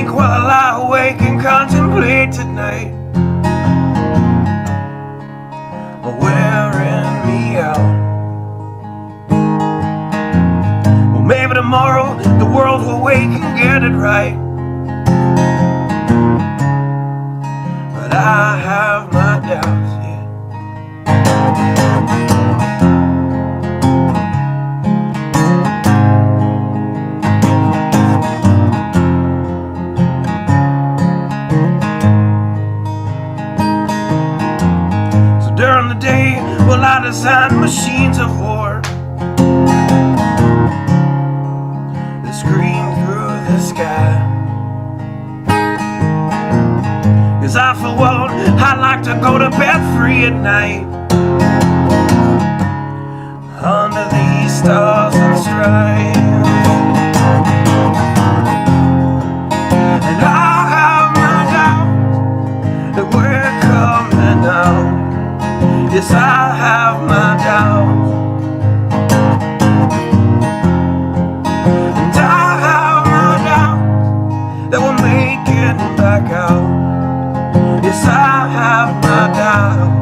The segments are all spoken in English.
think while I lie awake and contemplate tonight, wearing me out. Well, maybe tomorrow the world will wake and get it right, but I have my doubts, yeah. So during the day, well, I design machines of war that scream through the sky. 'Cause I, for one, I like to go to bed free at night, under these stars and stripes. And I have my doubts that we're coming out. Yes, I have my doubts. And I have my doubts that we're making back out. Yes, I have my doubts.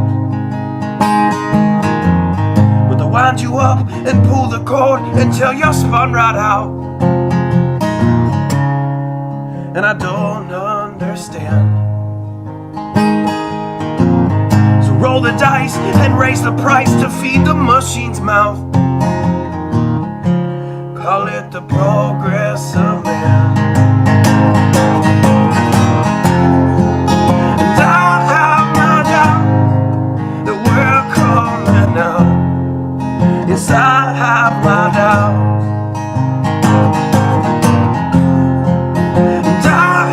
But they'll wind you up and pull the cord until you're spun right out. And I don't understand. So roll the dice and raise the price to feed the machine's mouth. Call it the progress of man. Yes, I have my doubts. And I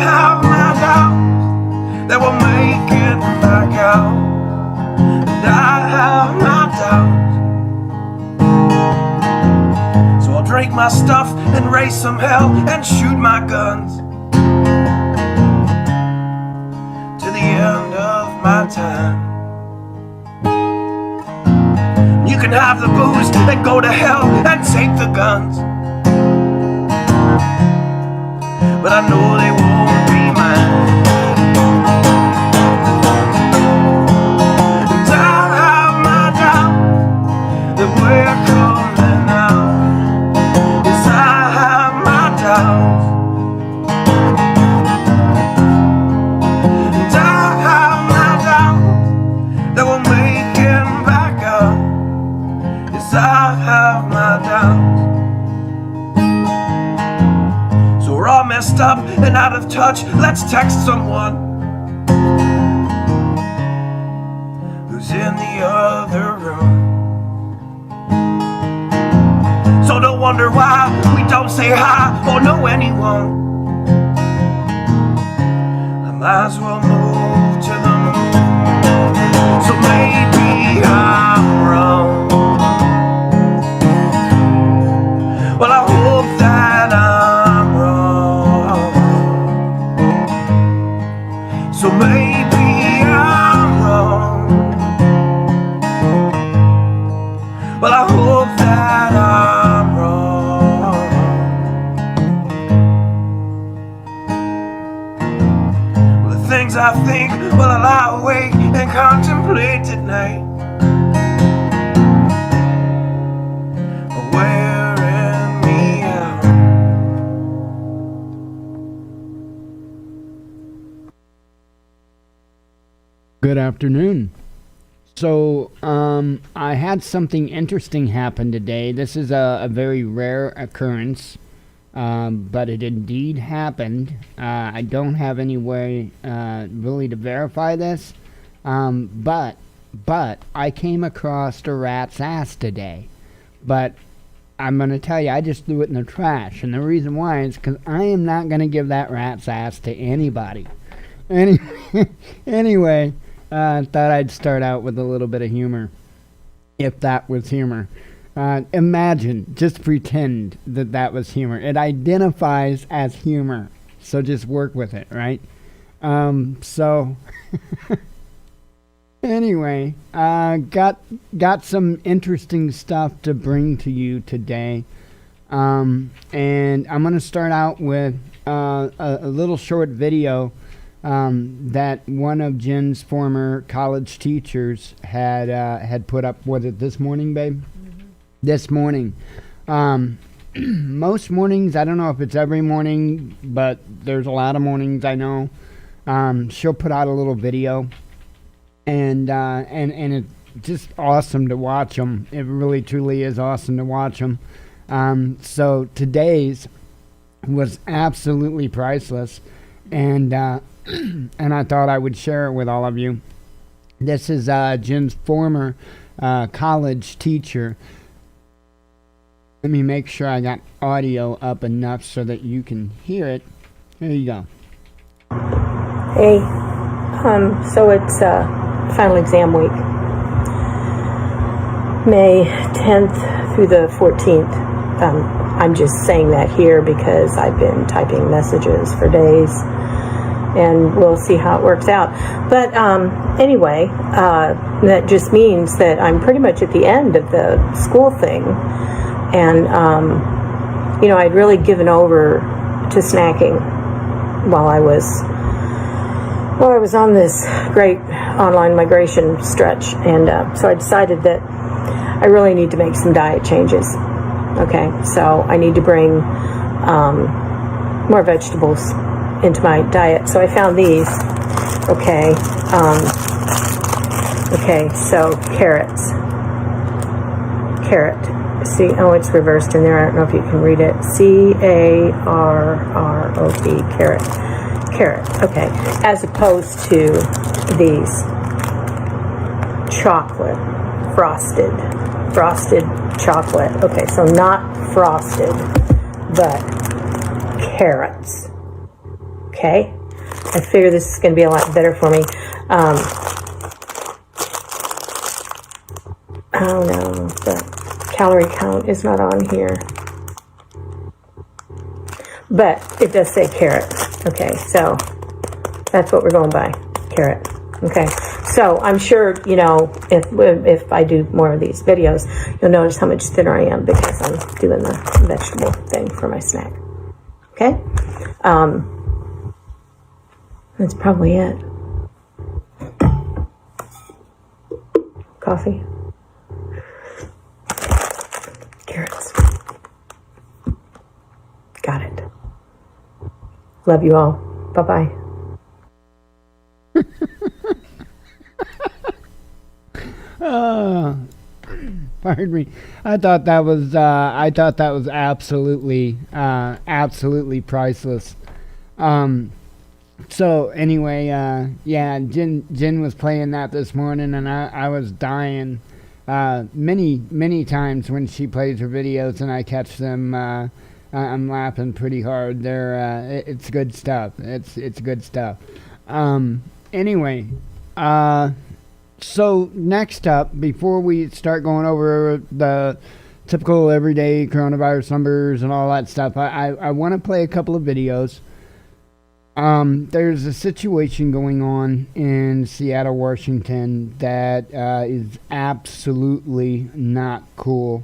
have my doubts that we'll make it back out. And I have my doubts. So I'll drink my stuff and raise some hell and shoot my guns to the end of my time. You can have the booze and go to hell and take the guns, but I know they won't be mine. And I have my doubts that we're coming out. Yes, I have my doubts. And I have my doubts that we're making back up. Yes, I have my doubts. So we're all messed up and out of touch. Let's text someone who's in the other room. So don't wonder why we don't say hi or know anyone. I might as well move to the moon. So maybe I'm wrong. Well, I hope that I'm wrong. So maybe I'm wrong. Well, I hope that I'm wrong. Well, the things I think, well, I lie awake and contemplate at night. Good afternoon. So, I had something interesting happen today. This is a very rare occurrence, but it indeed happened. I don't have any way really to verify this, but I came across a rat's ass today. But I'm going to tell you, I just threw it in the trash, and the reason why is because I am not going to give that rat's ass to anybody. Anyway, thought I'd start out with a little bit of humor, if that was humor. Imagine, just pretend that was humor. It identifies as humor, so just work with it, right? So anyway, got some interesting stuff to bring to you today, and I'm going to start out with a little short video that one of Jen's former college teachers had put up. Was it this morning, babe? Mm-hmm. This morning. Most mornings, I don't know if it's every morning, but there's a lot of mornings I know. She'll put out a little video, and it's just awesome to watch them. It really truly is awesome to watch them. So today's was absolutely priceless, and and I thought I would share it with all of you. This is Jen's former college teacher. Let me make sure I got audio up enough so that you can hear it. Here you go. Hey, so it's final exam week, May 10th through the 14th. I'm just saying that here because I've been typing messages for days, and we'll see how it works out. But anyway, that just means that I'm pretty much at the end of the school thing. And, I'd really given over to snacking while I was on this great online migration stretch. And so I decided that I really need to make some diet changes. Okay, so I need to bring more vegetables into my diet. So I found these. Okay, so carrots. Carrot. See, it's reversed in there. I don't know if you can read it. C-A-R-R-O-T, carrot. Carrot, okay. As opposed to these chocolate, frosted chocolate. Okay, so not frosted, but carrots. Okay? I figure this is going to be a lot better for me. Oh no, the calorie count is not on here. But it does say carrot. Okay, so that's what we're going by. Carrot. Okay, so I'm sure, if I do more of these videos, you'll notice how much thinner I am because I'm doing the vegetable thing for my snack. Okay? That's probably it. Coffee. Carrots. Got it. Love you all. Bye-bye. Pardon me. I thought that was absolutely priceless. So anyway, Jen was playing that this morning, and I was dying. Many times when she plays her videos and I catch them, I'm laughing pretty hard. It's good stuff. It's good stuff. Anyway, so next up, before we start going over the typical everyday coronavirus numbers and all that stuff, I want to play a couple of videos. There's a situation going on in Seattle, Washington that is absolutely not cool.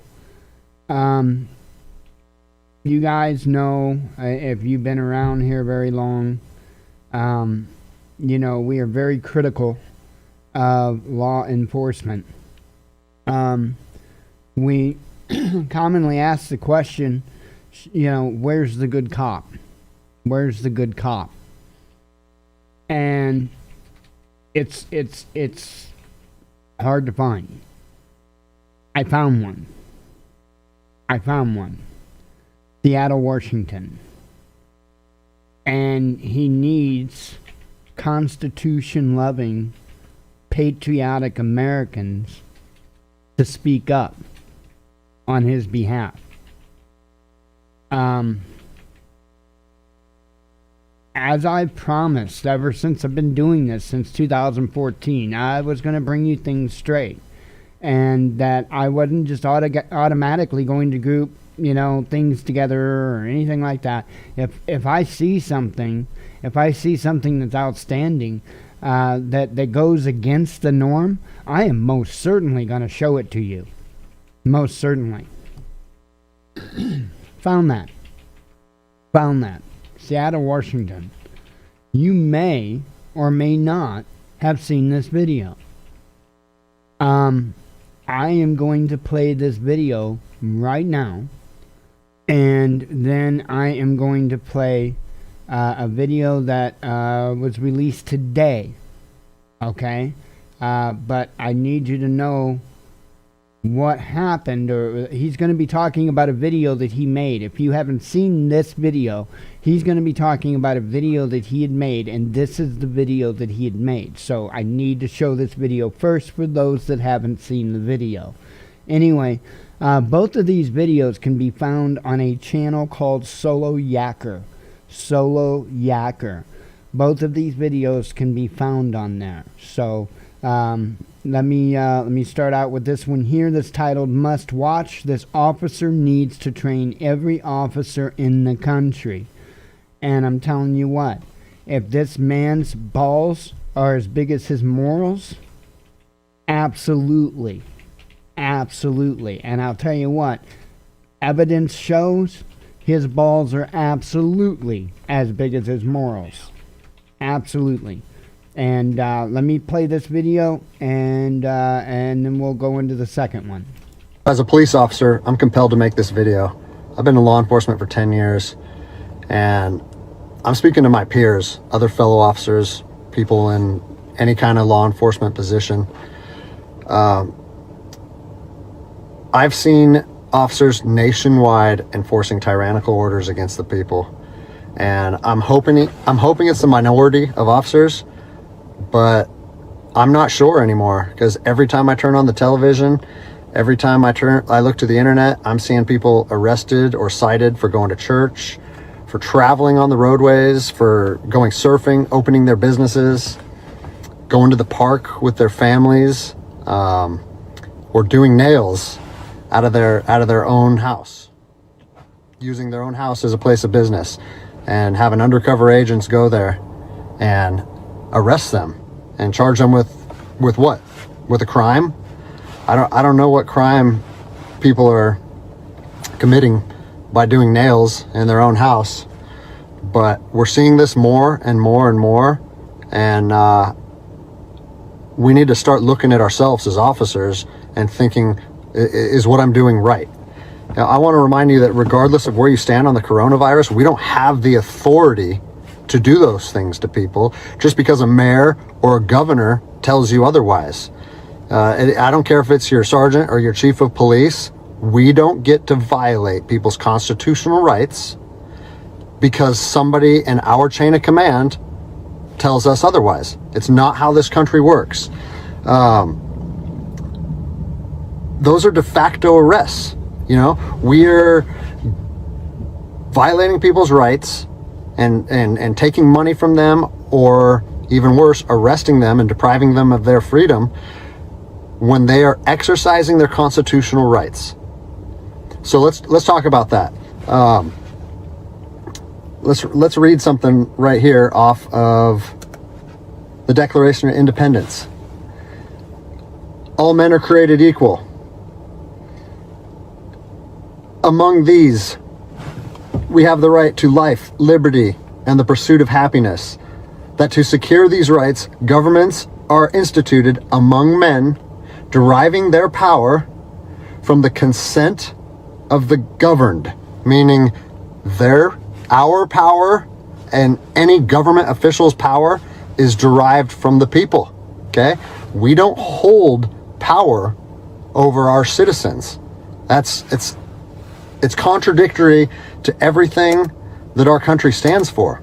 You guys know, if you've been around here very long, we are very critical of law enforcement. We commonly ask the question, where's the good cop? Where's the good cop? And it's hard to find. I found one. Seattle, Washington. And he needs Constitution-loving, patriotic Americans to speak up on his behalf. As I've promised ever since I've been doing this, since 2014, I was going to bring you things straight. And that I wasn't just automatically going to group, things together or anything like that. If I see something that's outstanding, that goes against the norm, I am most certainly going to show it to you. Most certainly. Found that. Seattle, Washington. You may or may not have seen this video. I am going to play this video right now, and then I am going to play a video that was released today. Okay? But I need you to know what happened, or he's going to be talking about a video that he made. If you haven't seen this video, he's going to be talking about a video that he had made, and this is the video that he had made. So I need to show this video first for those that haven't seen the video. Anyway, both of these videos can be found on a channel called Solo Yacker. Solo Yacker. Both of these videos can be found on there. So let me start out with this one here that's titled "Must Watch. This Officer Needs to Train Every Officer in the Country." And I'm telling you what, if this man's balls are as big as his morals, absolutely. Absolutely. And I'll tell you what, evidence shows his balls are absolutely as big as his morals. Absolutely. And let me play this video, and then we'll go into the second one. As a police officer, I'm compelled to make this video. I've been in law enforcement for 10 years, and I'm speaking to my peers, other fellow officers, people in any kind of law enforcement position. I've seen officers nationwide enforcing tyrannical orders against the people, and I'm hoping it's the minority of officers, but I'm not sure anymore, because every time I turn on the television, every time I look to the internet, I'm seeing people arrested or cited for going to church, for traveling on the roadways, for going surfing, opening their businesses, going to the park with their families, or doing nails out of their own house, using their own house as a place of business, and having undercover agents go there and arrest them and charge them with what? With a crime? I don't know what crime people are committing by doing nails in their own house, but we're seeing this more and more and more, and we need to start looking at ourselves as officers and thinking, is what I'm doing right? Now, I want to remind you that regardless of where you stand on the coronavirus, we don't have the authority to do those things to people just because a mayor or a governor tells you otherwise. I don't care if it's your sergeant or your chief of police. We don't get to violate people's constitutional rights because somebody in our chain of command tells us otherwise. It's not how this country works. Those are de facto arrests. You know, we're violating people's rights and taking money from them, or even worse, arresting them and depriving them of their freedom when they are exercising their constitutional rights. So let's talk about that. Let's read something right here off of the Declaration of Independence. All men are created equal. Among these, we have the right to life, liberty, and the pursuit of happiness. That to secure these rights, governments are instituted among men, deriving their power from the consent of the governed, meaning our power and any government official's power is derived from the people. Okay? We don't hold power over our citizens. It's contradictory to everything that our country stands for.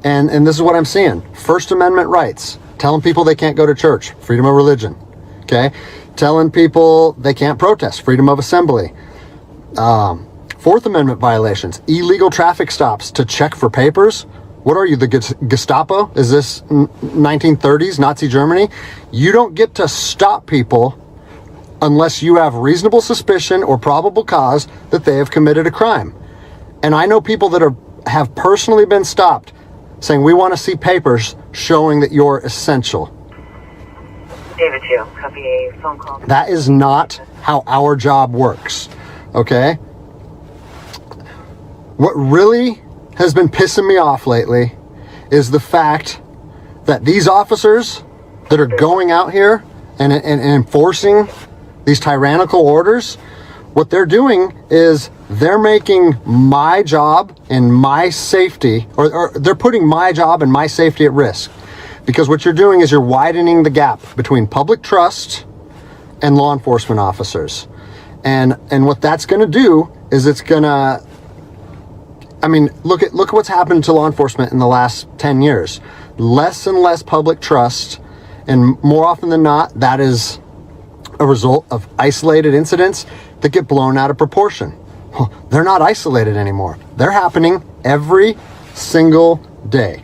And this is what I'm seeing. First Amendment rights, telling people they can't go to church, freedom of religion. Okay? Telling people they can't protest, freedom of assembly. Fourth Amendment violations, illegal traffic stops to check for papers. What are you, the Gestapo? Is this 1930s Nazi Germany? You don't get to stop people unless you have reasonable suspicion or probable cause that they have committed a crime. And I know people that have personally been stopped saying, we want to see papers showing that you're essential. David 2, copy a phone call. That is not how our job works, okay? What really has been pissing me off lately is the fact that these officers that are going out here and enforcing these tyrannical orders, what they're doing is they're making my job and my safety, or they're putting my job and my safety at risk. Because what you're doing is you're widening the gap between public trust and law enforcement officers. And what that's going to do is it's going to, I mean, look at what's happened to law enforcement in the last 10 years. Less and less public trust, and more often than not, that is a result of isolated incidents that get blown out of proportion. Well, they're not isolated anymore. They're happening every single day.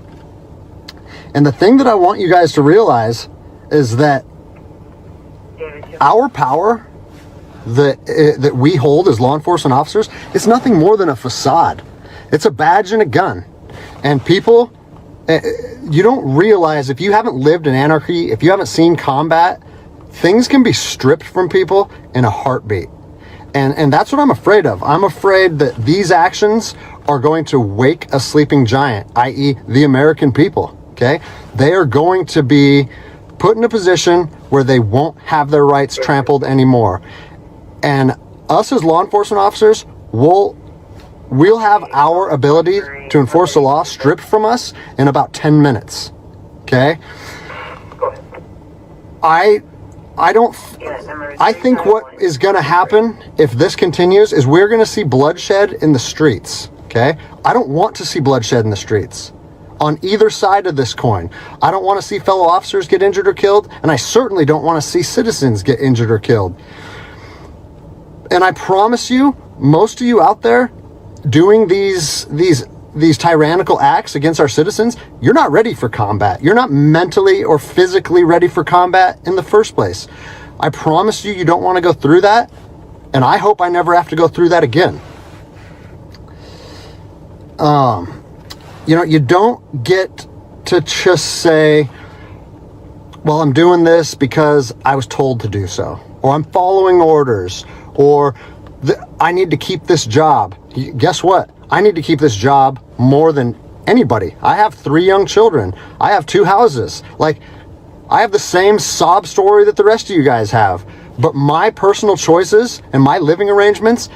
And the thing that I want you guys to realize is that our power that we hold as law enforcement officers is nothing more than a facade. It's a badge and a gun. And people, you don't realize, if you haven't lived in anarchy, if you haven't seen combat, things can be stripped from people in a heartbeat. And that's what I'm afraid of. I'm afraid that these actions are going to wake a sleeping giant, i.e. the American people, okay? They are going to be put in a position where they won't have their rights trampled anymore. And us as law enforcement officers, we'll have our ability to enforce the law stripped from us in about 10 minutes, okay? I think what is going to happen if this continues is we're going to see bloodshed in the streets, okay? I don't want to see bloodshed in the streets on either side of this coin. I don't want to see fellow officers get injured or killed, and I certainly don't want to see citizens get injured or killed. And I promise you, most of you out there doing these tyrannical acts against our citizens, you're not ready for combat. You're not mentally or physically ready for combat in the first place. I promise you, you don't want to go through that, and I hope I never have to go through that again. You don't get to just say, well, I'm doing this because I was told to do so, or I'm following orders, or I need to keep this job. Guess what? I need to keep this job more than anybody. I have 3 young children. I have 2 houses. Like, I have the same sob story that the rest of you guys have. But my personal choices and my living arrangements,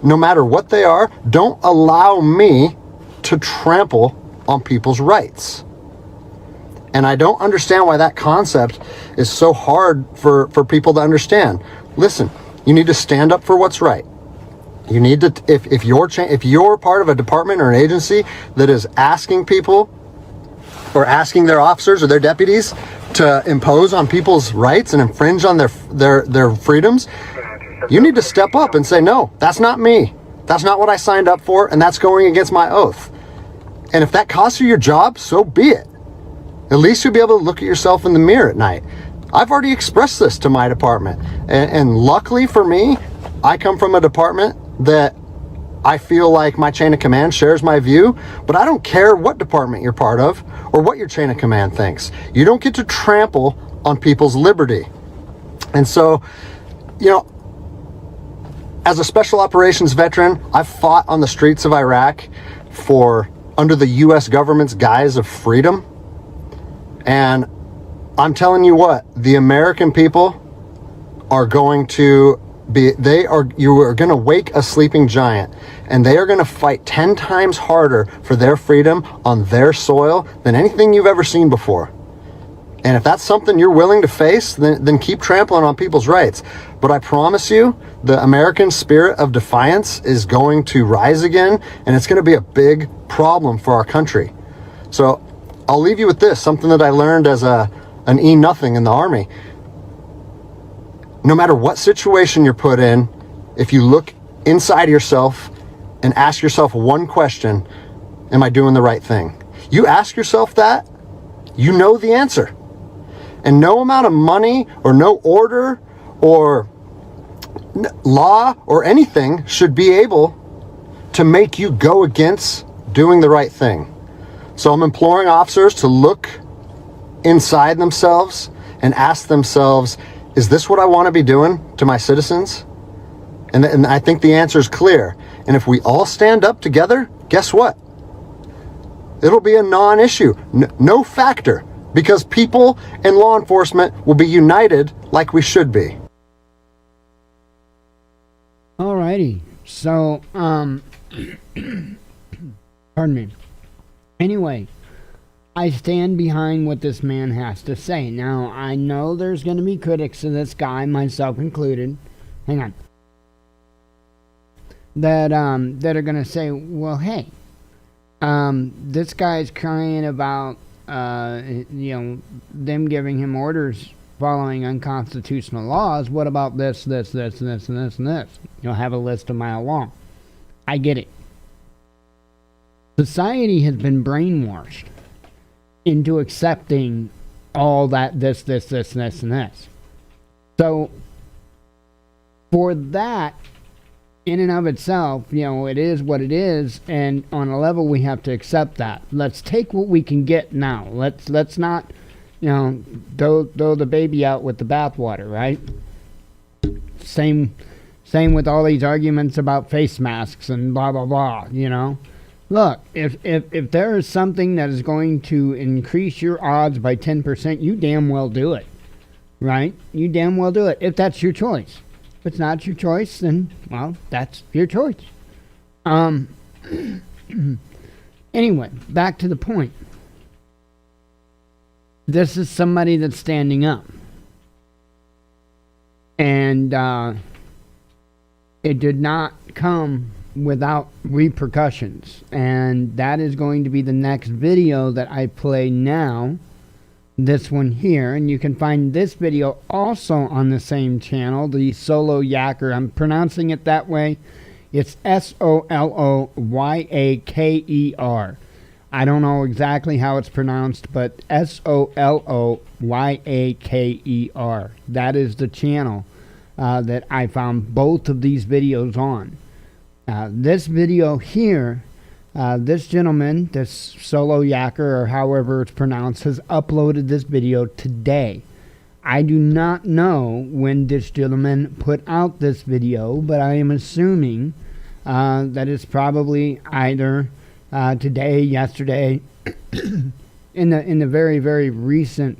no matter what they are, don't allow me to trample on people's rights. And I don't understand why that concept is so hard for people to understand. Listen, you need to stand up for what's right. You need to, if you're part of a department or an agency that is asking people or asking their officers or their deputies to impose on people's rights and infringe on their freedoms, you need to step up and say, no, that's not me. That's not what I signed up for, and that's going against my oath. And if that costs you your job, so be it. At least you'll be able to look at yourself in the mirror at night. I've already expressed this to my department. And luckily for me, I come from a department that I feel like my chain of command shares my view, but I don't care what department you're part of or what your chain of command thinks. You don't get to trample on people's liberty. And so, as a special operations veteran, I've fought on the streets of Iraq under the U.S. government's guise of freedom. And I'm telling you what, the American people are going to you are going to wake a sleeping giant, and they are going to fight 10 times harder for their freedom on their soil than anything you've ever seen before. And if that's something you're willing to face, then keep trampling on people's rights. But I promise you, the American spirit of defiance is going to rise again, and it's going to be a big problem for our country. So I'll leave you with this, something that I learned as an E-nothing in the Army. No matter what situation you're put in, if you look inside yourself and ask yourself one question, am I doing the right thing? You ask yourself that, you know the answer. And no amount of money or no order or law or anything should be able to make you go against doing the right thing. So I'm imploring officers to look inside themselves and ask themselves, is this what I want to be doing to my citizens? And I think the answer is clear. And if we all stand up together, guess what? It'll be a non-issue, no factor, because people and law enforcement will be united like we should be. Alrighty. So, pardon me. Anyway, I stand behind what this man has to say. Now, I know there's going to be critics of this guy, myself included. Hang on. That are going to say, well, hey, this guy's crying about, them giving him orders following unconstitutional laws. What about this, and this? You'll have a list a mile long. I get it. Society has been brainwashed into accepting all that, this, and this. So, for that, in and of itself, it is what it is, and on a level we have to accept that. Let's take what we can get now. Let's not, throw the baby out with the bathwater, right? Same with all these arguments about face masks and blah blah blah. Look, if there is something that is going to increase your odds by 10%, you damn well do it, right? You damn well do it if that's your choice. If it's not your choice, then, well, that's your choice. Anyway, back to the point. This is somebody that's standing up. And it did not come without repercussions. And that is going to be the next video that I play now. This one here, and you can find this video also on the same channel, the Solo Yaker. I'm pronouncing it that way. It's Soloyaker. I don't know exactly how it's pronounced, but Soloyaker. That is the channel that I found both of these videos on. This video here, this gentleman, this Solo Yaker, or however it's pronounced, has uploaded this video today. I do not know when this gentleman put out this video, but I am assuming that it's probably either today, yesterday, in the very, very recent,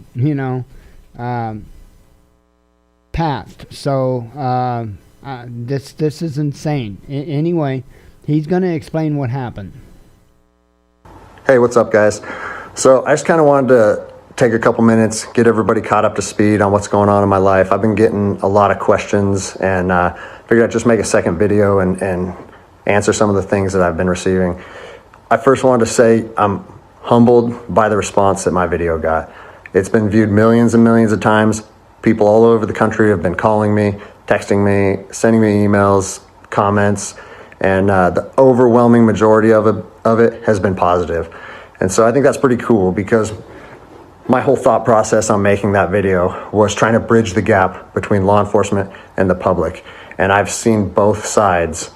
past. So this is insane. Anyway, he's going to explain what happened. Hey, what's up, guys? So I just kind of wanted to take a couple minutes, get everybody caught up to speed on what's going on in my life. I've been getting a lot of questions, and figured I'd just make a second video and answer some of the things that I've been receiving. I first wanted to say I'm humbled by the response that my video got. It's been viewed millions and millions of times. People all over the country have been calling me, texting me, sending me emails, comments, and the overwhelming majority of it has been positive. And so I think that's pretty cool, because my whole thought process on making that video was trying to bridge the gap between law enforcement and the public. And I've seen both sides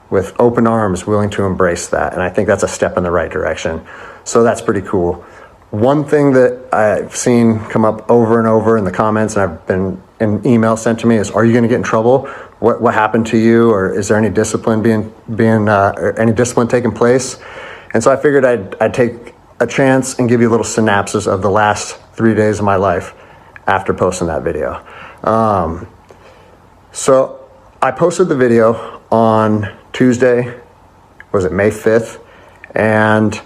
with open arms willing to embrace that. And I think that's a step in the right direction. So that's pretty cool. One thing that I've seen come up over and over in the comments, and I've been an email sent to me, is, are you going to get in trouble? What happened to you? Or is there any discipline or any discipline taking place? And so I figured I'd take a chance and give you a little synopsis of the last 3 days of my life after posting that video. So I posted the video on Tuesday, was it May 5th? And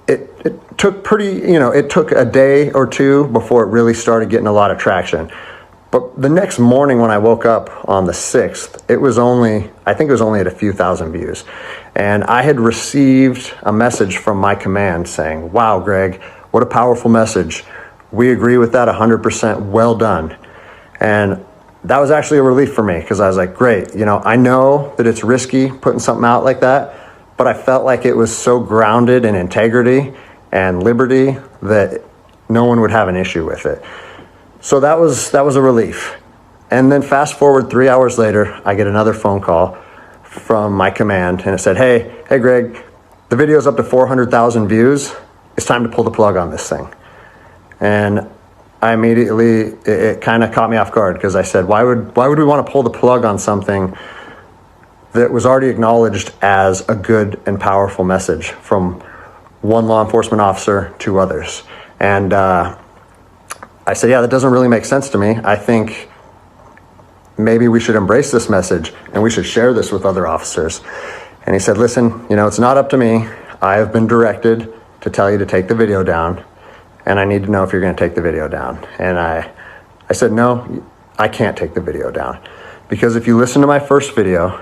it took it took a day or two before it really started getting a lot of traction. But the next morning when I woke up on the 6th, I think it was only at a few thousand views. And I had received a message from my command saying, wow, Greg, what a powerful message. We agree with that 100%, well done. And that was actually a relief for me, because I was like, great, I know that it's risky putting something out like that, but I felt like it was so grounded in integrity and liberty that no one would have an issue with it. So that was a relief. And then fast forward 3 hours later, I get another phone call from my command, and it said, hey Greg, the video's up to 400,000 views. It's time to pull the plug on this thing. And I immediately, it kind of caught me off guard, because I said, why would we want to pull the plug on something that was already acknowledged as a good and powerful message from one law enforcement officer to others. And I said, yeah, that doesn't really make sense to me. I think maybe we should embrace this message and we should share this with other officers. And he said, listen, it's not up to me. I have been directed to tell you to take the video down, and I need to know if you're going to take the video down. And I said, no, I can't take the video down. Because if you listen to my first video,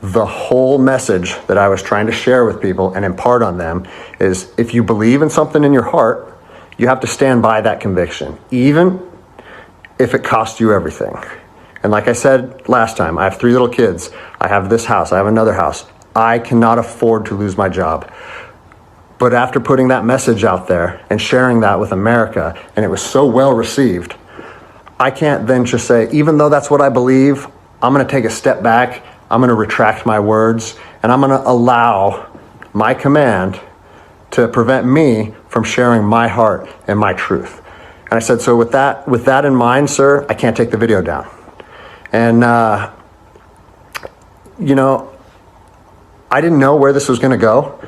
the whole message that I was trying to share with people and impart on them is, if you believe in something in your heart, you have to stand by that conviction, even if it costs you everything. And like I said last time, I have 3 little kids. I have this house. I have another house. I cannot afford to lose my job. But after putting that message out there and sharing that with America, and it was so well received, I can't then just say, even though that's what I believe, I'm going to take a step back, I'm going to retract my words, and I'm going to allow my command to prevent me from sharing my heart and my truth. And I said, so with that in mind, sir, I can't take the video down. And, I didn't know where this was going to go.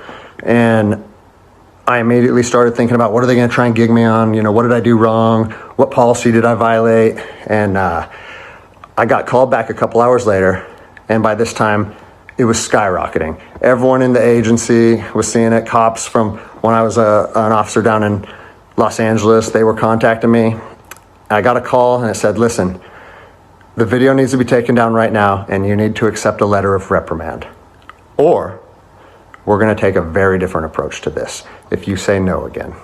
And I immediately started thinking about, what are they going to try and gig me on? What did I do wrong? What policy did I violate? And I got called back a couple hours later. And by this time, it was skyrocketing. Everyone in the agency was seeing it. Cops from when I was an officer down in Los Angeles, they were contacting me. I got a call and it said, listen, the video needs to be taken down right now, and you need to accept a letter of reprimand. Or we're going to take a very different approach to this if you say no again.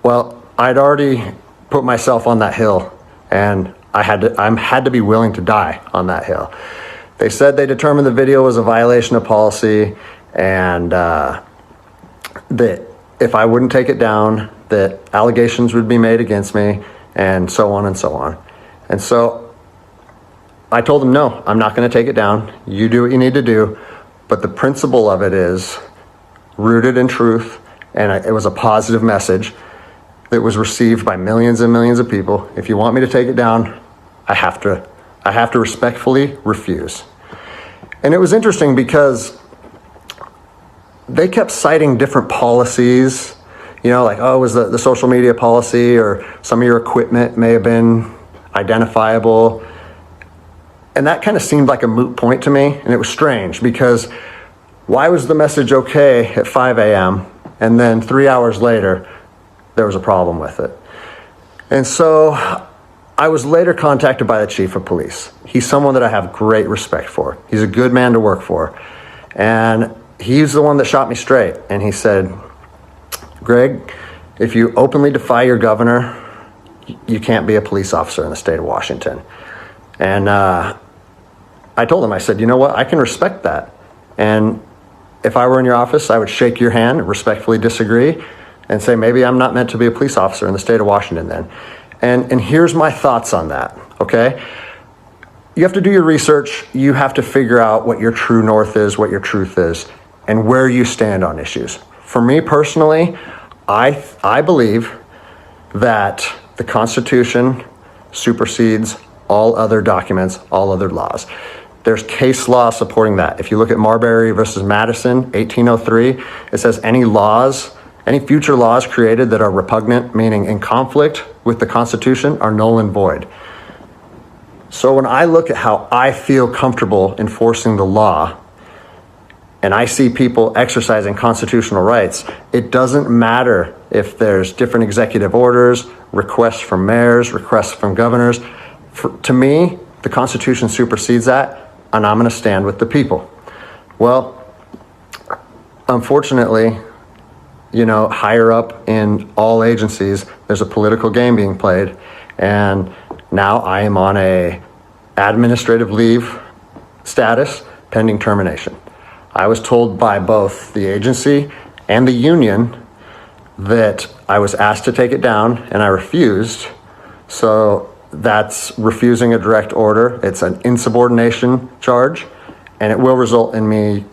Well, I'd already put myself on that hill, and I had to be willing to die on that hill. They said they determined the video was a violation of policy, and that if I wouldn't take it down, that allegations would be made against me, and so on and so on. And so I told them, no, I'm not going to take it down. You do what you need to do. But the principle of it is rooted in truth, and it was a positive message that was received by millions and millions of people. If you want me to take it down, I have to respectfully refuse. And it was interesting because they kept citing different policies, like, oh, it was the social media policy, or some of your equipment may have been identifiable. And that kind of seemed like a moot point to me. And it was strange, because why was the message okay at 5 a.m. and then 3 hours later, there was a problem with it? And so I was later contacted by the chief of police. He's someone that I have great respect for. He's a good man to work for. And he's the one that shot me straight. And he said, Greg, if you openly defy your governor, you can't be a police officer in the state of Washington. And I told him, I said, you know what, I can respect that. And if I were in your office, I would shake your hand, respectfully disagree, and say, maybe I'm not meant to be a police officer in the state of Washington then. And here's my thoughts on that, okay? You have to do your research. You have to figure out what your true north is, what your truth is, and where you stand on issues. For me personally, I believe that the Constitution supersedes all other documents, all other laws. There's case law supporting that. If you look at Marbury versus Madison, 1803, it says any future laws created that are repugnant, meaning in conflict with the Constitution, are null and void. So when I look at how I feel comfortable enforcing the law, and I see people exercising constitutional rights, it doesn't matter if there's different executive orders, requests from mayors, requests from governors. To me, the Constitution supersedes that, and I'm going to stand with the people. Well, unfortunately, higher up in all agencies, there's a political game being played, and now I am on a administrative leave status pending termination. I was told by both the agency and the union that I was asked to take it down, and I refused. So that's refusing a direct order. It's an insubordination charge, and it will result in me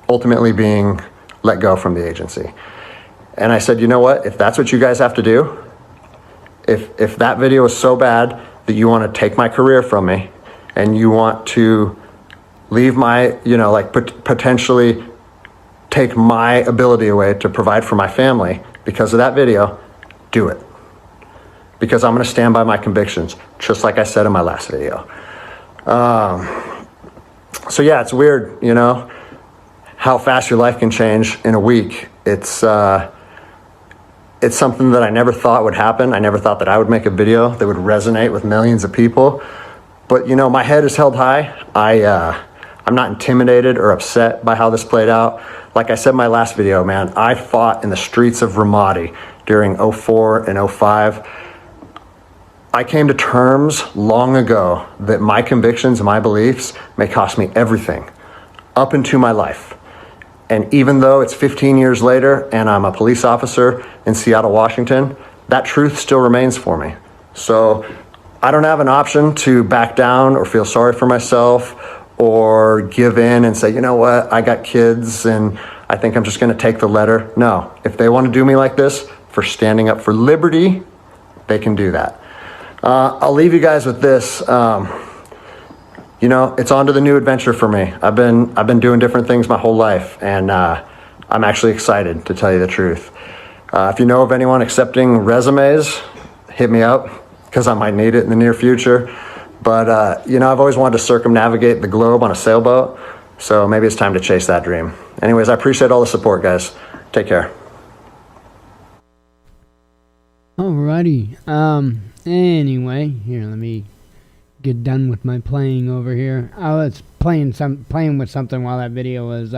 ultimately being let go from the agency. And I said, you know what? If that's what you guys have to do, if that video is so bad that you want to take my career from me, and you want to leave my, potentially take my ability away to provide for my family because of that video, do it. Because I'm going to stand by my convictions, just like I said in my last video. So yeah, it's weird, you know, how fast your life can change in a week. It's something that I never thought would happen. I never thought that I would make a video that would resonate with millions of people. But you know, my head is held high. I'm not intimidated or upset by how this played out. Like I said in my last video, man, I fought in the streets of Ramadi during 04 and 05. I came to terms long ago that my convictions and my beliefs may cost me everything up into my life. And even though it's 15 years later and I'm a police officer in Seattle, Washington, that truth still remains for me. So I don't have an option to back down or feel sorry for myself or give in and say, you know what, I got kids and I think I'm just going to take the letter. No, if they want to do me like this for standing up for liberty, they can do that. I'll leave you guys with this. You know, it's on to the new adventure for me. I've been doing different things my whole life, and I'm actually excited, to tell you the truth. If you know of anyone accepting resumes, hit me up, because I might need it in the near future. But, you know, I've always wanted to circumnavigate the globe on a sailboat, so maybe it's time to chase that dream. Anyways, I appreciate all the support, guys. Take care. Alrighty. Anyway, here, let me get done with my playing over here. I was playing with something while that video was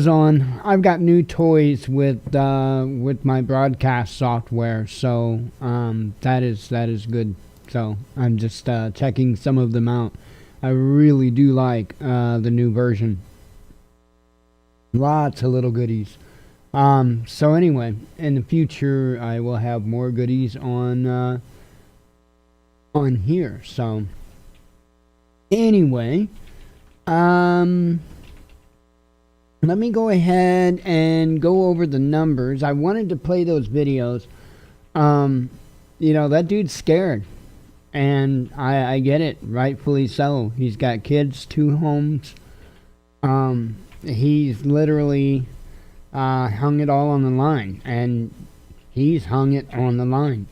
on. I've got new toys with my broadcast software, so that is good. So I'm just checking some of them out. I really do like the new version. Lots of little goodies. So anyway, in the future I will have more goodies on here. So anyway, let me go ahead and go over the numbers. I wanted to play those videos. You know, that dude's scared, and I get it, rightfully so. He's got kids, 2 homes. He's literally hung it all on the line, and he's hung it on the line.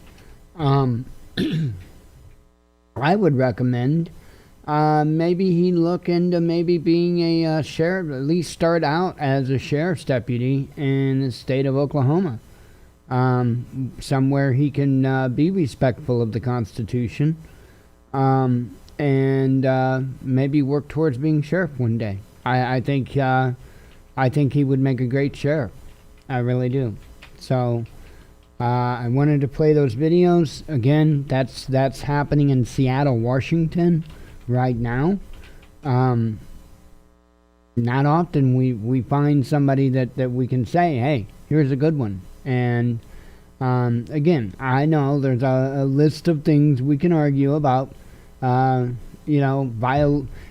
I would recommend maybe he look into maybe being a sheriff, at least start out as a sheriff's deputy in the state of Oklahoma. Somewhere he can be respectful of the Constitution, and maybe work towards being sheriff one day. I think he would make a great sheriff. I really do. So I wanted to play those videos. Again, that's happening in Seattle, Washington right now. Not often we find somebody that we can say, hey, here's a good one. And again, I know there's a list of things we can argue about,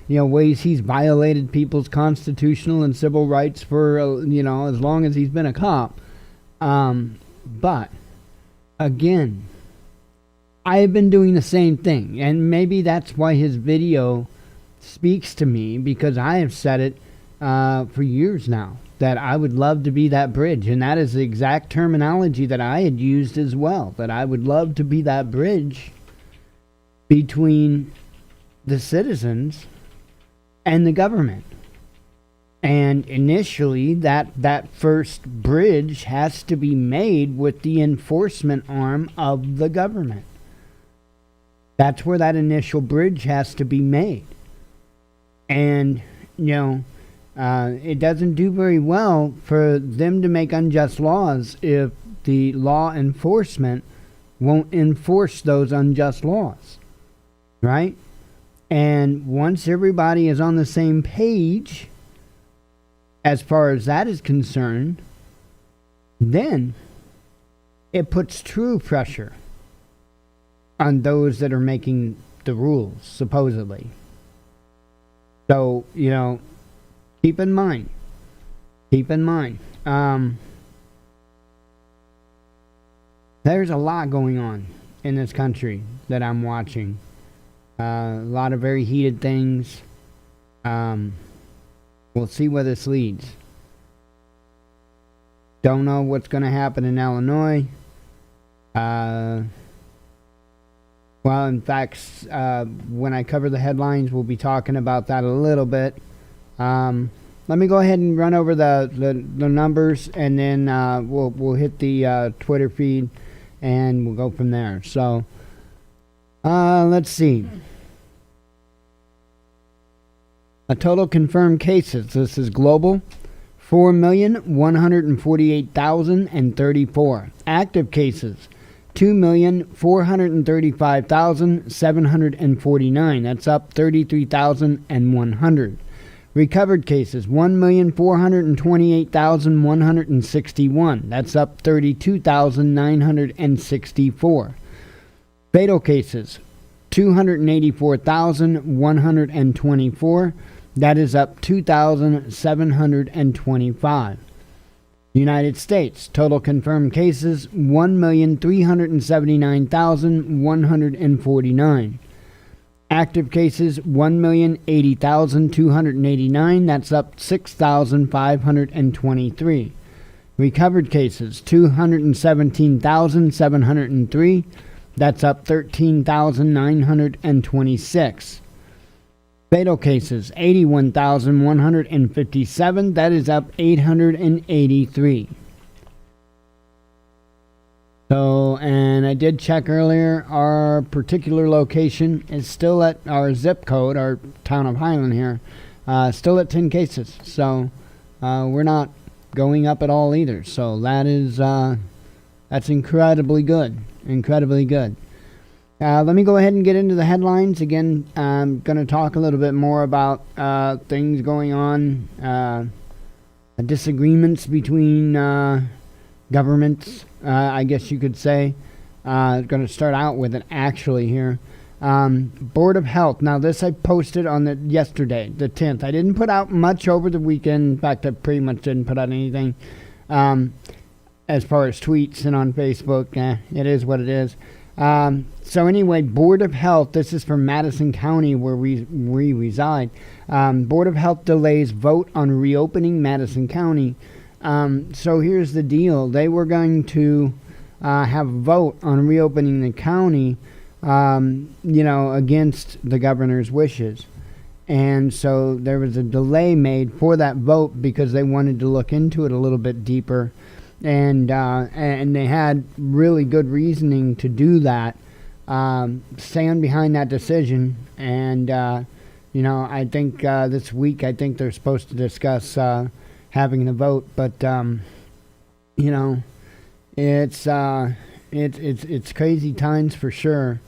ways he's violated people's constitutional and civil rights for, as long as he's been a cop. But, again, I have been doing the same thing. And maybe that's why his video speaks to me, because I have said it for years now, that I would love to be that bridge. And that is the exact terminology that I had used as well, that I would love to be that bridge between the citizens and the government. And initially, that first bridge has to be made with the enforcement arm of the government. That's where that initial bridge has to be made. And, it doesn't do very well for them to make unjust laws if the law enforcement won't enforce those unjust laws. Right? And once everybody is on the same page, as far as that is concerned, then it puts true pressure on those that are making the rules, supposedly. So, keep in mind. There's a lot going on in this country that I'm watching. A lot of very heated things. One We'll see where this leads. Don't know what's going to happen in Illinois. Well, in fact, when I cover the headlines, we'll be talking about that a little bit. Let me go ahead and run over the numbers, and then we'll hit the Twitter feed, and we'll go from there. So, let's see. A total confirmed cases. This is global. 4,148,034. Active cases. 2,435,749. That's up 33,100. Recovered cases, 1,428,161. That's up 32,964. Fatal cases, 284,124. That is up 2,725. United States, total confirmed cases, 1,379,149. Active cases, 1,080,289. That's up 6,523. Recovered cases, 217,703. That's up 13,926. Fatal cases, 81,157. That is up 883. So, and I did check earlier, our particular location is still at our zip code, our town of Highland here, still at 10 cases. So, we're not going up at all either. So that is, that's incredibly good. Incredibly good. Let me go ahead and get into the headlines. Again, I'm going to talk a little bit more about things going on, disagreements between governments, I guess you could say. Going to start out with it actually here. Board of Health. Now this I posted on yesterday, the 10th. I didn't put out much over the weekend. In fact, I pretty much didn't put out anything as far as tweets and on Facebook. It is what it is. So anyway, Board of Health, this is from Madison County where we reside. Board of Health delays vote on reopening Madison County. So here's the deal. They were going to have a vote on reopening the county, against the governor's wishes. And so there was a delay made for that vote because they wanted to look into it a little bit deeper. And they had really good reasoning to do that, stand behind that decision. And, I think this week, I think they're supposed to discuss having the vote. But, it's crazy times for sure.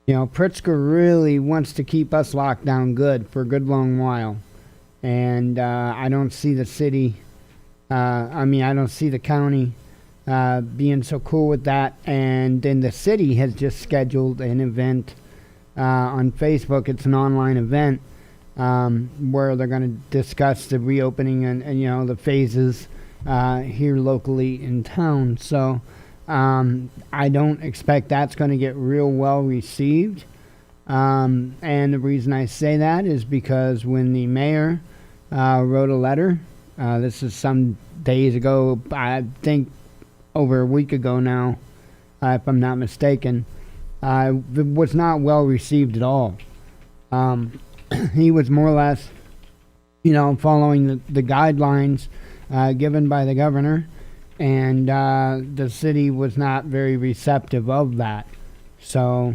Pritzker really wants to keep us locked down good for a good long while. And I don't see the city... I don't see the county being so cool with that. And then the city has just scheduled an event on Facebook. It's an online event where they're going to discuss the reopening and the phases here locally in town. So I don't expect that's going to get real well received. And the reason I say that is because when the mayor wrote a letter, this is some days ago, I think over a week ago now, if I'm not mistaken. It was not well received at all. He was more or less, following the guidelines given by the governor, and the city was not very receptive of that. So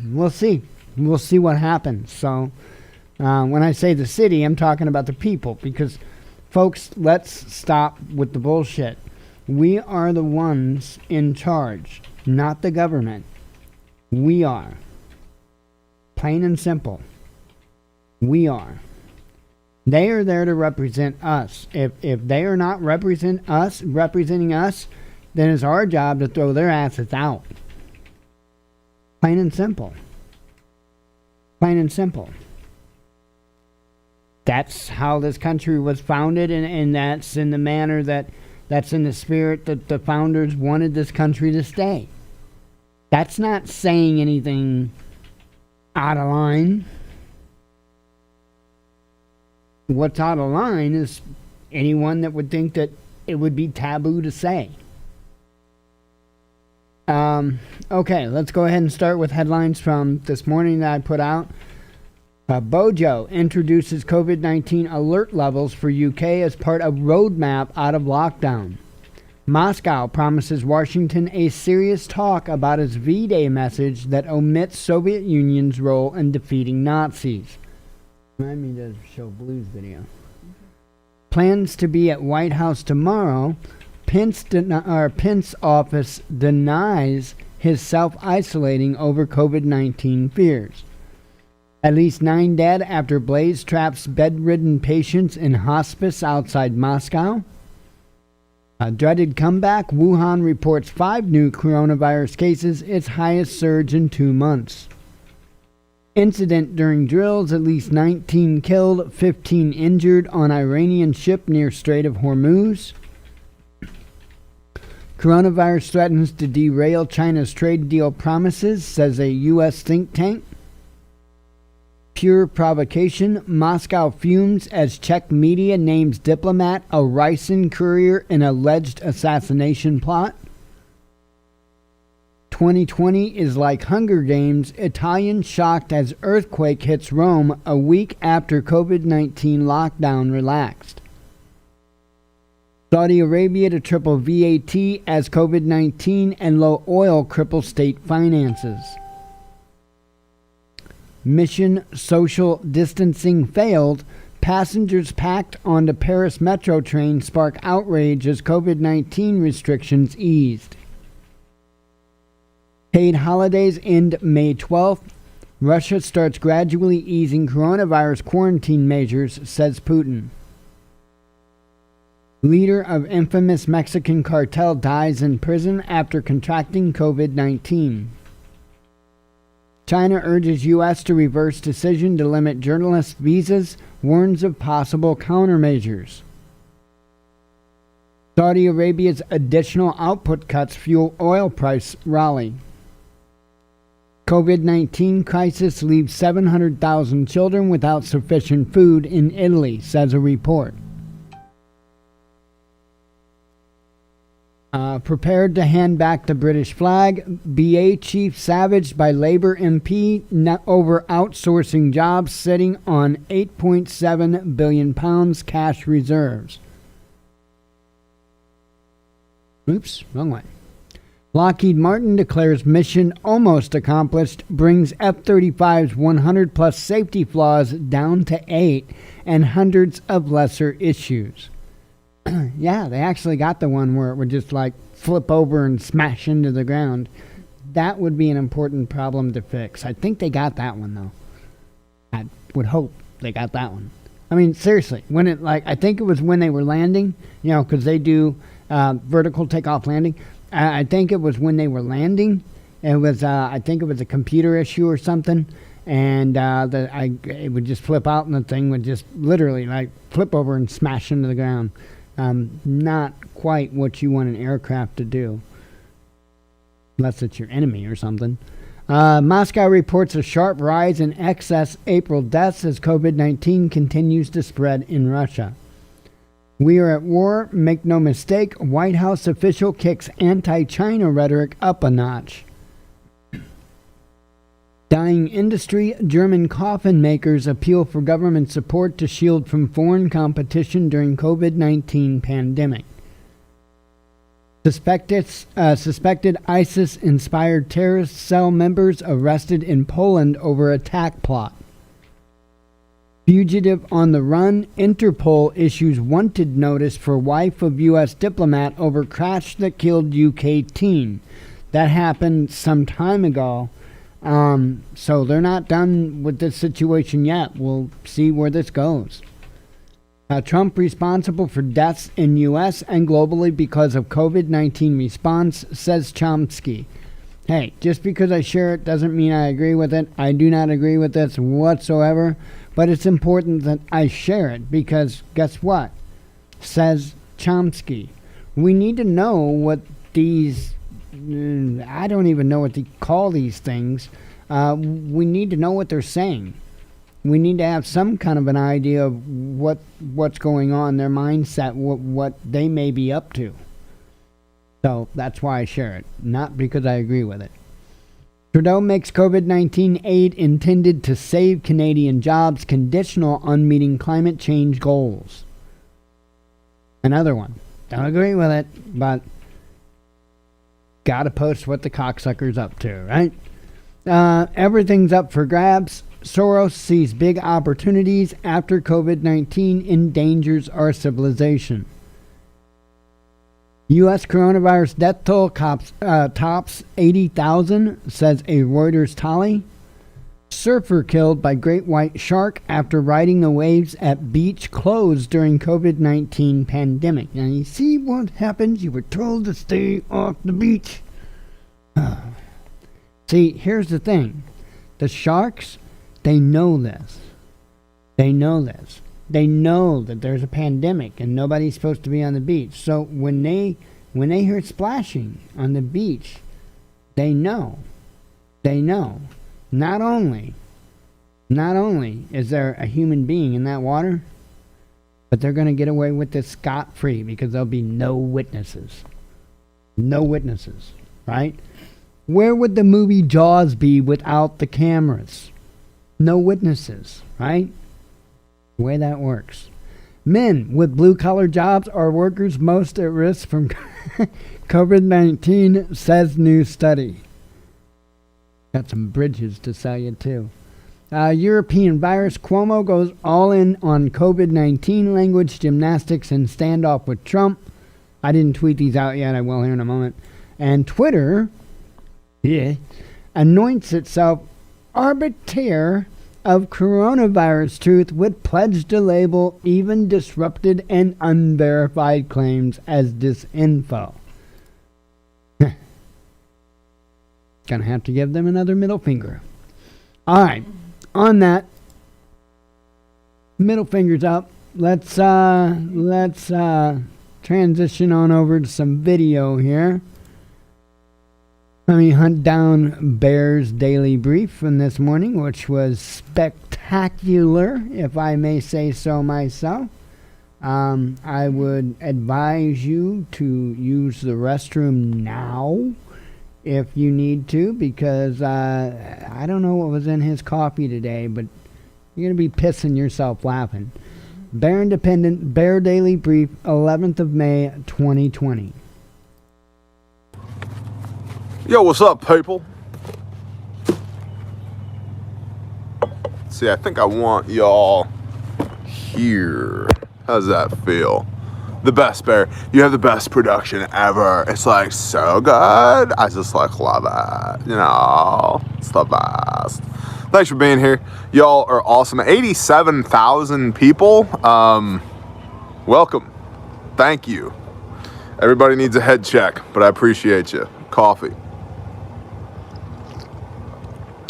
we'll see. We'll see what happens. So when I say the city, I'm talking about the people, because folks, let's stop with the bullshit. We are the ones in charge, not the government. We are. Plain and simple. We are. They are there to represent us. If they are not representing us, then it's our job to throw their asses out. Plain and simple. Plain and simple. That's how this country was founded, and that's in the manner that's in the spirit that the founders wanted this country to stay. That's not saying anything out of line. What's out of line is anyone that would think that it would be taboo to say. Okay, let's go ahead and start with headlines from this morning that I put out. Bojo introduces COVID-19 alert levels for UK as part of roadmap out of lockdown. Moscow promises Washington a serious talk about its V-Day message that omits Soviet Union's role in defeating Nazis. Remind me to show Blue's video. Plans to be at White House tomorrow. Pence office denies his self-isolating over COVID-19 fears. At least 9 dead after blaze traps bedridden patients in hospice outside Moscow. A dreaded comeback. Wuhan reports 5 new coronavirus cases, its highest surge in 2 months. Incident during drills, at least 19 killed, 15 injured on Iranian ship near Strait of Hormuz. Coronavirus threatens to derail China's trade deal promises, says a U.S. think tank. Pure provocation. Moscow fumes as Czech media names diplomat a ricin courier in alleged assassination plot. 2020 is like Hunger Games. Italian shocked as earthquake hits Rome a week after COVID-19 lockdown relaxed. Saudi Arabia to triple VAT as COVID-19 and low oil cripple state finances. Mission social distancing failed. Passengers packed onto Paris metro train spark outrage as COVID-19 restrictions eased. Paid holidays end May 12th. Russia starts gradually easing coronavirus quarantine measures, says Putin. Leader of infamous Mexican cartel dies in prison after contracting COVID-19. China urges U.S. to reverse decision to limit journalists' visas, warns of possible countermeasures. Saudi Arabia's additional output cuts fuel oil price rally. COVID-19 crisis leaves 700,000 children without sufficient food in Italy, says a report. Prepared to hand back the British flag. BA chief savaged by Labour MP over outsourcing jobs, sitting on £8.7 billion cash reserves. Oops, wrong one. Lockheed Martin declares mission almost accomplished, brings F-35's 100-plus safety flaws down to 8, and hundreds of lesser issues. Yeah, they actually got the one where it would just like flip over and smash into the ground. That would be an important problem to fix. I think they got that one though. I would hope they got that one. I mean, seriously, when it I think it was when they were landing, because they do vertical takeoff landing. I think it was when they were landing. It was I think it was a computer issue or something, and it would just flip out and the thing would just literally flip over and smash into the ground. Not quite what you want an aircraft to do, unless it's your enemy or something. Moscow reports a sharp rise in excess April deaths as COVID-19 continues to spread in Russia. We are at war, make no mistake. White House official kicks anti-China rhetoric up a notch. Dying industry, German coffin makers appeal for government support to shield from foreign competition during COVID-19 pandemic. Suspected ISIS-inspired terrorist cell members arrested in Poland over attack plot. Fugitive on the run, Interpol issues wanted notice for wife of U.S. diplomat over crash that killed UK teen. That happened some time ago. So they're not done with this situation yet. We'll see where this goes. Trump responsible for deaths in U.S. and globally because of COVID-19 response, says Chomsky. Hey, just because I share it doesn't mean I agree with it. I do not agree with this whatsoever, but it's important that I share it because guess what? Says Chomsky. We need to know what these, I don't even know what to call these things. We need to know what they're saying. We need to have some kind of an idea of what's going on, their mindset, what they may be up to. So that's why I share it, not because I agree with it. Trudeau makes COVID-19 aid intended to save Canadian jobs conditional on meeting climate change goals. Another one. Don't agree with it, but gotta post what the cocksucker's up to, right? Everything's up for grabs. Soros sees big opportunities after COVID-19 endangers our civilization. U.S. coronavirus death toll tops 80,000, says a Reuters tally. Surfer killed by great white shark after riding the waves at beach closed during COVID-19 pandemic. Now you see what happens? You were told to stay off the beach. See, here's the thing. The sharks, they know this. They know this. They know that there's a pandemic and nobody's supposed to be on the beach. So when they hear splashing on the beach, they know. They know. Not only is there a human being in that water, but they're going to get away with this scot-free because there'll be no witnesses. No witnesses, right? Where would the movie Jaws be without the cameras? No witnesses, right? The way that works. Men with blue-collar jobs are workers most at risk from COVID-19, says new study. Got some bridges to sell you, too. European virus. Cuomo goes all in on COVID-19 language, gymnastics, and standoff with Trump. I didn't tweet these out yet. I will here in a moment. And Twitter, anoints itself arbiter of coronavirus truth with pledge to label even disrupted and unverified claims as disinfo. Gonna have to give them another middle finger. All right, on that, middle fingers up. Let's transition on over to some video here. Let me hunt down Bear's Daily Brief from this morning, which was spectacular, if I may say so myself. I would advise you to use the restroom now if you need to, because I don't know what was in his coffee today, but you're going to be pissing yourself laughing. Bear Independent, Bear Daily Brief, 11th of May, 2020. Yo, what's up, people? See, I think I want y'all here. How's that feel? The best, Bear. You have the best production ever. It's like so good. I just like love it. You know, it's the best. Thanks for being here. Y'all are awesome. 87,000 people. Welcome. Thank you. Everybody needs a head check, but I appreciate you. Coffee.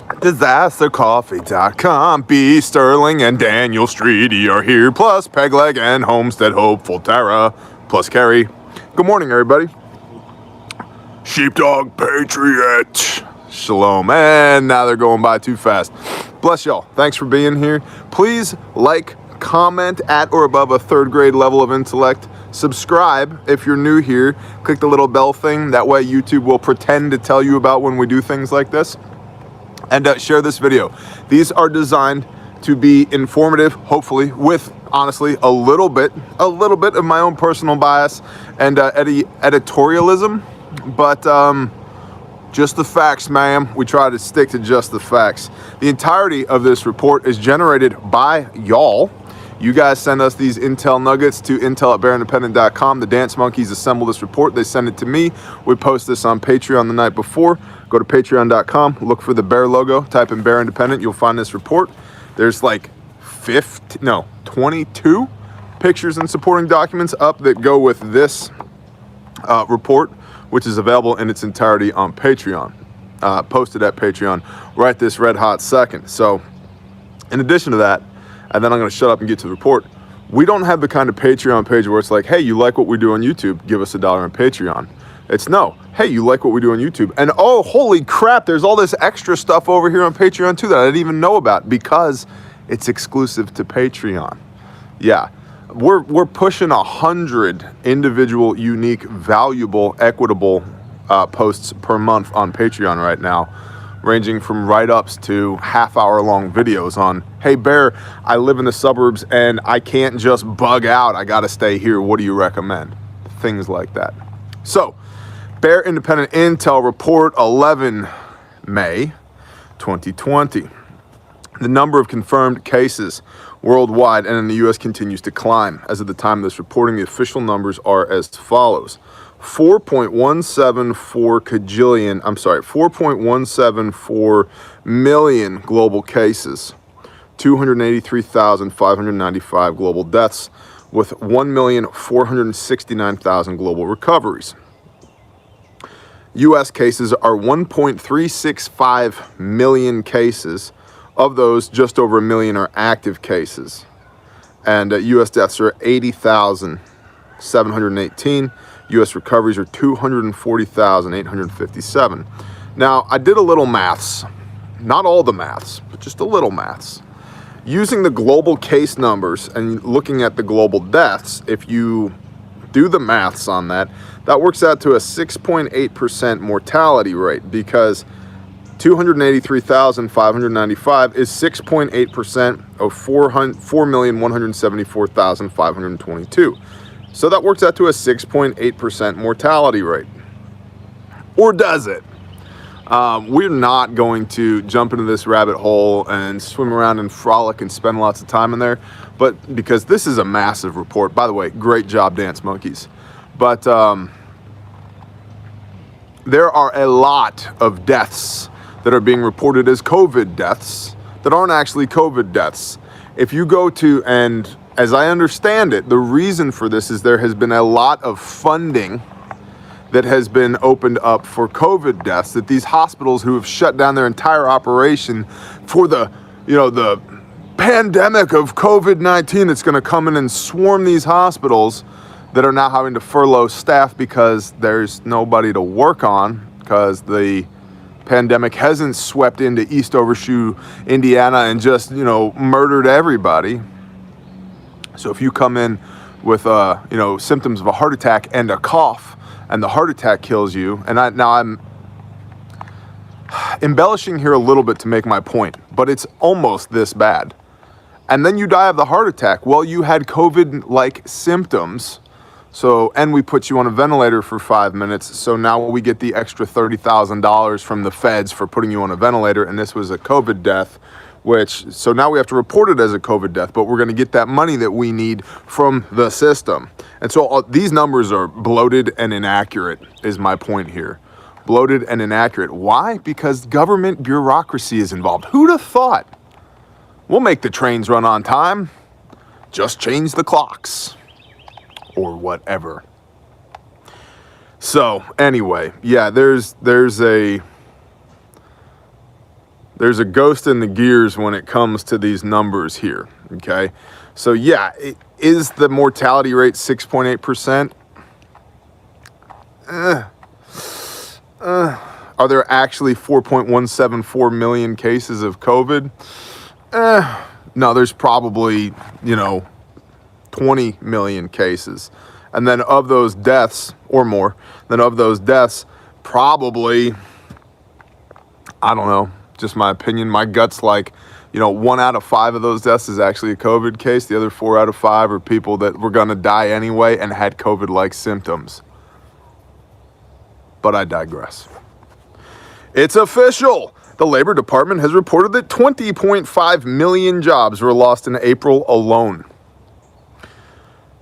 DisasterCoffee.com. B. Sterling and Daniel Streety are here, plus Pegleg and Homestead Hopeful Tara, plus Kerry. Good morning, everybody. Sheepdog Patriot. Shalom. And now they're going by too fast. Bless y'all. Thanks for being here. Please like, comment at or above a third grade level of intellect. Subscribe if you're new here. Click the little bell thing. That way YouTube will pretend to tell you about when we do things like this. And share this video. These are designed to be informative, hopefully, with, honestly, a little bit of my own personal bias and editorialism. But just the facts, ma'am. We try to stick to just the facts. The entirety of this report is generated by y'all. You guys send us these intel nuggets to intel@bearindependent.com. The Dance Monkeys assemble this report. They send it to me. We post this on Patreon the night before. Go to patreon.com, look for the Bear logo, type in Bear Independent. You'll find this report. There's like 22 pictures and supporting documents up that go with this report, which is available in its entirety on Patreon. Posted at Patreon right this red hot second. So in addition to that, and then I'm going to shut up and get to the report. We don't have the kind of Patreon page where it's like, hey, you like what we do on YouTube? Give us $1 on Patreon. It's no, hey, you like what we do on YouTube? And oh, holy crap, there's all this extra stuff over here on Patreon too that I didn't even know about, because It's exclusive to Patreon. Yeah, we're pushing 100 individual, unique, valuable, equitable posts per month on Patreon right now, ranging from write-ups to half-hour-long videos on, hey, Bear, I live in the suburbs and I can't just bug out. I got to stay here. What do you recommend? Things like that. So, Bear Independent Intel Report 11 May 2020. The number of confirmed cases worldwide and in the U.S. continues to climb. As of the time of this reporting, the official numbers are as follows. 4.174 million global cases, 283,595 global deaths, with 1,469,000 global recoveries. U.S. cases are 1.365 million cases. Of those, just over 1 million are active cases. And U.S. deaths are 80,718. U.S. recoveries are 240,857. Now, I did a little maths. Not all the maths, but just a little maths. Using the global case numbers and looking at the global deaths, if you do the maths on that, that works out to a 6.8% mortality rate, because 283,595 is 6.8% of 4,174,522. So that works out to a 6.8% mortality rate. Or does it? We're not going to jump into this rabbit hole and swim around and frolic and spend lots of time in there, but because this is a massive report. By the way, great job, Dance Monkeys. But there are a lot of deaths that are being reported as COVID deaths that aren't actually COVID deaths. If you go to, and as I understand it, the reason for this is there has been a lot of funding that has been opened up for COVID deaths, that these hospitals who have shut down their entire operation for the pandemic of COVID-19 that's going to come in and swarm these hospitals, that are now having to furlough staff because there's nobody to work on, because the pandemic hasn't swept into East Overshoe, Indiana, and just, murdered everybody. So if you come in with, symptoms of a heart attack and a cough, and the heart attack kills you, and I'm embellishing here a little bit to make my point, but it's almost this bad. And then you die of the heart attack. Well, you had COVID-like symptoms. So, and we put you on a ventilator for 5 minutes. So now we get the extra $30,000 from the feds for putting you on a ventilator. And this was a COVID death, so now we have to report it as a COVID death, but we're going to get that money that we need from the system. And so these numbers are bloated and inaccurate, is my point here. Bloated and inaccurate. Why? Because government bureaucracy is involved. Who'd have thought? We'll make the trains run on time. Just change the clocks. Or whatever. So anyway, yeah, there's a ghost in the gears when it comes to these numbers here. Okay, so yeah, is the mortality rate 6.8%? Are there actually 4.174 million cases of COVID? No, there's probably 20 million cases. And then of those deaths, or more, probably, I don't know, just my opinion, my gut's like, 1 out of 5 of those deaths is actually a COVID case. The other 4 out of 5 are people that were going to die anyway and had COVID-like symptoms. But I digress. It's official. The Labor Department has reported that 20.5 million jobs were lost in April alone.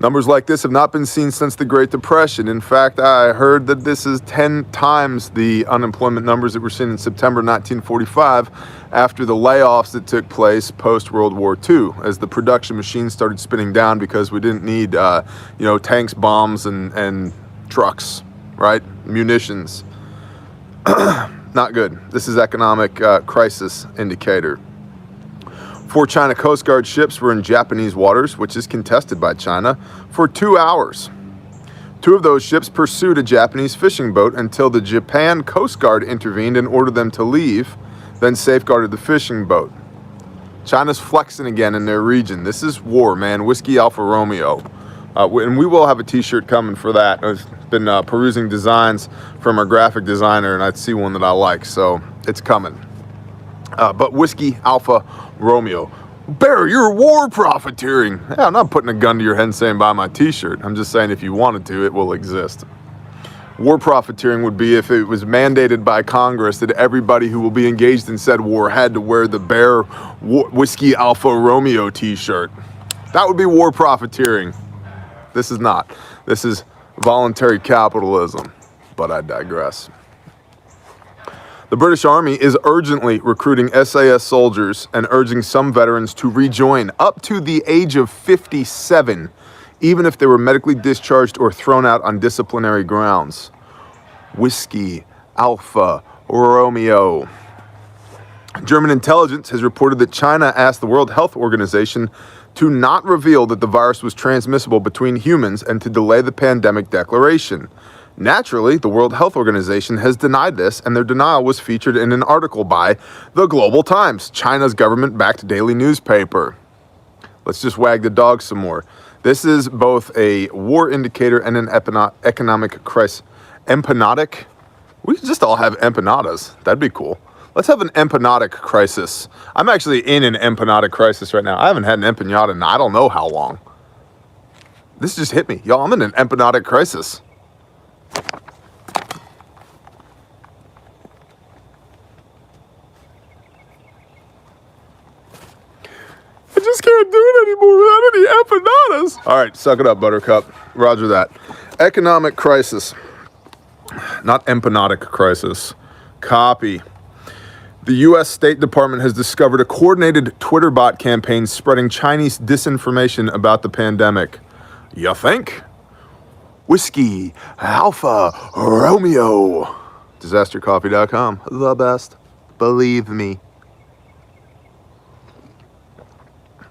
Numbers like this have not been seen since the Great Depression. In fact, I heard that this is 10 times the unemployment numbers that were seen in September 1945 after the layoffs that took place post-World War II, as the production machines started spinning down because we didn't need, tanks, bombs, and trucks, right? Munitions. Not good. This is economic crisis indicator. 4 China Coast Guard ships were in Japanese waters, which is contested by China, for 2 hours. 2 of those ships pursued a Japanese fishing boat until the Japan Coast Guard intervened and ordered them to leave, then safeguarded the fishing boat. China's flexing again in their region. This is war, man. Whiskey Alpha Romeo. And we will have a t-shirt coming for that. I've been perusing designs from our graphic designer, and I see one that I like, so it's coming. But Whiskey Alpha Romeo. Bear, you're war profiteering. Yeah, I'm not putting a gun to your head and saying buy my t-shirt. I'm just saying if you wanted to, it will exist. War profiteering would be if it was mandated by Congress that everybody who will be engaged in said war had to wear the Bear Whiskey Alpha Romeo t-shirt. That would be war profiteering. This is not. This is voluntary capitalism. But I digress. The British Army is urgently recruiting SAS soldiers and urging some veterans to rejoin up to the age of 57, even if they were medically discharged or thrown out on disciplinary grounds. Whiskey Alpha Romeo. German intelligence has reported that China asked the World Health Organization to not reveal that the virus was transmissible between humans and to delay the pandemic declaration. Naturally, the World Health Organization has denied this, and their denial was featured in an article by the Global Times, China's government-backed daily newspaper. Let's just wag the dog some more. This is both a war indicator and an economic crisis. Empanatic? We could just all have empanadas. That'd be cool. Let's have an empanatic crisis. I'm actually in an empanatic crisis right now. I haven't had an empanada in I don't know how long. This just hit me. Y'all, I'm in an empanatic crisis. I just can't do it anymore without any empanadas. All right, suck it up, Buttercup. Roger that. Economic crisis. Not empanatic crisis. Copy. The U.S. State Department has discovered a coordinated Twitter bot campaign spreading Chinese disinformation about the pandemic. You think? Whiskey Alpha Romeo. DisasterCoffee.com. The best. Believe me.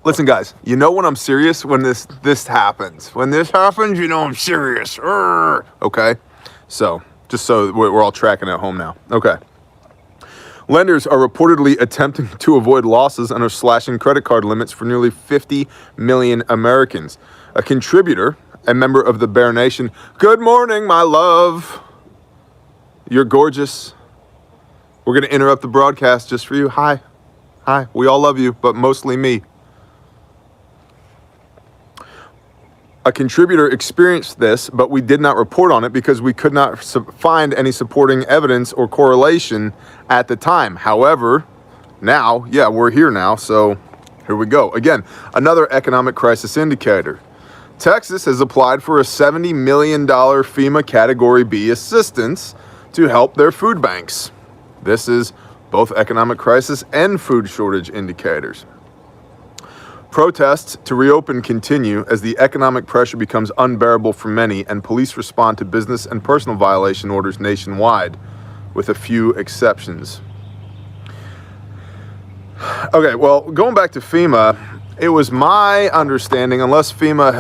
Listen, guys, you know when I'm serious when this happens. When this happens, you know I'm serious. Okay? So, just so we're all tracking at home now. Okay. Lenders are reportedly attempting to avoid losses and are slashing credit card limits for nearly 50 million Americans. A contributor, a member of the Bear Nation. Good morning, my love. You're gorgeous. We're going to interrupt the broadcast just for you. Hi. Hi. We all love you, but mostly me. A contributor experienced this, but we did not report on it because we could not find any supporting evidence or correlation at the time. However, now, yeah, we're here now, so here we go. Again, another economic crisis indicator. Texas has applied for a $70 million FEMA Category B assistance to help their food banks. This is both economic crisis and food shortage indicators. Protests to reopen continue as the economic pressure becomes unbearable for many and police respond to business and personal violation orders nationwide, with a few exceptions. Okay, well, going back to FEMA, it was my understanding, unless FEMA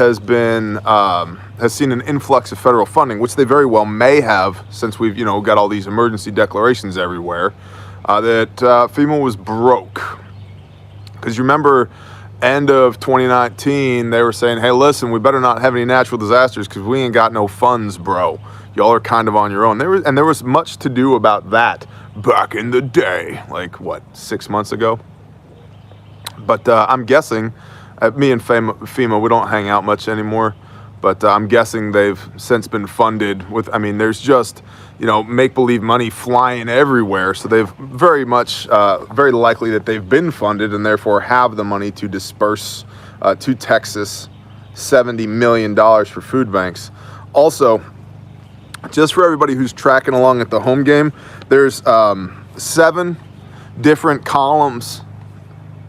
has seen an influx of federal funding, which they very well may have since we've got all these emergency declarations everywhere, that FEMA was broke. Because you remember, end of 2019, they were saying, hey, listen, we better not have any natural disasters because we ain't got no funds, bro. Y'all are kind of on your own. There was much to do about that back in the day, like, 6 months ago? But I'm guessing, me and FEMA, we don't hang out much anymore, but I'm guessing they've since been funded with, there's just, make-believe money flying everywhere, so they've very likely that they've been funded and therefore have the money to disperse to Texas $70 million for food banks. Also, just for everybody who's tracking along at the home game, there's 7 different columns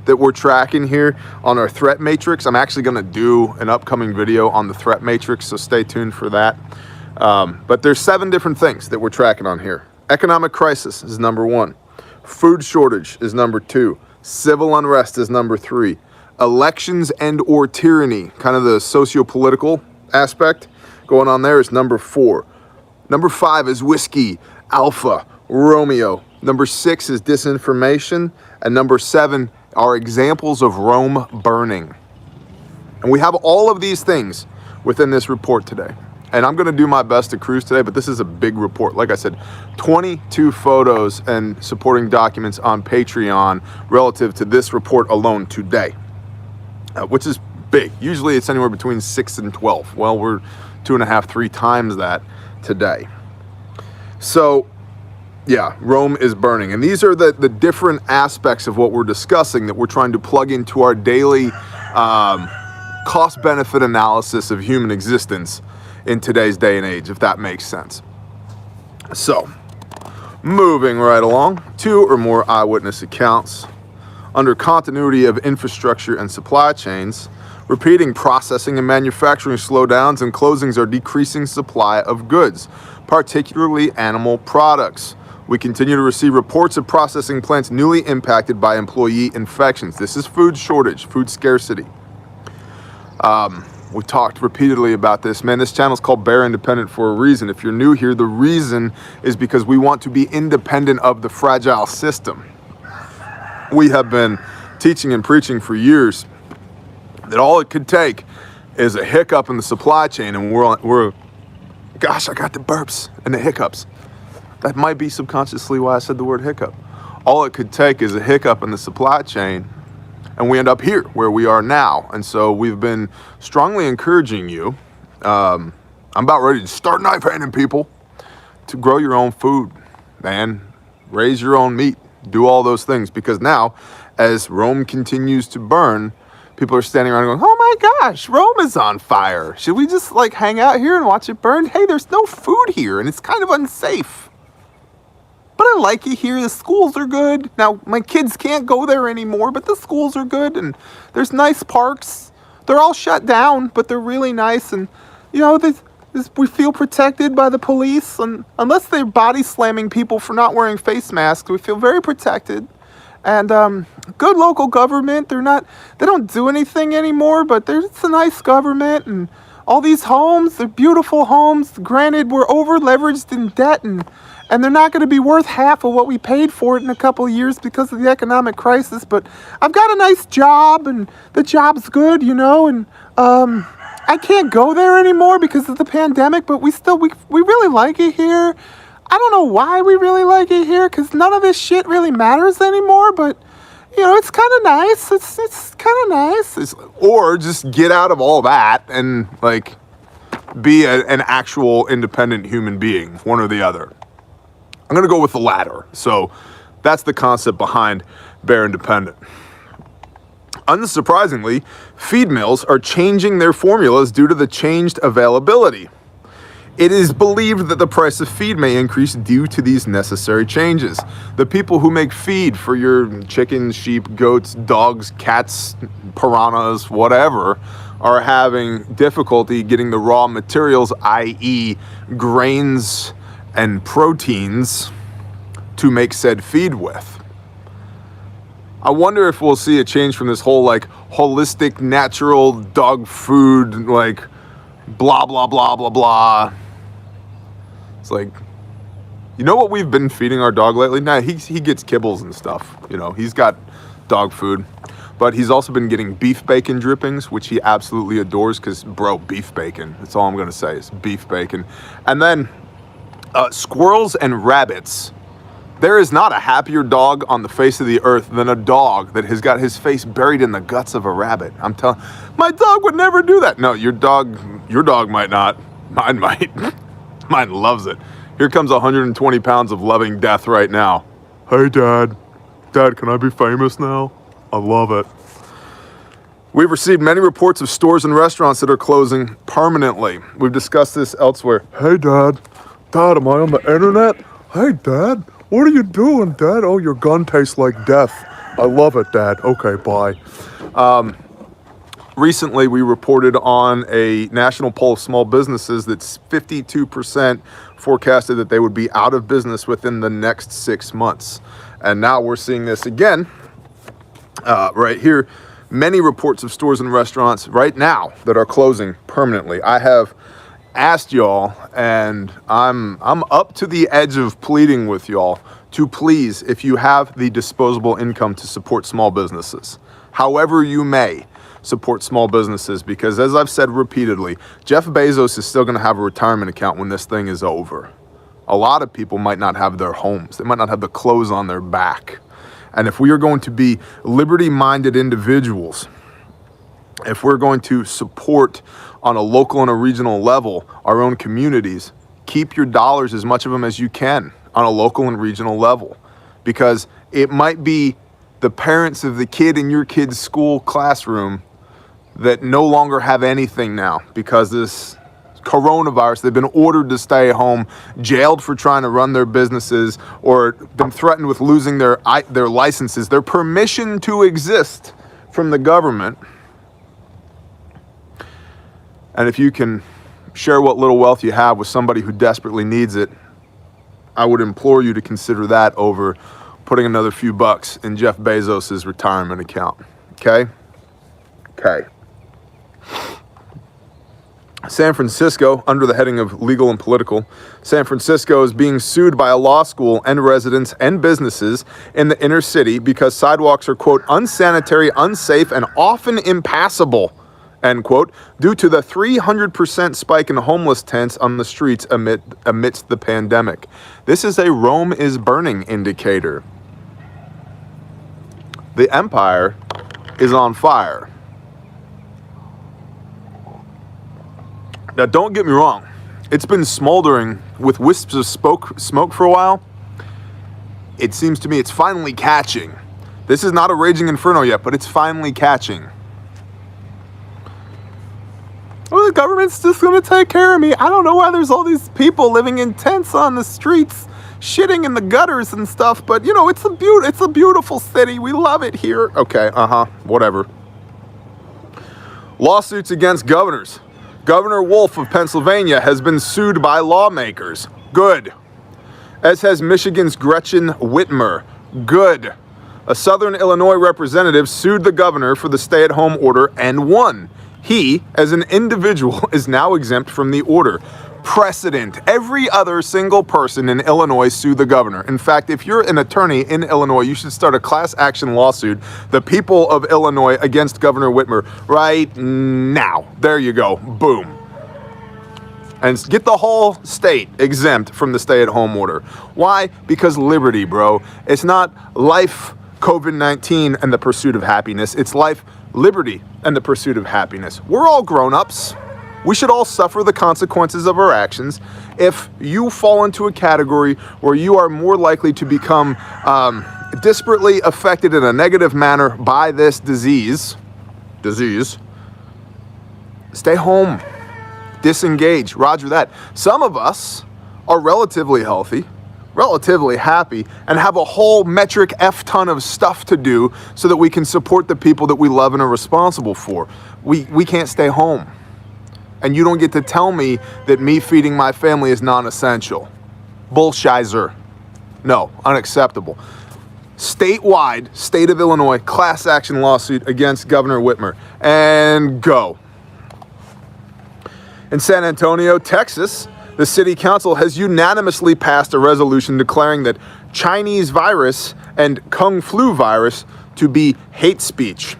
that we're tracking here on our threat matrix. I'm actually going to do an upcoming video on the threat matrix, so stay tuned for that. But there's 7 different things that we're tracking on here. Economic crisis is number 1. Food shortage is number 2. Civil unrest is number 3. Elections and or tyranny, kind of the socio-political aspect going on there, is number 4. Number 5 is Whiskey Alpha Romeo. Number 6 is disinformation. And number 7, are examples of Rome burning. And we have all of these things within this report today. And I'm going to do my best to cruise today, but this is a big report. Like I said, 22 photos and supporting documents on Patreon relative to this report alone today, which is big. Usually it's anywhere between 6 and 12. Well, we're 2.5, 3 times that today. So, yeah, Rome is burning. And these are the different aspects of what we're discussing that we're trying to plug into our daily cost-benefit analysis of human existence in today's day and age, if that makes sense. So, moving right along, 2 or more eyewitness accounts. Under continuity of infrastructure and supply chains, repeating processing and manufacturing slowdowns and closings are decreasing supply of goods, particularly animal products. We continue to receive reports of processing plants newly impacted by employee infections. This is food shortage, food scarcity. We talked repeatedly about this. Man, this channel is called Bear Independent for a reason. If you're new here, the reason is because we want to be independent of the fragile system. We have been teaching and preaching for years that all it could take is a hiccup in the supply chain, and we're gosh, I got the burps and the hiccups. That might be subconsciously why I said the word hiccup. All it could take is a hiccup in the supply chain, and we end up here where we are now. And so we've been strongly encouraging you. I'm about ready to start knife handing people to grow your own food, man. Raise your own meat. Do all those things, because now, as Rome continues to burn, people are standing around going, oh my gosh, Rome is on fire. Should we just like hang out here and watch it burn? Hey, there's no food here and it's kind of unsafe. But I like it here. The schools are good. Now, my kids can't go there anymore, but the schools are good and there's nice parks. They're all shut down, but they're really nice. And, you know, we feel protected by the police. And unless they're body slamming people for not wearing face masks, we feel very protected. And good local government. They don't do anything anymore, but it's a nice government. And all these homes, they're beautiful homes. Granted, we're over leveraged in debt, and they're not going to be worth half of what we paid for it in a couple of years because of the economic crisis. But I've got a nice job, and the job's good, you know, and I can't go there anymore because of the pandemic, but we really like it here. I don't know why we really like it here, because none of this shit really matters anymore, but, you know, it's kind of nice. It's kind of nice. Or just get out of all that and, like, be an actual independent human being, one or the other. I'm going to go with the latter. So that's the concept behind Bear Independent. Unsurprisingly, feed mills are changing their formulas due to the changed availability. It is believed that the price of feed may increase due to these necessary changes. The people who make feed for your chickens, sheep, goats, dogs, cats, piranhas, whatever, are having difficulty getting the raw materials, i.e. grains and proteins, to make said feed with. I wonder if we'll see a change from this whole like holistic, natural dog food, like blah, blah, blah, blah, blah. It's like, you know what we've been feeding our dog lately? Nah, he gets kibbles and stuff. You know, he's got dog food. But he's also been getting beef bacon drippings, which he absolutely adores because, bro, beef bacon. That's all I'm going to say is beef bacon. And then squirrels and rabbits. There is not a happier dog on the face of the earth than a dog that has got his face buried in the guts of a rabbit. I'm telling, my dog would never do that. No, your dog might not. Mine might. Mine loves it. Here comes 120 pounds of loving death right now. Hey, Dad. Dad, can I be famous now? I love it. We've received many reports of stores and restaurants that are closing permanently. We've discussed this elsewhere. Hey, Dad. Dad, am I on the internet? Hey, Dad. What are you doing, Dad? Oh, your gun tastes like death. I love it, Dad. Okay, bye. Recently, we reported on a national poll of small businesses that 52% forecasted that they would be out of business within the next 6 months. And now we're seeing this again, right here. Many reports of stores and restaurants right now that are closing permanently. I have asked y'all, and I'm up to the edge of pleading with y'all to please, if you have the disposable income, to support small businesses. However you may, support small businesses, because as I've said repeatedly, Jeff Bezos is still going to have a retirement account when this thing is over. A lot of people might not have their homes. They might not have the clothes on their back. And if we are going to be liberty-minded individuals, if we're going to support on a local and a regional level our own communities, keep your dollars, as much of them as you can, on a local and regional level. Because it might be the parents of the kid in your kid's school classroom that no longer have anything now because this coronavirus. They've been ordered to stay home, jailed for trying to run their businesses, or been threatened with losing their licenses, their permission to exist from the government. And if you can share what little wealth you have with somebody who desperately needs it, I would implore you to consider that over putting another few bucks in Jeff Bezos' retirement account. Okay? Okay. San Francisco, under the heading of legal and political, San Francisco is being sued by a law school and residents and businesses in the inner city because sidewalks are, quote, unsanitary, unsafe, and often impassable, end quote, due to the 300% spike in homeless tents on the streets amidst the pandemic. This is a Rome is burning indicator. The empire is on fire. Now, don't get me wrong. It's been smoldering with wisps of smoke for a while. It seems to me it's finally catching. This is not a raging inferno yet, but it's finally catching. Oh, the government's just going to take care of me. I don't know why there's all these people living in tents on the streets, shitting in the gutters and stuff, but, you know, it's a beautiful city. We love it here. Okay, whatever. Lawsuits against governors. Governor Wolf of Pennsylvania has been sued by lawmakers. Good. As has Michigan's Gretchen Whitmer. Good. A Southern Illinois representative sued the governor for the stay-at-home order and won. He, as an individual, is now exempt from the order. Precedent. Every other single person in Illinois sued the governor. In fact, if you're an attorney in Illinois, you should start a class action lawsuit, the people of Illinois against Governor Whitmer, right now. There you go. Boom. And get the whole state exempt from the stay-at-home order. Why? Because liberty, bro. It's not life, COVID-19, and the pursuit of happiness. It's life, liberty, and the pursuit of happiness. We're all grown-ups. We should all suffer the consequences of our actions. If you fall into a category where you are more likely to become disparately affected in a negative manner by this disease, stay home, disengage, roger that. Some of us are relatively healthy, relatively happy, and have a whole metric F ton of stuff to do so that we can support the people that we love and are responsible for. We can't stay home. And you don't get to tell me that me feeding my family is non-essential. Bullshizer. No, unacceptable. Statewide, state of Illinois, class action lawsuit against Governor Whitmer. And go. In San Antonio, Texas, the city council has unanimously passed a resolution declaring that Chinese virus and Kung flu virus to be hate speech.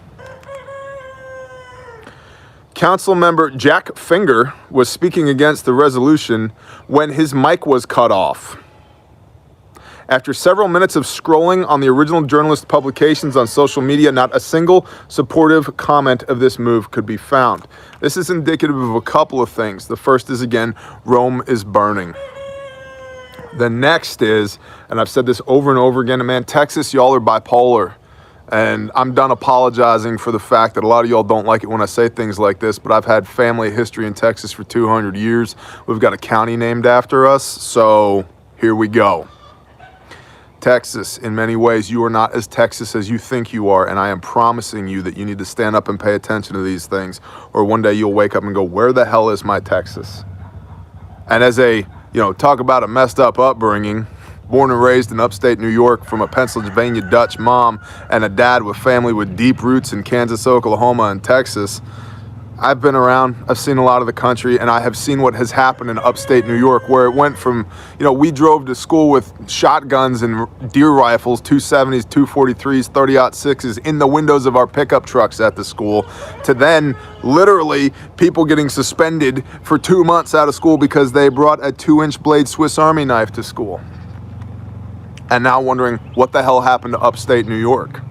Council member Jack Finger was speaking against the resolution when his mic was cut off. After several minutes of scrolling on the original journalist publications on social media, not a single supportive comment of this move could be found. This is indicative of a couple of things. The first is, again, Rome is burning. The next is, and I've said this over and over again, man, Texas, y'all are bipolar. And I'm done apologizing for the fact that a lot of y'all don't like it when I say things like this, but I've had family history in Texas for 200 years. We've got a county named after us, so here we go. Texas, in many ways, you are not as Texas as you think you are, and I am promising you that you need to stand up and pay attention to these things, or one day you'll wake up and go, where the hell is my Texas? And as talk about a messed up upbringing, born and raised in upstate New York from a Pennsylvania Dutch mom and a dad with family with deep roots in Kansas, Oklahoma, and Texas, I've been around, I've seen a lot of the country, and I have seen what has happened in upstate New York, where it went from, we drove to school with shotguns and deer rifles, 270s, 243s, 30-06s in the windows of our pickup trucks at the school, to then literally people getting suspended for 2 months out of school because they brought a 2-inch blade Swiss Army knife to school. And now wondering what the hell happened to upstate New York.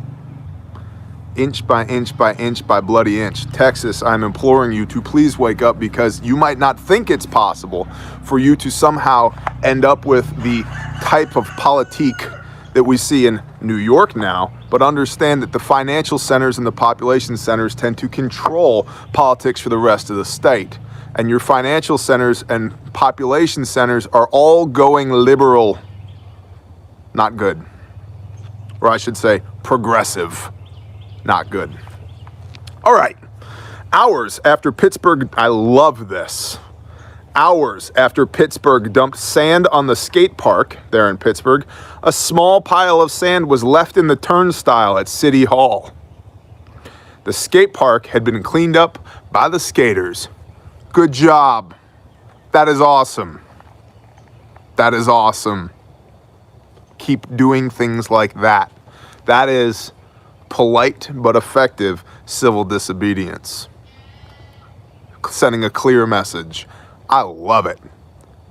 Inch by inch by inch by bloody inch. Texas, I'm imploring you to please wake up, because you might not think it's possible for you to somehow end up with the type of politique that we see in New York now, but understand that the financial centers and the population centers tend to control politics for the rest of the state. And your financial centers and population centers are all going liberal. Not good. Or I should say progressive. Not good. All right. Hours after Pittsburgh, I love this. Hours after Pittsburgh dumped sand on the skate park there in Pittsburgh, a small pile of sand was left in the turnstile at City Hall. The skate park had been cleaned up by the skaters. Good job. That is awesome. That is awesome. Keep doing things like that. That is polite but effective civil disobedience. Sending a clear message. I love it.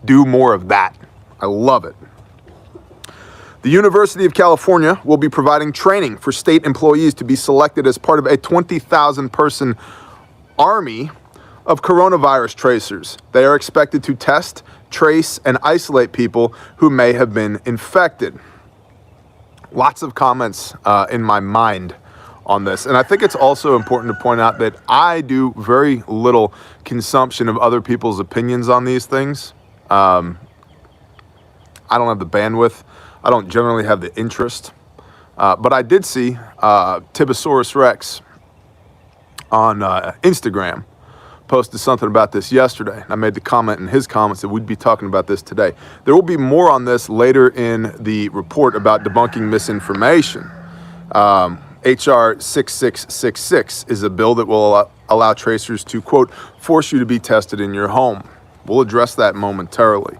Do more of that. I love it. The University of California will be providing training for state employees to be selected as part of a 20,000 person army of coronavirus tracers. They are expected to test, trace, and isolate people who may have been infected. Lots of comments in my mind on this. And I think it's also important to point out that I do very little consumption of other people's opinions on these things. I don't have the bandwidth. I don't generally have the interest. But I did see Tibosaurus Rex on Instagram posted something about this yesterday. I made the comment in his comments that we'd be talking about this today. There will be more on this later in the report about debunking misinformation. HR 6666 is a bill that will allow tracers to, quote, force you to be tested in your home. We'll address that momentarily.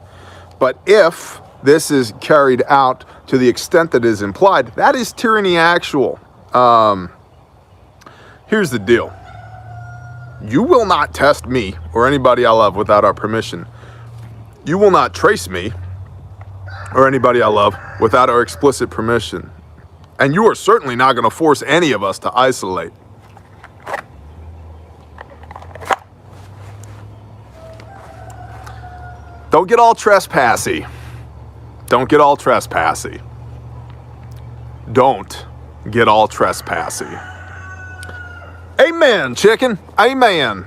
But if this is carried out to the extent that is implied, that is tyranny actual. Here's the deal. You will not test me or anybody I love without our permission. You will not trace me or anybody I love without our explicit permission. And you are certainly not going to force any of us to isolate. Don't get all trespassy. Don't get all trespassy. Don't get all trespassy. Amen, chicken. Amen.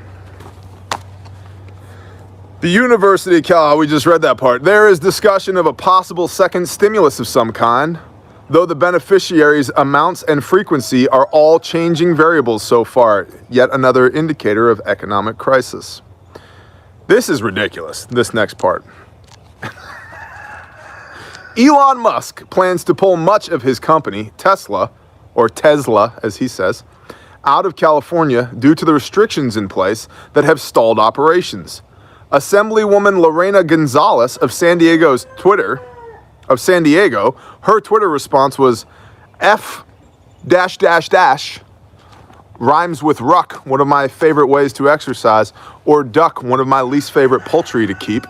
The University of Cal, we just read that part. There is discussion of a possible second stimulus of some kind, though the beneficiaries' amounts and frequency are all changing variables so far. Yet another indicator of economic crisis. This is ridiculous, this next part. Elon Musk plans to pull much of his company, Tesla, or Tesla as he says, out of California due to the restrictions in place that have stalled operations. Assemblywoman Lorena Gonzalez of San Diego, her Twitter response was F rhymes with ruck, one of my favorite ways to exercise, or duck, one of my least favorite poultry to keep,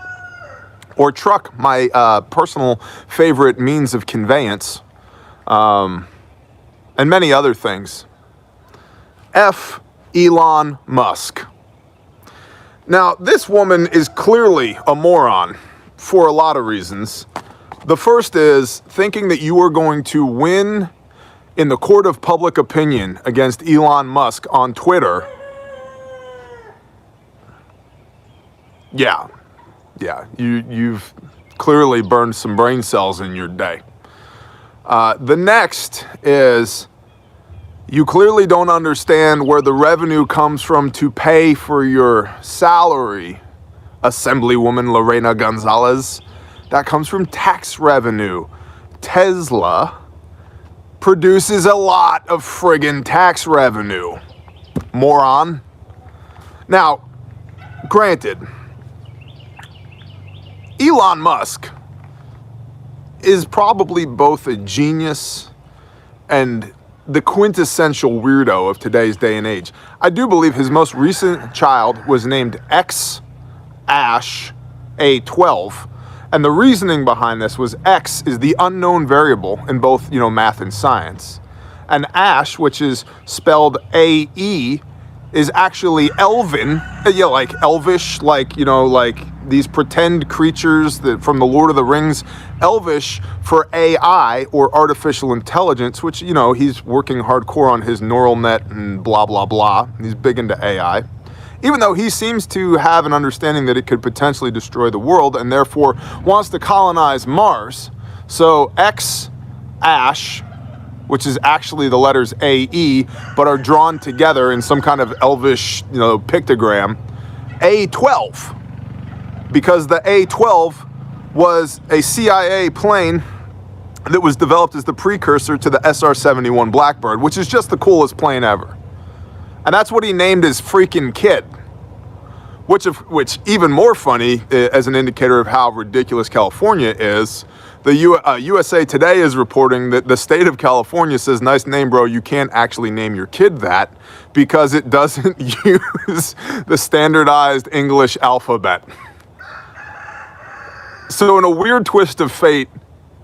or truck, my personal favorite means of conveyance, and many other things. F. Elon Musk. Now, this woman is clearly a moron for a lot of reasons. The first is thinking that you are going to win in the court of public opinion against Elon Musk on Twitter. Yeah, you've clearly burned some brain cells in your day. The next is you clearly don't understand where the revenue comes from to pay for your salary, Assemblywoman Lorena Gonzalez. That comes from tax revenue. Tesla produces a lot of friggin' tax revenue. Moron. Now, granted, Elon Musk is probably both a genius and the quintessential weirdo of today's day and age. I do believe his most recent child was named X Ash A12, and the reasoning behind this was X is the unknown variable in both, math and science. And Ash, which is spelled A-E, is actually Elven, like Elvish, like these pretend creatures that from the Lord of the Rings. Elvish for AI, or artificial intelligence, which, he's working hardcore on his neural net and blah, blah, blah. He's big into AI. Even though he seems to have an understanding that it could potentially destroy the world and therefore wants to colonize Mars. So X Ash, which is actually the letters A-E, but are drawn together in some kind of elvish, pictogram, A12. Because the A12 was a CIA plane that was developed as the precursor to the SR-71 Blackbird, which is just the coolest plane ever. And that's what he named his freaking kid. Which even more funny, as an indicator of how ridiculous California is, the USA Today is reporting that the state of California says, nice name, bro, you can't actually name your kid that because it doesn't use the standardized English alphabet. So in a weird twist of fate,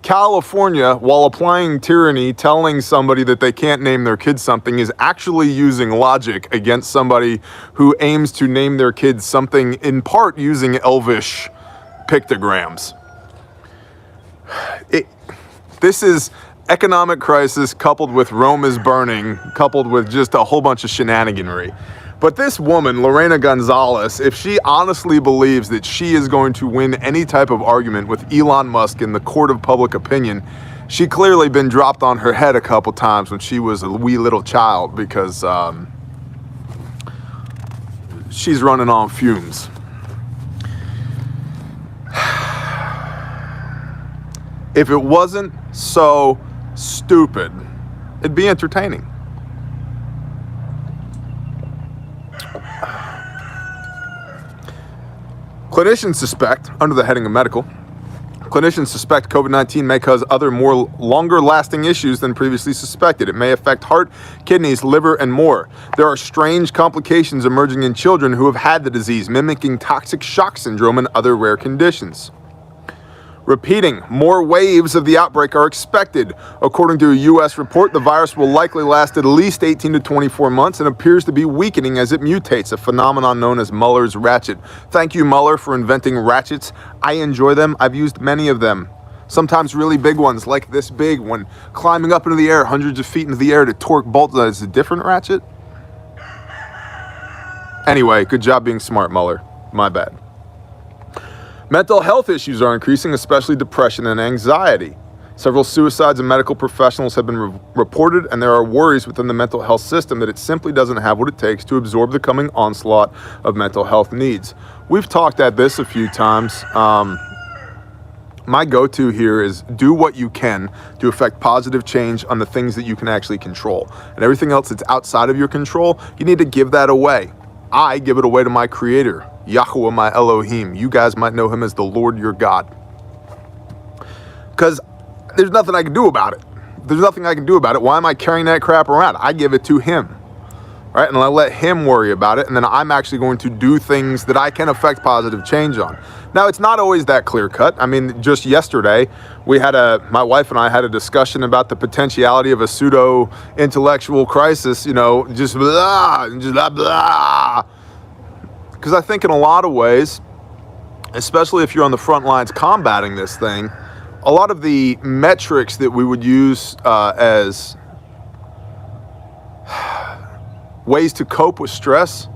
California, while applying tyranny, telling somebody that they can't name their kid something, is actually using logic against somebody who aims to name their kids something in part using elvish pictograms. This is economic crisis coupled with Rome is burning, coupled with just a whole bunch of shenaniganry. But this woman, Lorena Gonzalez, if she honestly believes that she is going to win any type of argument with Elon Musk in the court of public opinion, she clearly been dropped on her head a couple times when she was a wee little child, because she's running on fumes. If it wasn't so stupid, it'd be entertaining. Clinicians suspect, under the heading of medical, clinicians suspect COVID-19 may cause other more longer-lasting issues than previously suspected. It may affect heart, kidneys, liver, and more. There are strange complications emerging in children who have had the disease, mimicking toxic shock syndrome and other rare conditions. Repeating, more waves of the outbreak are expected. According to a U.S. report, the virus will likely last at least 18 to 24 months and appears to be weakening as it mutates, a phenomenon known as Muller's ratchet. Thank you, Muller, for inventing ratchets. I enjoy them. I've used many of them. Sometimes really big ones, like this big one, climbing up into the air, hundreds of feet into the air to torque bolts. Is it a different ratchet? Anyway, good job being smart, Muller. My bad. Mental health issues are increasing, especially depression and anxiety. Several suicides and medical professionals have been reported, and there are worries within the mental health system that it simply doesn't have what it takes to absorb the coming onslaught of mental health needs. We've talked at this a few times. My go-to here is do what you can to affect positive change on the things that you can actually control. And everything else that's outside of your control, you need to give that away. I give it away to my creator, Yahuwah, my Elohim. You guys might know him as the Lord your God. Because there's nothing I can do about it. There's nothing I can do about it. Why am I carrying that crap around? I give it to him. Right? And I let him worry about it. And then I'm actually going to do things that I can affect positive change on. Now, it's not always that clear cut. I mean, just yesterday, my wife and I had a discussion about the potentiality of a pseudo intellectual crisis, just blah, blah. Because I think in a lot of ways, especially if you're on the front lines combating this thing, a lot of the metrics that we would use as ways to cope with stress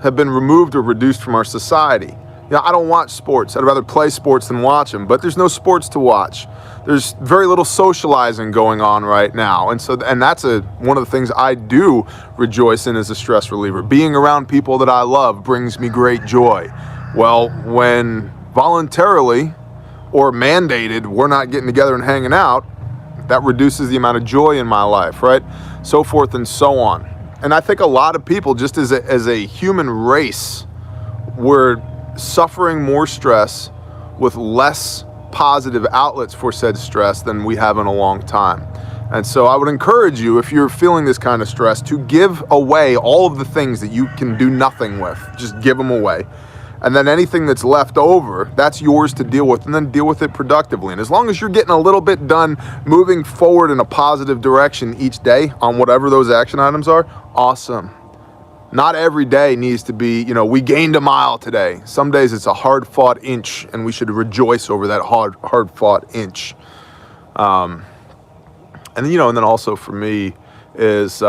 have been removed or reduced from our society. I don't watch sports. I'd rather play sports than watch them, but there's no sports to watch. There's very little socializing going on right now. And that's one of the things I do rejoice in as a stress reliever. Being around people that I love brings me great joy. Well, when voluntarily or mandated we're not getting together and hanging out, that reduces the amount of joy in my life, right? So forth and so on. And I think a lot of people, just as a human race, we're suffering more stress with less positive outlets for said stress than we have in a long time. And so I would encourage you, if you're feeling this kind of stress, to give away all of the things that you can do nothing with. Just give them away. And then anything that's left over, that's yours to deal with, and then deal with it productively. And as long as you're getting a little bit done, moving forward in a positive direction each day on whatever those action items are, awesome. Not every day needs to be, we gained a mile today. Some days it's a hard-fought inch, and we should rejoice over that hard-fought inch. And then also for me is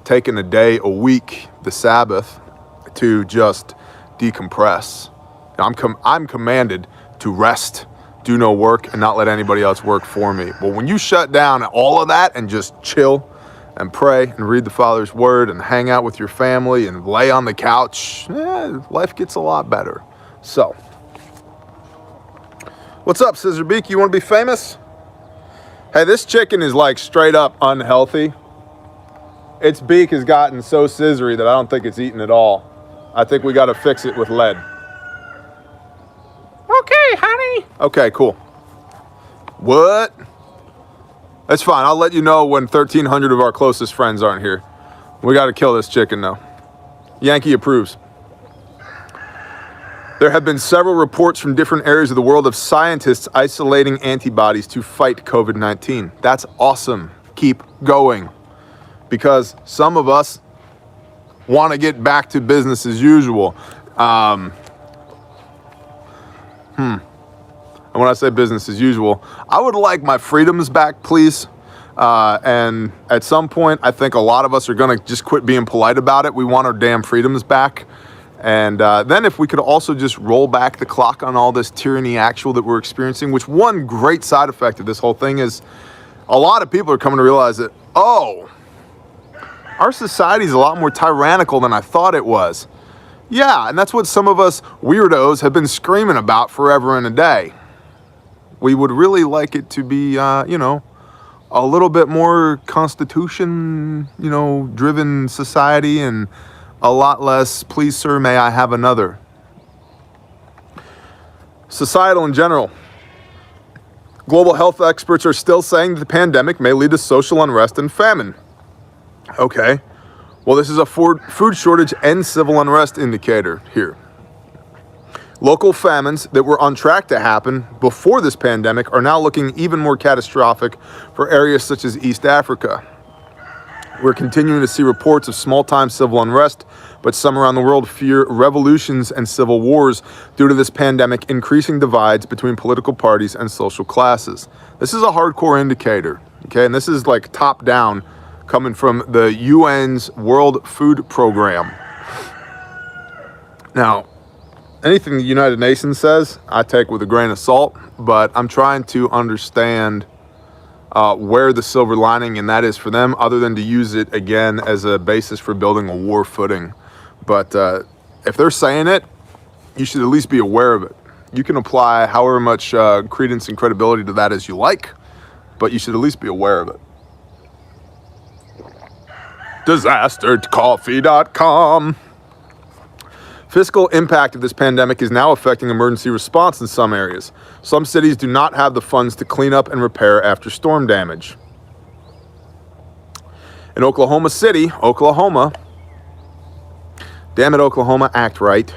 taking a day a week, the Sabbath, to just decompress. I'm commanded to rest, do no work, and not let anybody else work for me. But when you shut down all of that and just chill and pray and read the Father's Word and hang out with your family and lay on the couch, life gets a lot better. So, what's up, Scissorbeak? You want to be famous? Hey, this chicken is like straight up unhealthy. Its beak has gotten so scissory that I don't think it's eaten at all. I think we got to fix it with lead. Okay, honey. Okay, cool. What? That's fine. I'll let you know when 1,300 of our closest friends aren't here. We got to kill this chicken now. Yankee approves. There have been several reports from different areas of the world of scientists isolating antibodies to fight COVID-19. That's awesome. Keep going. Because some of us want to get back to business as usual. And when I say business as usual, I would like my freedoms back, please. And at some point, I think a lot of us are going to just quit being polite about it. We want our damn freedoms back. And then if we could also just roll back the clock on all this tyranny actual that we're experiencing, which one great side effect of this whole thing is a lot of people are coming to realize that, our society is a lot more tyrannical than I thought it was. Yeah, and that's what some of us weirdos have been screaming about forever and a day. We would really like it to be, a little bit more constitution, driven society, and a lot less, please sir, may I have another. Societal in general. Global health experts are still saying that the pandemic may lead to social unrest and famine. Okay, well, this is a food shortage and civil unrest indicator here. Local famines that were on track to happen before this pandemic are now looking even more catastrophic for areas such as East Africa. We're continuing to see reports of small-time civil unrest, but some around the world fear revolutions and civil wars due to this pandemic increasing divides between political parties and social classes. This is a hardcore indicator, okay? And this is like top-down, coming from the UN's World Food Program. Now, anything the United Nations says, I take with a grain of salt, but I'm trying to understand where the silver lining in that is for them, other than to use it again as a basis for building a war footing. But if they're saying it, you should at least be aware of it. You can apply however much credence and credibility to that as you like, but you should at least be aware of it. Disastercoffee.com. Fiscal impact of this pandemic is now affecting emergency response in some areas. Some cities do not have the funds to clean up and repair after storm damage. In Oklahoma City, Oklahoma, damn it, Oklahoma, act right.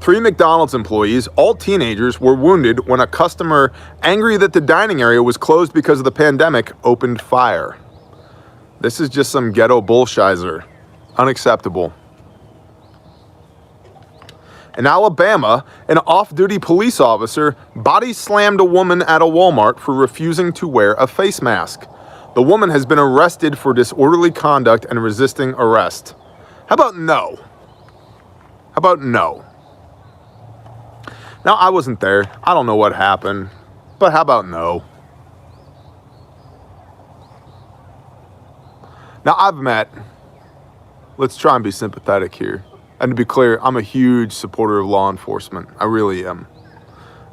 3 McDonald's employees, all teenagers, were wounded when a customer, angry that the dining area was closed because of the pandemic, opened fire. This is just some ghetto bullshizer. Unacceptable. In Alabama, an off-duty police officer body slammed a woman at a Walmart for refusing to wear a face mask. The woman has been arrested for disorderly conduct and resisting arrest. How about no? How about no? Now, I wasn't there. I don't know what happened. But how about no? Now, I've met, let's try and be sympathetic here. And to be clear, I'm a huge supporter of law enforcement. I really am.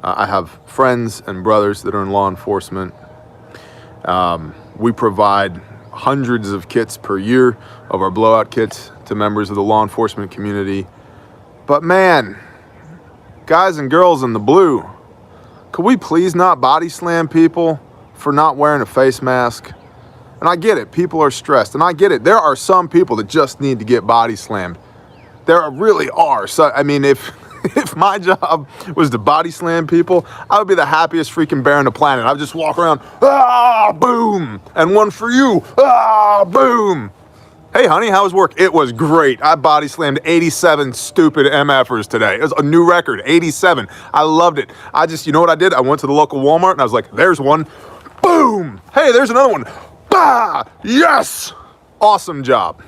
I have friends and brothers that are in law enforcement. We provide hundreds of kits per year of our blowout kits to members of the law enforcement community. But man, guys and girls in the blue, could we please not body slam people for not wearing a face mask? And I get it, people are stressed, and I get it. There are some people that just need to get body slammed. There really are. So, I mean, if my job was to body slam people, I would be the happiest freaking bear on the planet. I would just walk around, ah, boom, and one for you, ah, boom. Hey, honey, how was work? It was great. I body slammed 87 stupid MFers today. It was a new record, 87. I loved it. You know what I did? I went to the local Walmart, and I was like, there's one, boom. Hey, there's another one, bah, yes. Awesome job.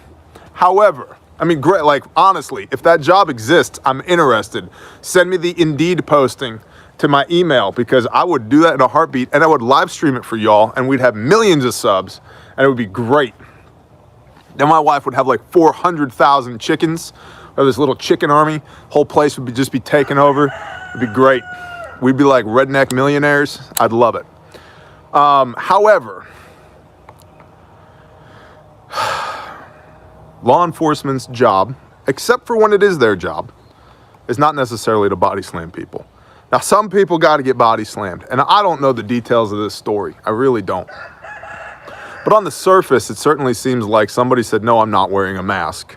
However, I mean, great, like, honestly, if that job exists, I'm interested. Send me the Indeed posting to my email, because I would do that in a heartbeat, and I would live stream it for y'all, and we'd have millions of subs, and it would be great. Then my wife would have like 400,000 chickens, or this little chicken army. Whole place would just be taken over. It'd be great. We'd be like redneck millionaires. I'd love it. However, law enforcement's job, except for when it is their job, is not necessarily to body slam people. Now, some people got to get body slammed, and I don't know the details of this story. I really don't. But on the surface, it certainly seems like somebody said, no, I'm not wearing a mask.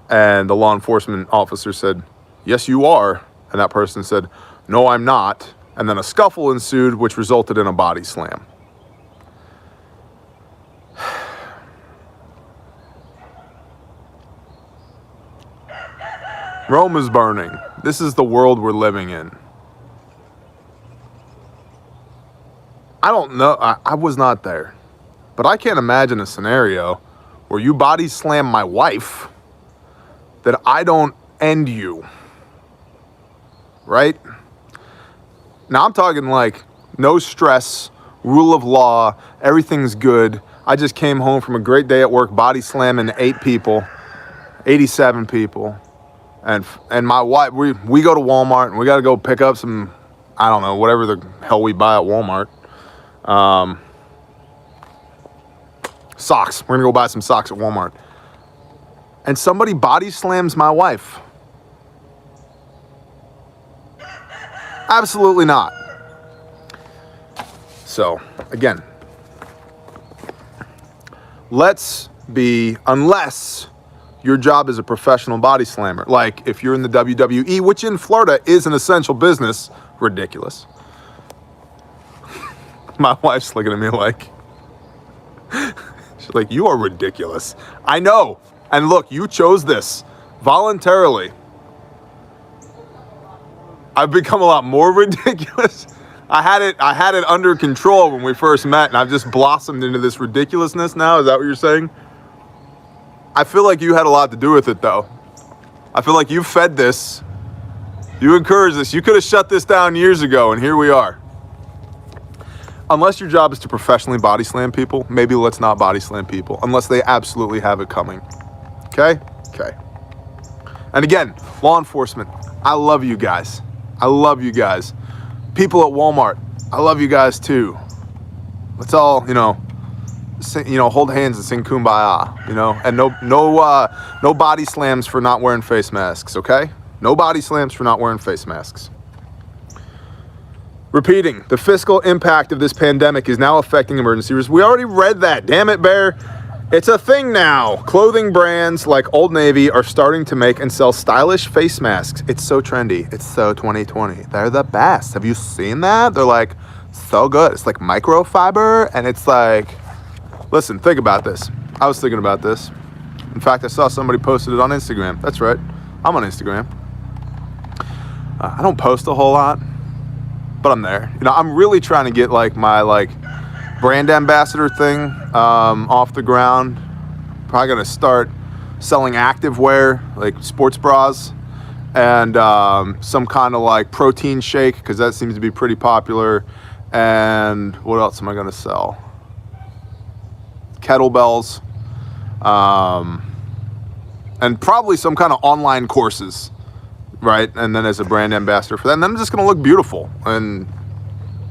And the law enforcement officer said, yes, you are. And that person said, no, I'm not. And then a scuffle ensued, which resulted in a body slam. Rome is burning. This is the world we're living in. I don't know. I was not there. But I can't imagine a scenario where you body slam my wife that I don't end you. Right? Now I'm talking like no stress, rule of law, everything's good. I just came home from a great day at work, body slamming 8 people, 87 people. And my wife, we go to Walmart and we got to go pick up some, I don't know, whatever the hell we buy at Walmart. Socks. We're gonna go buy some socks at Walmart. And somebody body slams my wife. Absolutely not. So, again, unless your job is a professional body slammer, like if you're in the WWE, which in Florida is an essential business, ridiculous. My wife's looking at me like, she's like, you are ridiculous. I know. And look, you chose this voluntarily. I've become a lot more ridiculous. I had it under control when we first met, and I've just blossomed into this ridiculousness now. Is that what you're saying? I feel like you had a lot to do with it, though. I feel like you fed this. You encouraged this. You could have shut this down years ago, and here we are. Unless your job is to professionally body slam people, maybe let's not body slam people unless they absolutely have it coming. Okay? Okay. And again, law enforcement, I love you guys. I love you guys. People at Walmart, I love you guys too. Let's all, hold hands and sing Kumbaya, and no body slams for not wearing face masks, okay? No body slams for not wearing face masks. Repeating, the fiscal impact of this pandemic is now affecting emergency rooms. We already read that. Damn it, Bear. It's a thing now. Clothing brands like Old Navy are starting to make and sell stylish face masks. It's so trendy. It's so 2020. They're the best. Have you seen that? They're like so good. It's like microfiber, and it's like, listen, think about this. I was thinking about this. In fact, I saw somebody posted it on Instagram. That's right. I'm on Instagram. I don't post a whole lot, but I'm there. I'm really trying to get like my brand ambassador thing off the ground. Probably gonna start selling activewear, like sports bras, and some kind of like protein shake, because that seems to be pretty popular. And what else am I gonna sell? Kettlebells, and probably some kind of online courses. Right, and then as a brand ambassador for that, and then I'm just gonna look beautiful, and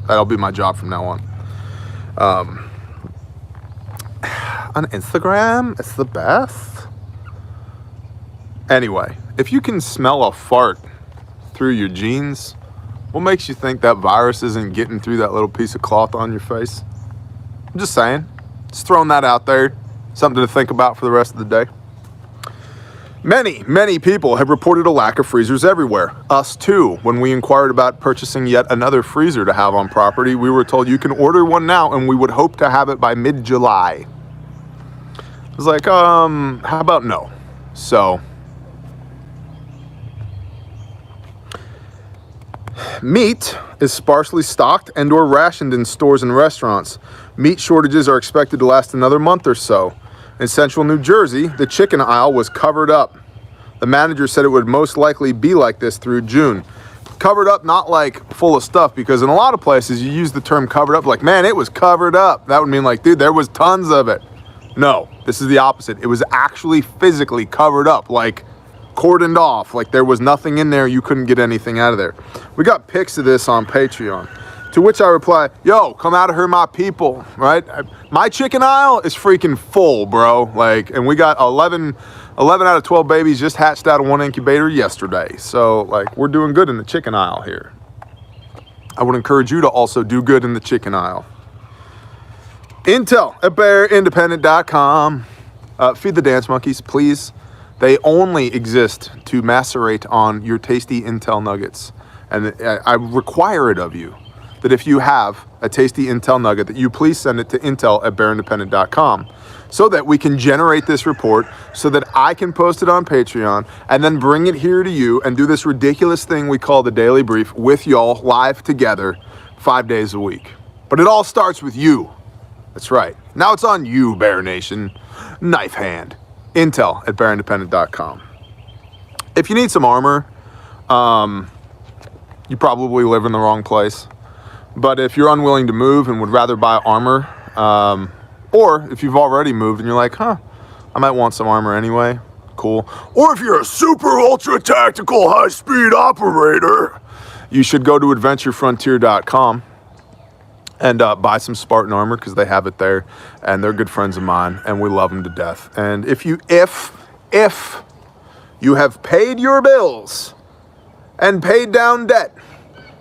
that'll be my job from now on. on Instagram. It's the best. Anyway, if you can smell a fart through your jeans, what makes you think that virus isn't getting through that little piece of cloth on your face? I'm just saying. Just throwing that out there. Something to think about for the rest of the day. Many people have reported a lack of freezers everywhere. Us too. When we inquired about purchasing yet another freezer to have on property, we were told you can order one now and we would hope to have it by mid-July. I was like, how about no? So, meat is sparsely stocked and or rationed in stores and restaurants. Meat shortages are expected to last another month or so. In central New Jersey, the chicken aisle was covered up. The manager said it would most likely be like this through June. Covered up, not like full of stuff, because in a lot of places you use the term covered up like, man, it was covered up. That would mean like, dude, there was tons of it. No, this is the opposite. It was actually physically covered up, like cordoned off, like there was nothing in there, you couldn't get anything out of there. We got pics of this on Patreon. To which I reply, yo, come out of here, my people, right? My chicken aisle is freaking full, bro. Like, and we got 11 out of 12 babies just hatched out of one incubator yesterday. So, like, we're doing good in the chicken aisle here. I would encourage you to also do good in the chicken aisle. Intel at bearindependent.com. Feed the dance monkeys, please. They only exist to macerate on your tasty Intel nuggets. And I require it of you that if you have a tasty Intel nugget, that you please send it to intel at bearindependent.com so that we can generate this report, so that I can post it on Patreon and then bring it here to you and do this ridiculous thing we call the Daily Brief with y'all live together 5 days a week. But it all starts with you. That's right. Now it's on you, Bear Nation. Knife hand. Intel at bearindependent.com. If you need some armor, you probably live in the wrong place. But if you're unwilling to move and would rather buy armor, or if you've already moved and you're like, I might want some armor anyway, cool. Or if you're a super ultra tactical high speed operator, you should go to adventurefrontier.com and buy some Spartan armor, because they have it there and they're good friends of mine and we love them to death. And if you have paid your bills and paid down debt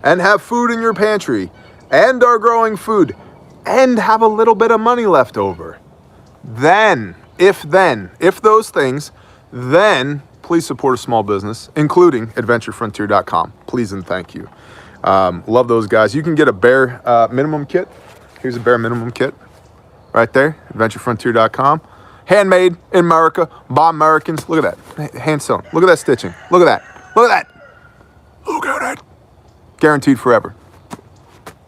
and have food in your pantry and are growing food and have a little bit of money left over, if those things, then please support a small business, including adventurefrontier.com. Please and thank you. Love those guys. You can get a bear minimum kit. Here's a bear minimum kit right there, adventurefrontier.com. Handmade in America by Americans. Look at that. Hand sewn. Look at that stitching. Look at that. Look at that. Look at it. Guaranteed forever.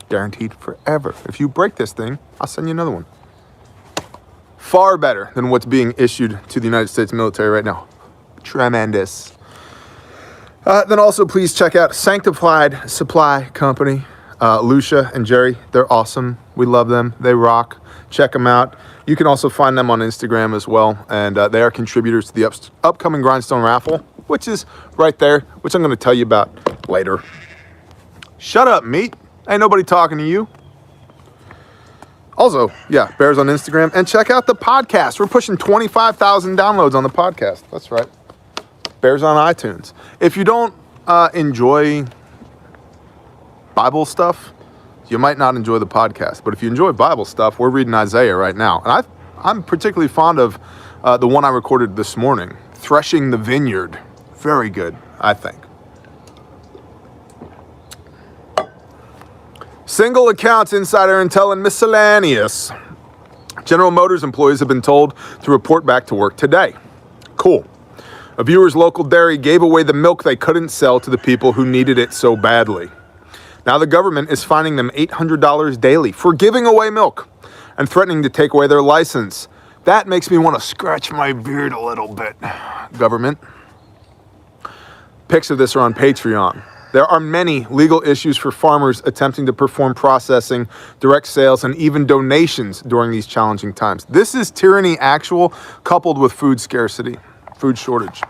Guaranteed forever. If you break this thing, I'll send you another one. Far better than what's being issued to the United States military right now. Tremendous. Then also please check out Sanctified Supply Company. Lucia and Jerry, they're awesome. We love them. They rock. Check them out. You can also find them on Instagram as well. And they are contributors to the upcoming Grindstone raffle, which is right there, which I'm going to tell you about later. Shut up, meat. Ain't nobody talking to you. Also, yeah, Bears on Instagram. And check out the podcast. We're pushing 25,000 downloads on the podcast. That's right. Bears on iTunes. If you don't enjoy Bible stuff, you might not enjoy the podcast. But if you enjoy Bible stuff, we're reading Isaiah right now. And I'm particularly fond of the one I recorded this morning, Threshing the Vineyard. Very good, I think. Single accounts, insider intel, and miscellaneous. General Motors employees have been told to report back to work today. Cool. A viewer's local dairy gave away the milk they couldn't sell to the people who needed it so badly. Now the government is fining them $800 daily for giving away milk and threatening to take away their license. That makes me want to scratch my beard a little bit, government. Pics of this are on Patreon. There are many legal issues for farmers attempting to perform processing, direct sales, and even donations during these challenging times. This is tyranny actual, coupled with food scarcity, food shortage.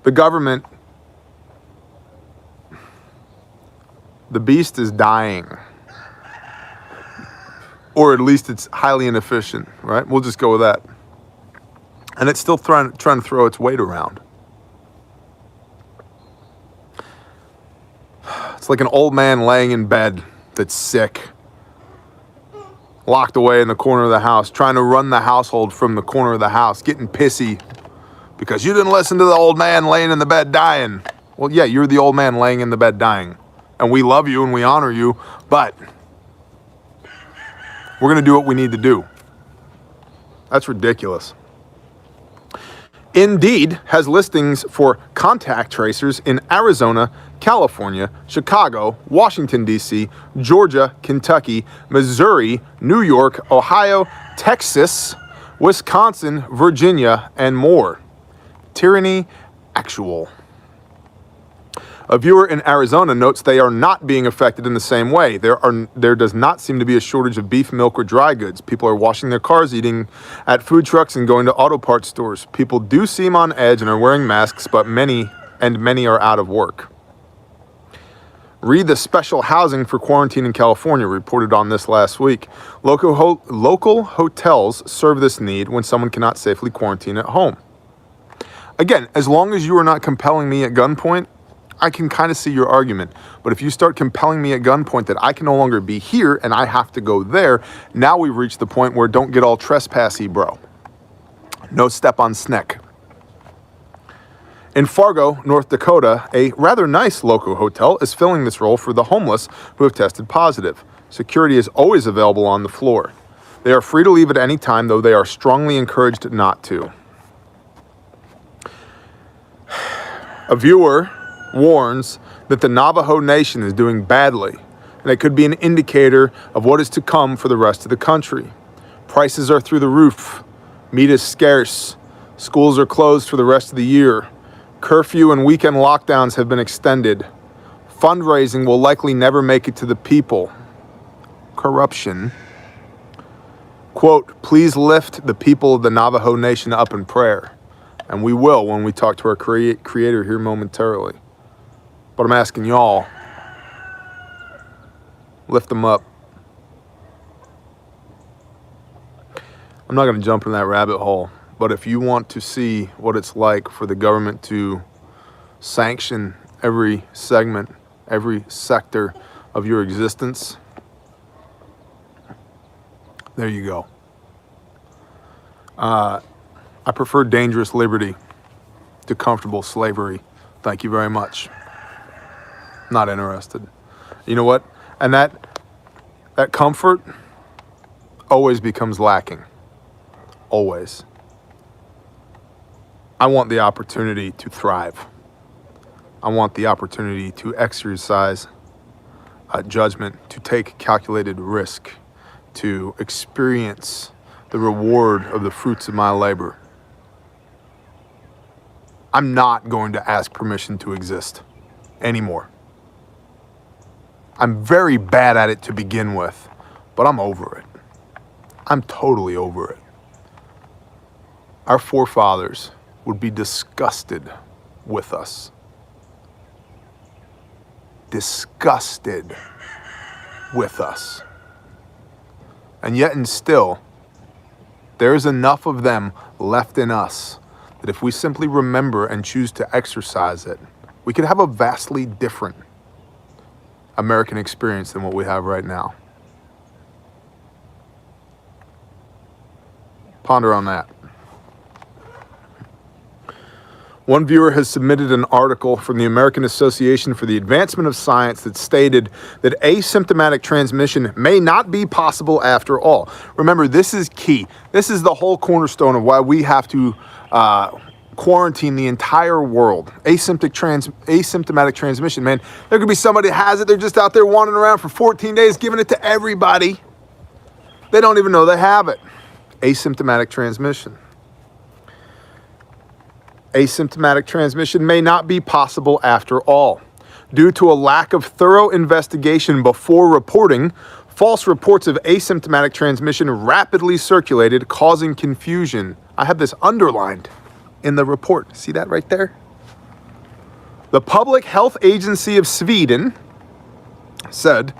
The government, the beast is dying. or at least it's highly inefficient, right? We'll just go with that. And it's still trying to throw its weight around. It's like an old man laying in bed that's sick, locked away in the corner of the house, trying to run the household from the corner of the house, getting pissy because you didn't listen to the old man laying in the bed dying. Well, yeah, you're the old man laying in the bed dying. And we love you and we honor you, but we're going to do what we need to do. That's ridiculous. Indeed has listings for contact tracers in Arizona, California, Chicago, Washington, D.C., Georgia, Kentucky, Missouri, New York, Ohio, Texas, Wisconsin, Virginia, and more. Tyranny actual. A viewer in Arizona notes they are not being affected in the same way. There does not seem to be a shortage of beef, milk, or dry goods. People are washing their cars, eating at food trucks, and going to auto parts stores. People do seem on edge and are wearing masks, but many are out of work. Read the special housing for quarantine in California reported on this last week. Local hotels serve this need when someone cannot safely quarantine at home. Again, as long as you are not compelling me at gunpoint, I can kind of see your argument. But if you start compelling me at gunpoint that I can no longer be here and I have to go there, now we've reached the point where don't get all trespassy, bro. No step on sneck. In Fargo, North Dakota, a rather nice local hotel is filling this role for the homeless who have tested positive. Security is always available on the floor. They are free to leave at any time, though they are strongly encouraged not to. A viewer warns that the Navajo Nation is doing badly, and it could be an indicator of what is to come for the rest of the country. Prices are through the roof. Meat is scarce. Schools are closed for the rest of the year. Curfew and weekend lockdowns have been extended. Fundraising will likely never make it to the people. Corruption. Quote, please lift the people of the Navajo Nation up in prayer. And we will when we talk to our creator here momentarily. But I'm asking y'all, lift them up. I'm not going to jump in that rabbit hole, but if you want to see what it's like for the government to sanction every segment, every sector of your existence, there you go. I prefer dangerous liberty to comfortable slavery. Thank you very much. Not interested. You know what? And that comfort always becomes lacking. Always. I want the opportunity to thrive. I want the opportunity to exercise judgment, to take calculated risk, to experience the reward of the fruits of my labor. I'm not going to ask permission to exist anymore. I'm very bad at it to begin with, but I'm over it. I'm totally over it. Our forefathers would be disgusted with us. Disgusted with us. And yet and still, there is enough of them left in us that if we simply remember and choose to exercise it, we could have a vastly different American experience than what we have right now. Ponder on that. One viewer has submitted an article from the American Association for the Advancement of Science that stated that asymptomatic transmission may not be possible after all. Remember, this is key. This is the whole cornerstone of why we have to quarantine the entire world. Asymptomatic transmission, man. There could be somebody that has it. They're just out there wandering around for 14 days giving it to everybody. They don't even know they have it. Asymptomatic transmission. Asymptomatic transmission may not be possible after all. Due to a lack of thorough investigation before reporting, false reports of asymptomatic transmission rapidly circulated, causing confusion. I have this underlined in the report. See that right there? The Public Health Agency of Sweden said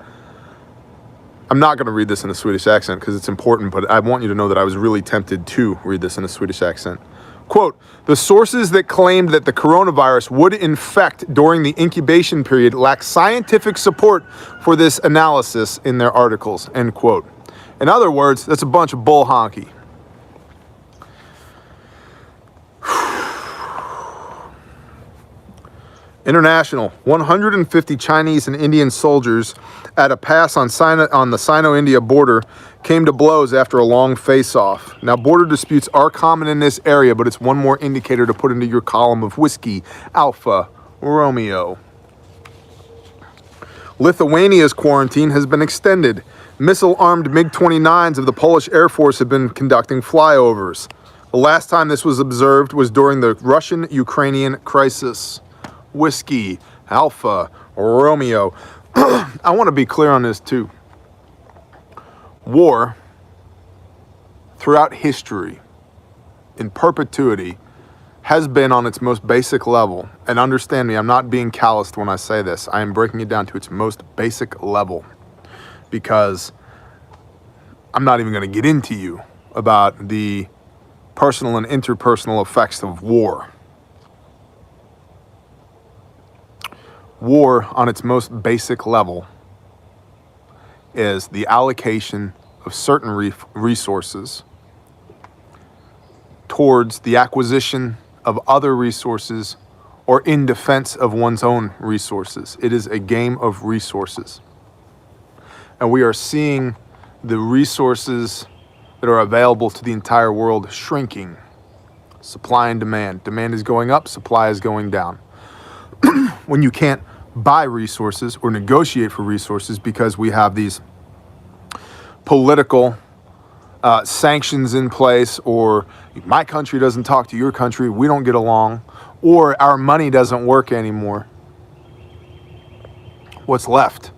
I'm not going to read this in a Swedish accent because it's important, but I want you to know that I was really tempted to read this in a Swedish accent. Quote, the sources that claimed that the coronavirus would infect during the incubation period lack scientific support for this analysis in their articles, end quote. In other words, that's a bunch of bull honky. International, 150 Chinese and Indian soldiers at a pass on the Sino-India border came to blows after a long face-off. Now, border disputes are common in this area, but it's one more indicator to put into your column of Whiskey, Alpha, Romeo. Lithuania's quarantine has been extended. Missile-armed MiG-29s of the Polish Air Force have been conducting flyovers. The last time this was observed was during the Russian-Ukrainian crisis. Whiskey, Alpha, Romeo. I want to be clear on this too. War, throughout history, in perpetuity, has been on its most basic level. And understand me, I'm not being calloused when I say this. I am breaking it down to its most basic level. Because I'm not even going to get into you about the personal and interpersonal effects of war. War, on its most basic level, is the allocation of certain resources towards the acquisition of other resources or in defense of one's own resources. It is a game of resources. And we are seeing the resources that are available to the entire world shrinking. Supply and demand. Demand is going up, supply is going down. When you can't buy resources or negotiate for resources because we have these political sanctions in place, or my country doesn't talk to your country, we don't get along, or our money doesn't work anymore. What's left?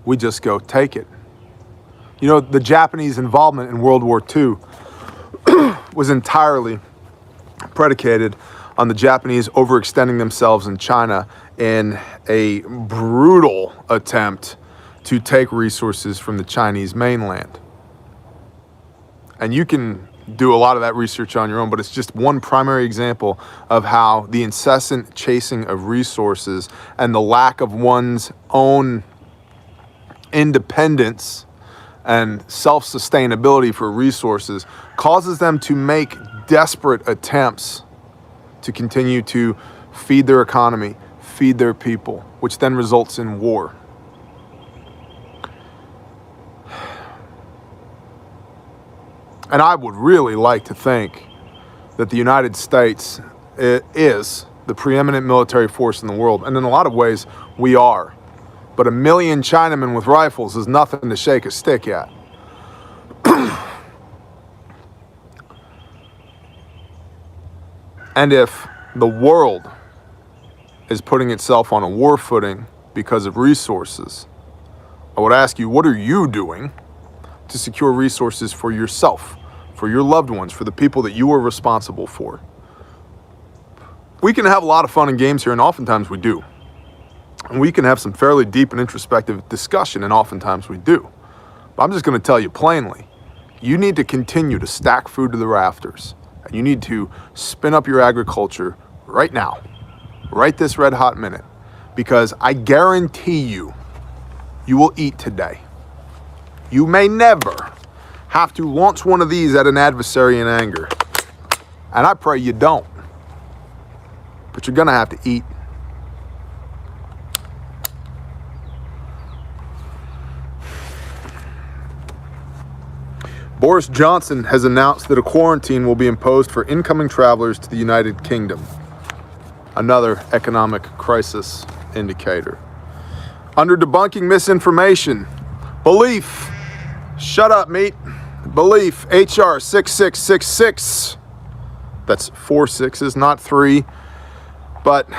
We just go take it. You know, the Japanese involvement in World War II was entirely predicated on the Japanese overextending themselves in China in a brutal attempt to take resources from the Chinese mainland. And you can do a lot of that research on your own, but it's just one primary example of how the incessant chasing of resources and the lack of one's own independence and self-sustainability for resources causes them to make desperate attempts to continue to feed their economy, feed their people, which then results in war. And I would really like to think that the United States is the preeminent military force in the world. And in a lot of ways, we are. But 1 million Chinamen with rifles is nothing to shake a stick at. And if the world is putting itself on a war footing because of resources, I would ask you, what are you doing to secure resources for yourself, for your loved ones, for the people that you are responsible for? We can have a lot of fun and games here, and oftentimes we do. And we can have some fairly deep and introspective discussion, and oftentimes we do. But I'm just going to tell you plainly, you need to continue to stack food to the rafters. And you need to spin up your agriculture right now, right this red hot minute, because I guarantee you, you will eat today. You may never have to launch one of these at an adversary in anger. And I pray you don't. But you're going to have to eat. Boris Johnson has announced that a quarantine will be imposed for incoming travelers to the United Kingdom. Another economic crisis indicator. Under debunking misinformation, belief, shut up, meat, belief, HR 6666. That's 4 6s, not 3, but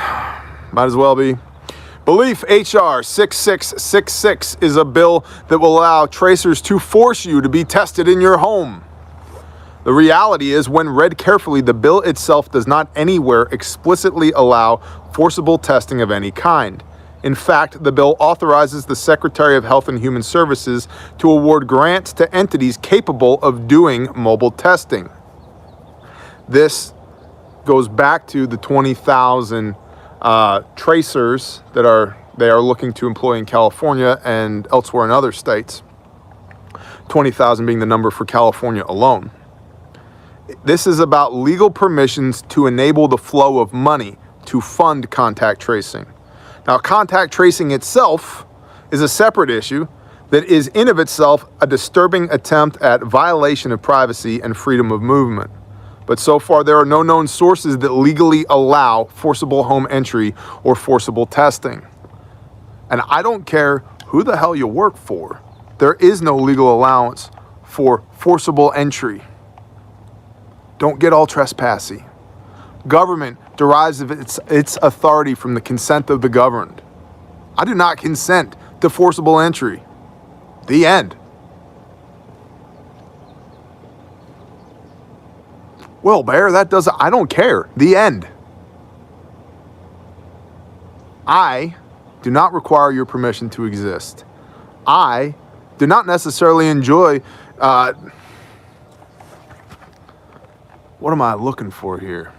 might as well be. Belief HR 6666 is a bill that will allow tracers to force you to be tested in your home. The reality is, when read carefully, the bill itself does not anywhere explicitly allow forcible testing of any kind. In fact, the bill authorizes the Secretary of Health and Human Services to award grants to entities capable of doing mobile testing. This goes back to the 20,000 tracers that they are looking to employ in California and elsewhere in other states. 20,000 being the number for California alone. This is about legal permissions to enable the flow of money to fund contact tracing. Now, contact tracing itself is a separate issue that is in of itself a disturbing attempt at violation of privacy and freedom of movement. But so far, there are no known sources that legally allow forcible home entry or forcible testing. And I don't care who the hell you work for. There is no legal allowance for forcible entry. Don't get all trespassy. Government derives of its authority from the consent of the governed. I do not consent to forcible entry. The end. Well, Bear, I don't care. The end. I do not require your permission to exist. I do not necessarily enjoy, what am I looking for here?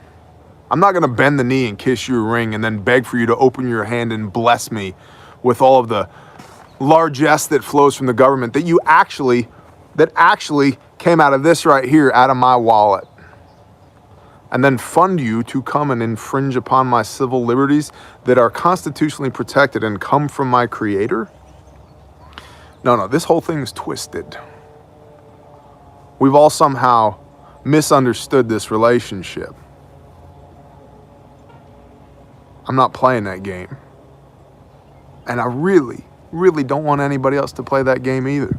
I'm not going to bend the knee and kiss your ring and then beg for you to open your hand and bless me with all of the largesse that flows from the government that actually came out of this right here, out of my wallet. And then fund you to come and infringe upon my civil liberties that are constitutionally protected and come from my creator? No, this whole thing is twisted. We've all somehow misunderstood this relationship. I'm not playing that game. And I really, really don't want anybody else to play that game either.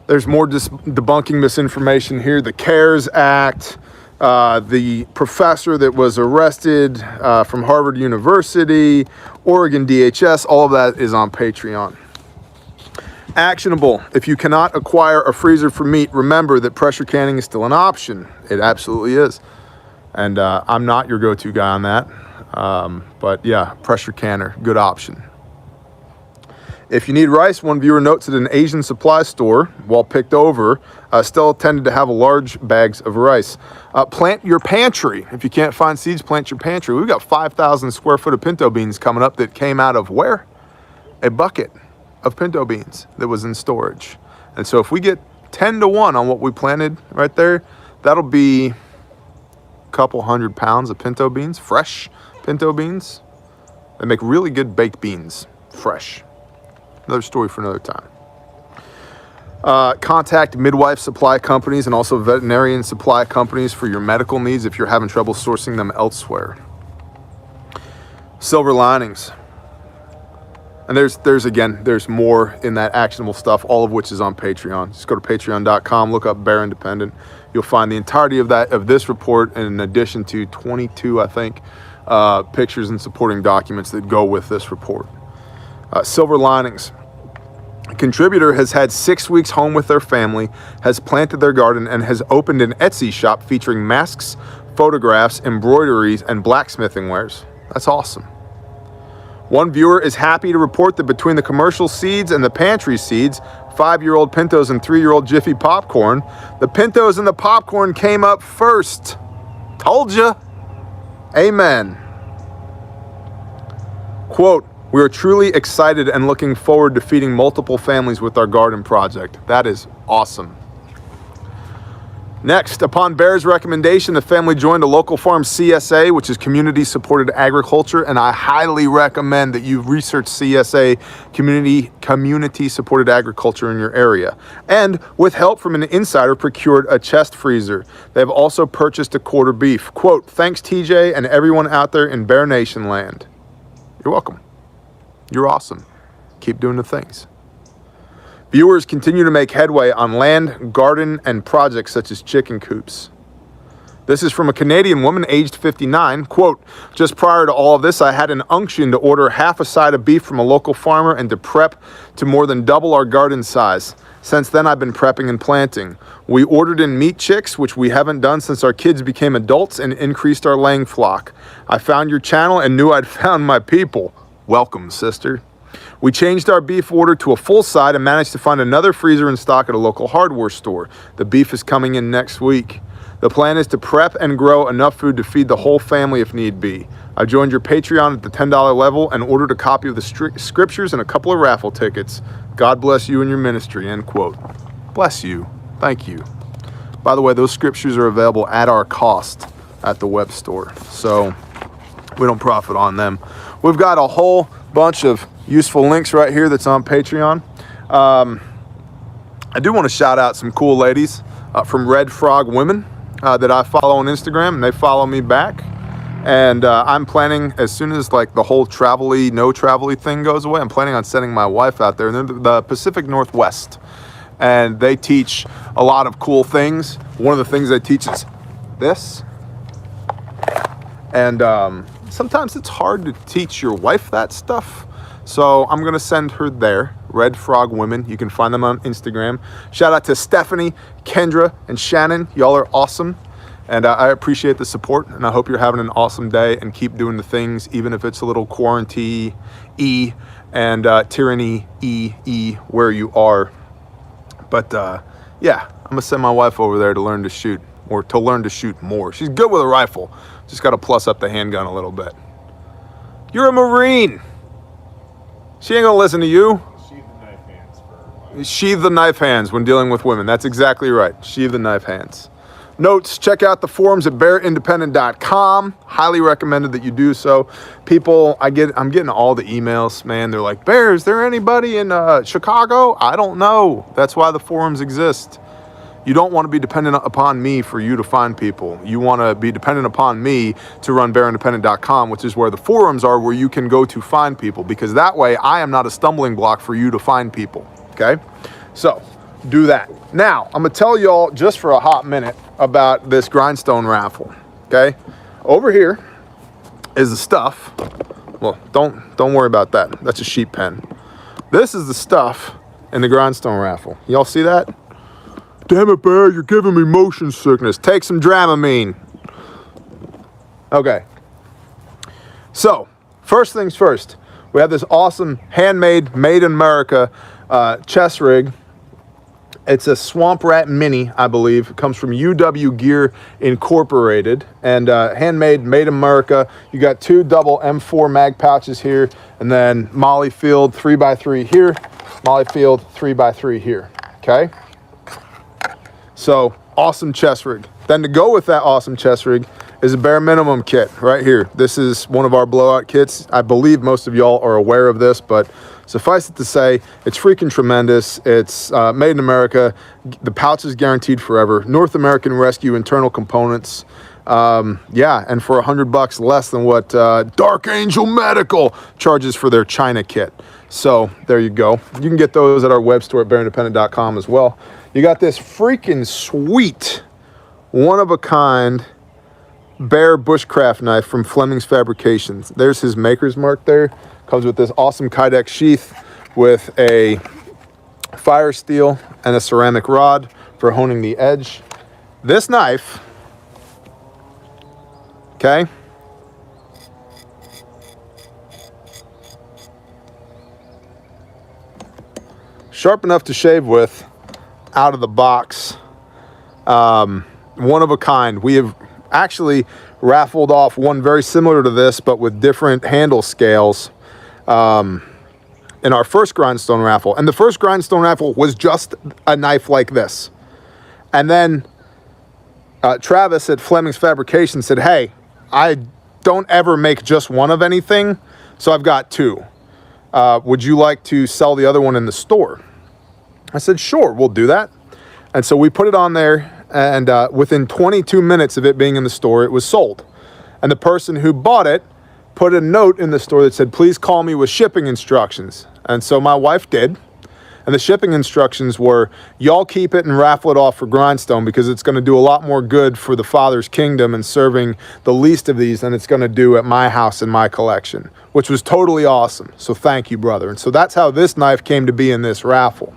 There's more debunking misinformation here. The CARES Act, the professor that was arrested from Harvard University, Oregon DHS, all of that is on Patreon. Actionable. If you cannot acquire a freezer for meat, remember that pressure canning is still an option. It absolutely is. And I'm not your go-to guy on that. But yeah, pressure canner, good option. If you need rice, one viewer notes that an Asian supply store, while picked over, still tended to have large bags of rice. Plant your pantry. If you can't find seeds, plant your pantry. We've got 5,000 square foot of pinto beans coming up that came out of where? A bucket of pinto beans that was in storage. And so if we get 10-1 on what we planted right there, that'll be a couple 100 pounds of pinto beans, fresh pinto beans. They make really good baked beans, fresh. Another story for another time. Contact midwife supply companies and also veterinarian supply companies for your medical needs if you're having trouble sourcing them elsewhere. Silver linings. And there's more in that actionable stuff, all of which is on Patreon. Just go to patreon.com, look up Bear Independent. You'll find the entirety of this report, in addition to 22, I think, pictures and supporting documents that go with this report. Silver linings. A contributor has had 6 weeks home with their family, has planted their garden, and has opened an Etsy shop featuring masks, photographs, embroideries, and blacksmithing wares. That's awesome. One viewer is happy to report that between the commercial seeds and the pantry seeds, 5-year-old Pintos and 3-year-old Jiffy popcorn, the Pintos and the popcorn came up first. Told ya. Amen. Quote, "We are truly excited and looking forward to feeding multiple families with our garden project." That is awesome. Next, upon Bear's recommendation, the family joined a local farm CSA, which is Community Supported Agriculture, and I highly recommend that you research CSA, Community Supported Agriculture, in your area. And with help from an insider, procured a chest freezer. They have also purchased a quarter beef. Quote, "Thanks TJ and everyone out there in Bear Nation land." You're welcome. You're awesome. Keep doing the things. Viewers continue to make headway on land, garden, and projects such as chicken coops. This is from a Canadian woman aged 59. Quote, just prior to all of this, I had an unction to order half a side of beef from a local farmer and to prep to more than double our garden size. Since then, I've been prepping and planting. We ordered in meat chicks, which we haven't done since our kids became adults, and increased our laying flock. I found your channel and knew I'd found my people. Welcome, sister. We changed our beef order to a full side and managed to find another freezer in stock at a local hardware store. The beef is coming in next week. The plan is to prep and grow enough food to feed the whole family if need be. I joined your Patreon at the $10 level and ordered a copy of the scriptures and a couple of raffle tickets. God bless you and your ministry, end quote. Bless you. Thank you. By the way, those scriptures are available at our cost at the web store, so we don't profit on them. We've got a whole bunch of useful links right here that's on Patreon. I do want to shout out some cool ladies from Red Frog Women that I follow on Instagram, and they follow me back. And I'm planning, as soon as like the whole no travel-y thing goes away, I'm planning on sending my wife out there. And they're the Pacific Northwest, and they teach a lot of cool things. One of the things they teach is this. And sometimes it's hard to teach your wife that stuff. So I'm going to send her there. Red Frog Women. You can find them on Instagram. Shout out to Stephanie, Kendra, and Shannon. Y'all are awesome. And I appreciate the support. And I hope you're having an awesome day and keep doing the things, even if it's a little quarantine-y and tyranny-y where you are. But yeah, I'm going to send my wife over there to learn to shoot, or to learn to shoot more. She's good with a rifle. Just got to plus up the handgun a little bit. You're a Marine. She ain't going to listen to you. Sheathe the knife hands when dealing with women. That's exactly right. Sheathe the knife hands. Notes, check out the forums at bearindependent.com. Highly recommended that you do so. People, I'm getting all the emails, man. They're like, Bear, is there anybody in Chicago? I don't know. That's why the forums exist. You don't want to be dependent upon me for you to find people. You want to be dependent upon me to run bearindependent.com, which is where the forums are, where you can go to find people, because that way I am not a stumbling block for you to find people. Okay, so do that. Now, I'm going to tell y'all just for a hot minute about this grindstone raffle. Okay, over here is the stuff. Well, don't worry about that. That's a sheep pen. This is the stuff in the grindstone raffle. Y'all see that? Damn it, Bear, you're giving me motion sickness. Take some Dramamine. Okay. So, first things first. We have this awesome handmade, made in America chest rig. It's a Swamp Rat Mini, I believe. It comes from UW Gear Incorporated, and handmade, made in America. You got two double M4 mag pouches here, and then Molly Field 3x3 here, Molly Field 3x3 here. Okay. So, awesome chest rig. Then to go with that awesome chest rig is a bare minimum kit right here. This is one of our blowout kits. I believe most of y'all are aware of this, but suffice it to say, it's freaking tremendous. It's made in America. The pouch is guaranteed forever. North American Rescue internal components. Yeah, and for $100 less than what Dark Angel Medical charges for their China kit. So there you go. You can get those at our web store at bearindependent.com as well. You got this freaking sweet, one-of-a-kind Bear bushcraft knife from Fleming's Fabrications. There's his maker's mark there. Comes with this awesome Kydex sheath with a fire steel and a ceramic rod for honing the edge. This knife, okay, sharp enough to shave with, out of the box, one of a kind. We have actually raffled off one very similar to this, but with different handle scales, in our first grindstone raffle. And the first grindstone raffle was just a knife like this. And then Travis at Fleming's Fabrication said, hey, I don't ever make just one of anything, so I've got two. Would you like to sell the other one in the store? I said, sure, we'll do that. And so we put it on there, and within 22 minutes of it being in the store, it was sold. And the person who bought it put a note in the store that said, please call me with shipping instructions. And so my wife did. And And the shipping instructions were, y'all keep it and raffle it off for Grindstone because it's going to do a lot more good for the Father's kingdom and serving the least of these than it's going to do at my house and my collection, which was totally awesome. So thank you, brother. And so that's how this knife came to be in this raffle.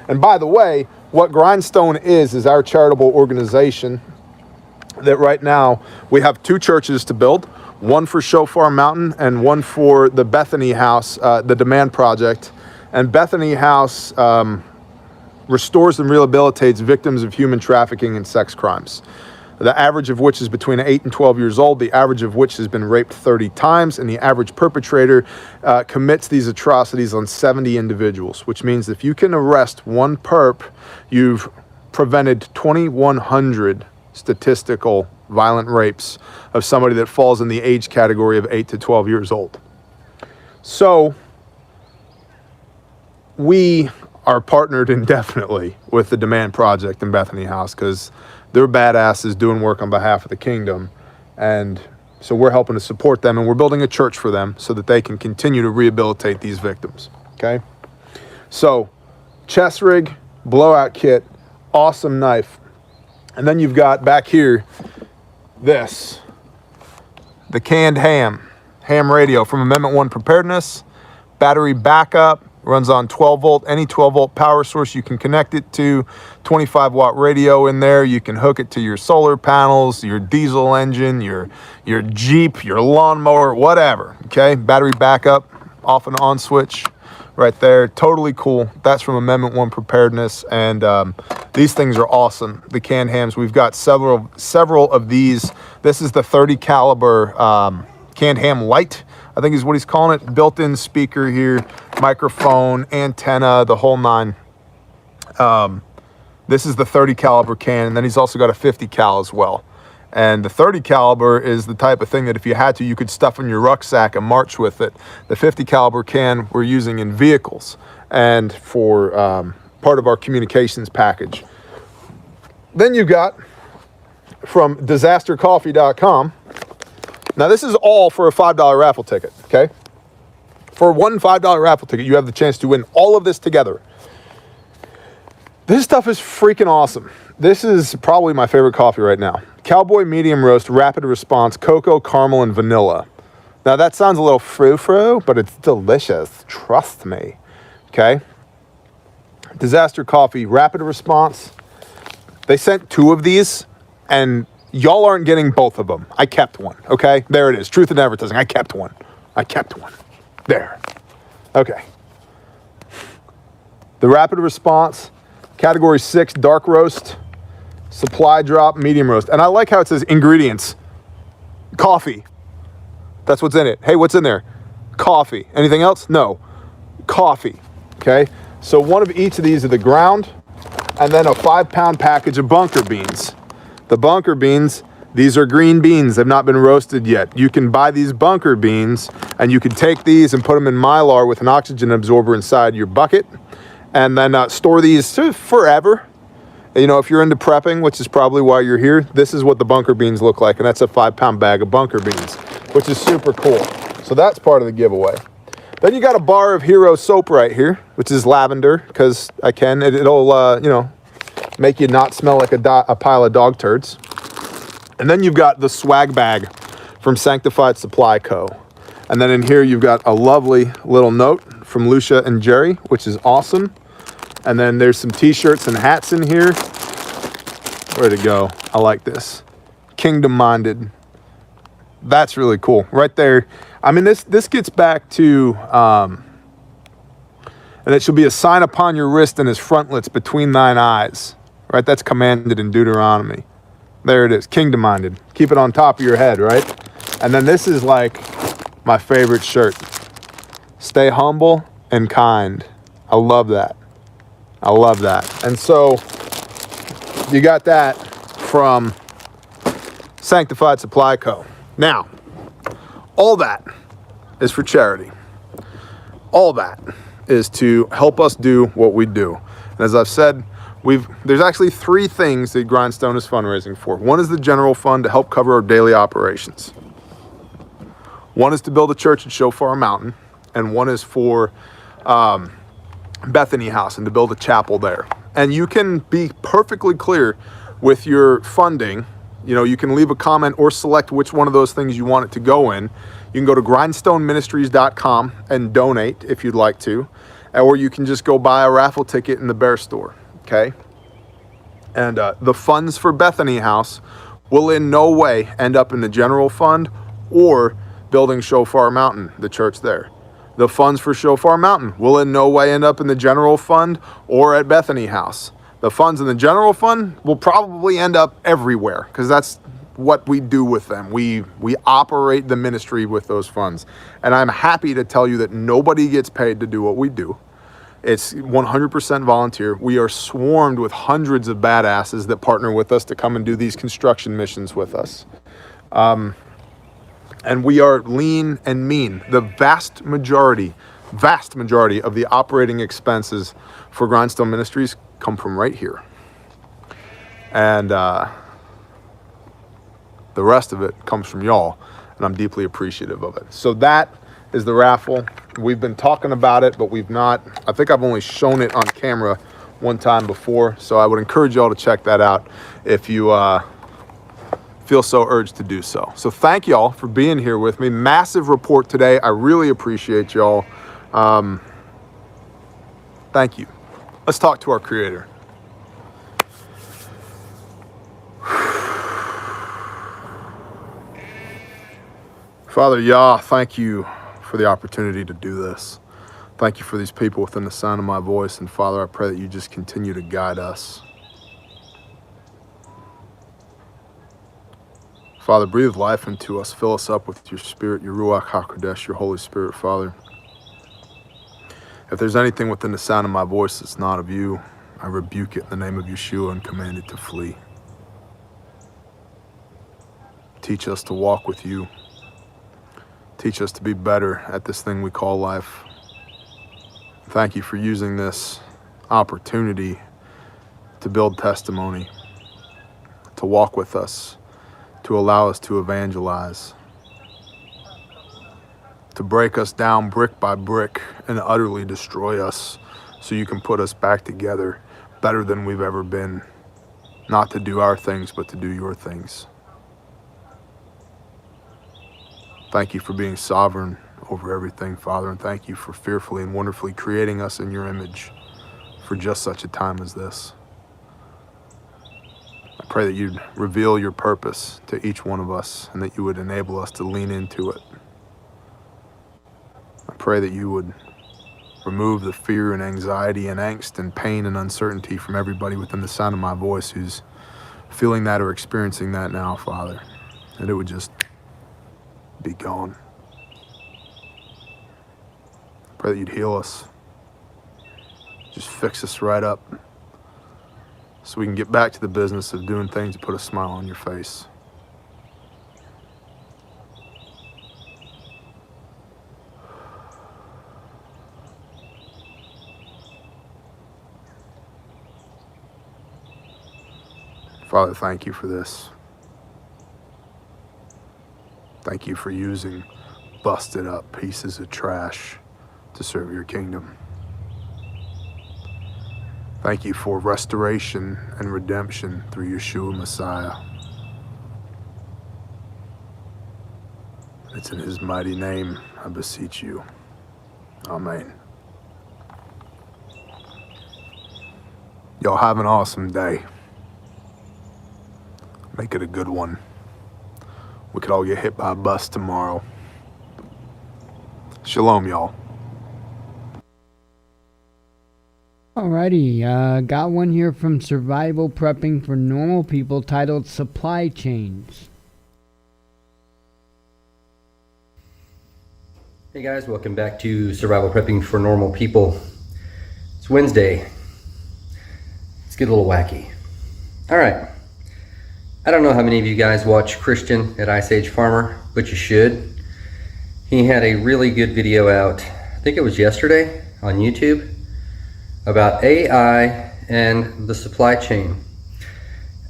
And by the way, what Grindstone is our charitable organization that right now we have 2 churches to build, one for Shofar Mountain and one for the Bethany House, the Demand Project. And Bethany House restores and rehabilitates victims of human trafficking and sex crimes, the average of which is between 8 and 12 years old, the average of which has been raped 30 times, and the average perpetrator commits these atrocities on 70 individuals, which means if you can arrest one perp, you've prevented 2,100 statistical violent rapes of somebody that falls in the age category of 8 to 12 years old. So we are partnered indefinitely with the Demand Project in Bethany House because they're badasses doing work on behalf of the kingdom. And so we're helping to support them, and we're building a church for them so that they can continue to rehabilitate these victims. Okay? So chest rig, blowout kit, awesome knife. And then you've got back here this, the canned ham radio from Amendment 1 Preparedness, battery backup, runs on 12 volt, any 12 volt power source you can connect it to, 25 watt radio in there. You can hook it to your solar panels, your diesel engine, your Jeep, your lawnmower, whatever. Okay, battery backup, off and on switch right there. Totally cool. That's from Amendment 1 Preparedness. And these things are awesome. The canned hams, we've got several of these. This is the 30 caliber canned ham light, I think is what he's calling it. Built-in speaker here, microphone, antenna, the whole nine. This is the 30 caliber can, and then he's also got a 50 cal as well. And the 30 caliber is the type of thing that if you had to, you could stuff in your rucksack and march with it. The 50 caliber can we're using in vehicles and for part of our communications package. Then you've got from disastercoffee.com. Now this is all for a $5 raffle ticket, okay? For one $5 raffle ticket, you have the chance to win all of this together. This stuff is freaking awesome. This is probably my favorite coffee right now. Cowboy Medium Roast, Rapid Response, Cocoa, Caramel, and Vanilla. Now that sounds a little frou-frou, but it's delicious. Trust me, okay? Disaster Coffee, Rapid Response. They sent 2 of these, and y'all aren't getting both of them. I kept one, okay? There it is. Truth in advertising. I kept one. There. Okay. The Rapid Response, Category 6, Dark Roast, Supply Drop, Medium Roast. And I like how it says ingredients. Coffee. That's what's in it. Hey, what's in there? Coffee. Anything else? No. Coffee. Okay? So one of each of these are the ground, and then a 5-pound package of bunker beans. The bunker beans, these are green beans. They've not been roasted yet. You can buy these bunker beans, and you can take these and put them in Mylar with an oxygen absorber inside your bucket, and then store these forever. You know, if you're into prepping, which is probably why you're here, this is what the bunker beans look like, and that's a 5-pound bag of bunker beans, which is super cool. So that's part of the giveaway. Then you got a bar of Hero soap right here, which is lavender, because I can. It'll, you know, make you not smell like a pile of dog turds. And then you've got the swag bag from Sanctified Supply Co. And then in here you've got a lovely little note from Lucia and Jerry, which is awesome. And then there's some t-shirts and hats in here. Where'd it go? I like this. Kingdom Minded. That's really cool. Right there. I mean, this gets back to, and it shall be a sign upon your wrist and his frontlets between thine eyes. Right? That's commanded in Deuteronomy. There it is. Kingdom Minded. Keep it on top of your head, right? And then this is like my favorite shirt. Stay humble and kind. I love that. I love that. And so you got that from Sanctified Supply Co. Now, all that is for charity. All that is to help us do what we do. And as I've said, there's actually 3 things that Grindstone is fundraising for. One is the general fund to help cover our daily operations. One is to build a church at Shofar Mountain, and one is for Bethany House and to build a chapel there. And you can be perfectly clear with your funding. You know, you can leave a comment or select which one of those things you want it to go in. You can go to grindstoneministries.com and donate if you'd like to, or you can just go buy a raffle ticket in the Bear store, okay? And the funds for Bethany House will in no way end up in the general fund or building Shofar Mountain, the church there. The funds for Shofar Mountain will in no way end up in the general fund or at Bethany House. The funds in the general fund will probably end up everywhere because that's what we do with them. We operate the ministry with those funds. And I'm happy to tell you that nobody gets paid to do what we do. It's 100% volunteer. We are swarmed with hundreds of badasses that partner with us to come and do these construction missions with us. And we are lean and mean. The vast majority of the operating expenses for Grindstone Ministries come from right here. And the rest of it comes from y'all, and I'm deeply appreciative of it. So that is the raffle. We've been talking about it, but we've not, I think I've only shown it on camera one time before, so I would encourage y'all to check that out if you feel so urged to do so. So thank y'all for being here with me. Massive report today. I really appreciate y'all. Thank you. Let's talk to our Creator. Father Yah, thank you for the opportunity to do this. Thank you for these people within the sound of my voice. And Father, I pray that you just continue to guide us. Father, breathe life into us. Fill us up with your Spirit, your Ruach HaKodesh, your Holy Spirit, Father. If there's anything within the sound of my voice that's not of you, I rebuke it in the name of Yeshua and command it to flee. Teach us to walk with you. Teach us to be better at this thing we call life. Thank you for using this opportunity to build testimony, to walk with us, to allow us to evangelize, to break us down brick by brick and utterly destroy us so you can put us back together better than we've ever been, not to do our things, but to do your things. Thank you for being sovereign over everything, Father, and thank you for fearfully and wonderfully creating us in your image for just such a time as this. I pray that you'd reveal your purpose to each one of us and that you would enable us to lean into it. I pray that you would remove the fear and anxiety and angst and pain and uncertainty from everybody within the sound of my voice who's feeling that or experiencing that now, Father, that it would just be gone. I pray that you'd heal us. Just fix us right up so we can get back to the business of doing things to put a smile on your face. Father, thank you for this. Thank you for using busted up pieces of trash to serve your kingdom. Thank you for restoration and redemption through Yeshua Messiah. It's in his mighty name I beseech you. Amen. Y'all have an awesome day. Make it a good one. We could all get hit by a bus tomorrow. Shalom, y'all. Alrighty, got one here from Survival Prepping for Normal People titled Supply Chains. Hey guys, welcome back to Survival Prepping for Normal People. It's Wednesday. Let's get a little wacky. Alright. I don't know how many of you guys watch Christian at Ice Age Farmer, but you should. He had a really good video out, I think it was yesterday, on YouTube, about AI and the supply chain.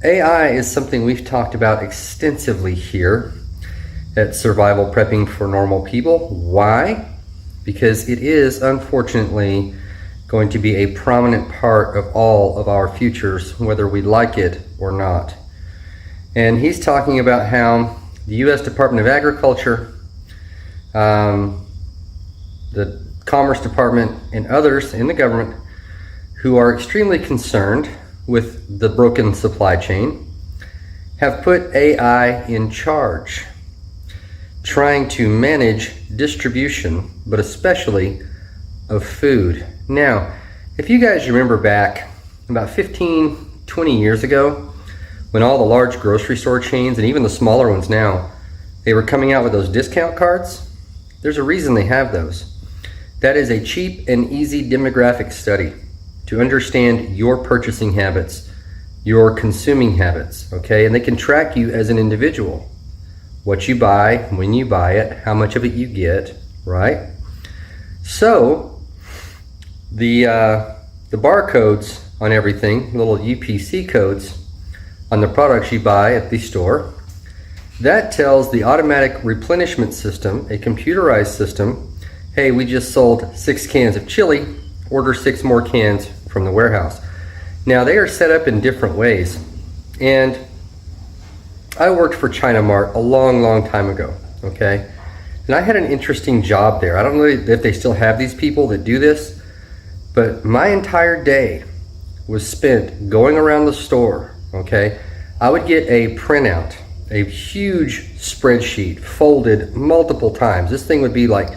AI is something we've talked about extensively here at Survival Prepping for Normal People. Why? Because it is, unfortunately, going to be a prominent part of all of our futures, whether we like it or not. And he's talking about how the U.S. Department of Agriculture, the Commerce Department, and others in the government who are extremely concerned with the broken supply chain have put AI in charge, trying to manage distribution, but especially of food. Now, if you guys remember back about 15, 20 years ago, when all the large grocery store chains and even the smaller ones now, they were coming out with those discount cards, there's a reason they have those. That is a cheap and easy demographic study to understand your purchasing habits, your consuming habits, okay? And they can track you as an individual. What you buy, when you buy it, how much of it you get, right? So, the barcodes on everything, little UPC codes on the products you buy at the store, that tells the automatic replenishment system, a computerized system, hey, we just sold 6 cans of chili, order 6 more cans from the warehouse. Now, they are set up in different ways. And I worked for China Mart a long time ago, okay? And I had an interesting job there. I don't know if they still have these people that do this, but my entire day was spent going around the store, okay? I would get a printout, a huge spreadsheet folded multiple times. This thing would be like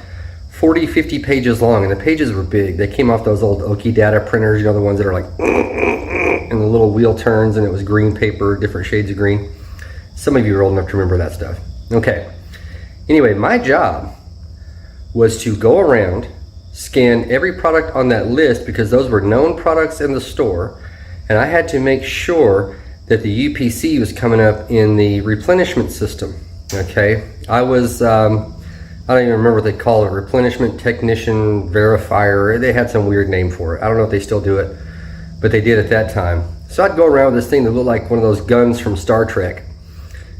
40, 50 pages long, and the pages were big. They came off those old Oki data printers, you know, the ones that are like, and the little wheel turns, and it was green paper, different shades of green. Some of you are old enough to remember that stuff. Okay. Anyway, my job was to go around, scan every product on that list because those were known products in the store, and I had to make sure that the UPC was coming up in the replenishment system. Okay. I was, I don't even remember what they call it, replenishment technician verifier. They had some weird name for it. I don't know if they still do it, but they did at that time. So I'd go around with this thing that looked like one of those guns from Star Trek,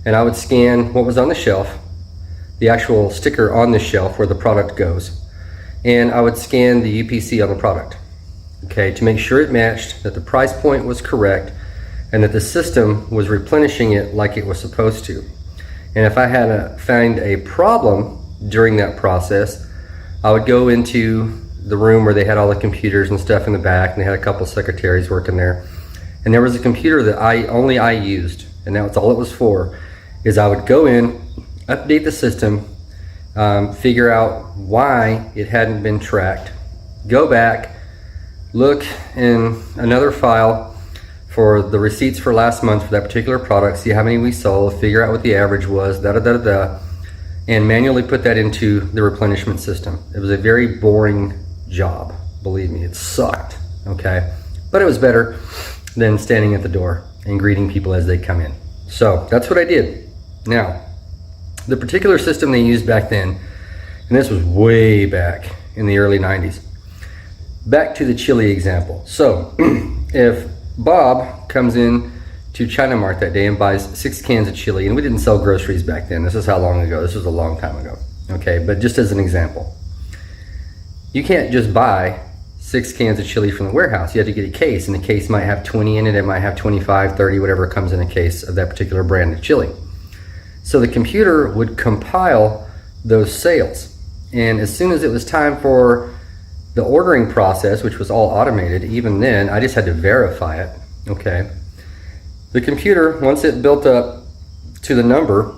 and I would scan what was on the shelf, the actual sticker on the shelf where the product goes, and I would scan the UPC on the product, okay, to make sure it matched, that the price point was correct, and that the system was replenishing it like it was supposed to. And if I had found a problem during that process, I would go into the room where they had all the computers and stuff in the back, and they had a couple secretaries working there. And there was a computer that I used, and that's all it was for, is I would go in, update the system, figure out why it hadn't been tracked, go back, look in another file for the receipts for last month for that particular product, see how many we sold, figure out what the average was, and manually put that into the replenishment system. It was a very boring job, believe me, it sucked, okay? But it was better than standing at the door and greeting people as they come in. So that's what I did. Now, the particular system they used back then, and this was way back in the early 90s, back to the chili example. So if Bob comes in to China Mart that day and buys 6 cans of chili, and we didn't sell groceries back then. This is how long ago. This was a long time ago. Okay, but just as an example, you can't just buy 6 cans of chili from the warehouse. You have to get a case, and the case might have 20 in it. It might have 25, 30, whatever comes in a case of that particular brand of chili. So the computer would compile those sales. And as soon as it was time for the ordering process, which was all automated, even then, I just had to verify it, okay? The computer, once it built up to the number,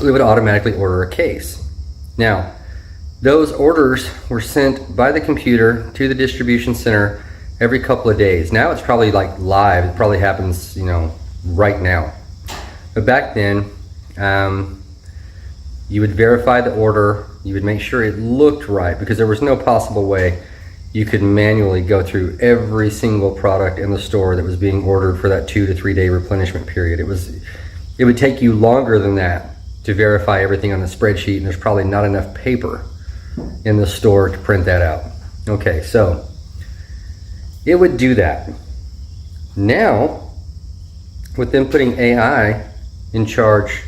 it would automatically order a case. Now, those orders were sent by the computer to the distribution center every couple of days. Now it's probably like live. It probably happens, you know, right now. But back then, you would verify the order. You would make sure it looked right, because there was no possible way you could manually go through every single product in the store that was being ordered for that 2 to 3 day replenishment period. It would take you longer than that to verify everything on the spreadsheet, and there's probably not enough paper in the store to print that out. Okay, so it would do that. Now, with them putting AI in charge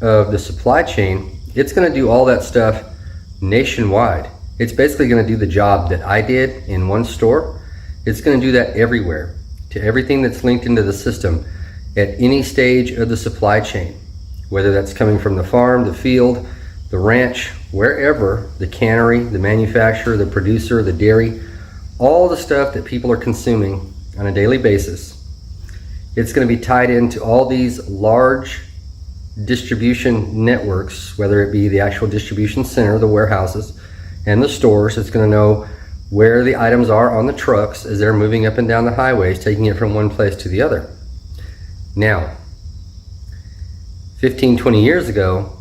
of the supply chain, it's going to do all that stuff nationwide. It's basically going to do the job that I did in one store. It's going to do that everywhere, to everything that's linked into the system at any stage of the supply chain, whether that's coming from the farm, the field, the ranch, wherever, the cannery, the manufacturer, the producer, the dairy, all the stuff that people are consuming on a daily basis. It's going to be tied into all these large distribution networks, whether it be the actual distribution center, the warehouses, and the stores. It's going to know where the items are on the trucks as they're moving up and down the highways, taking it from one place to the other. Now, 15, 20 years ago,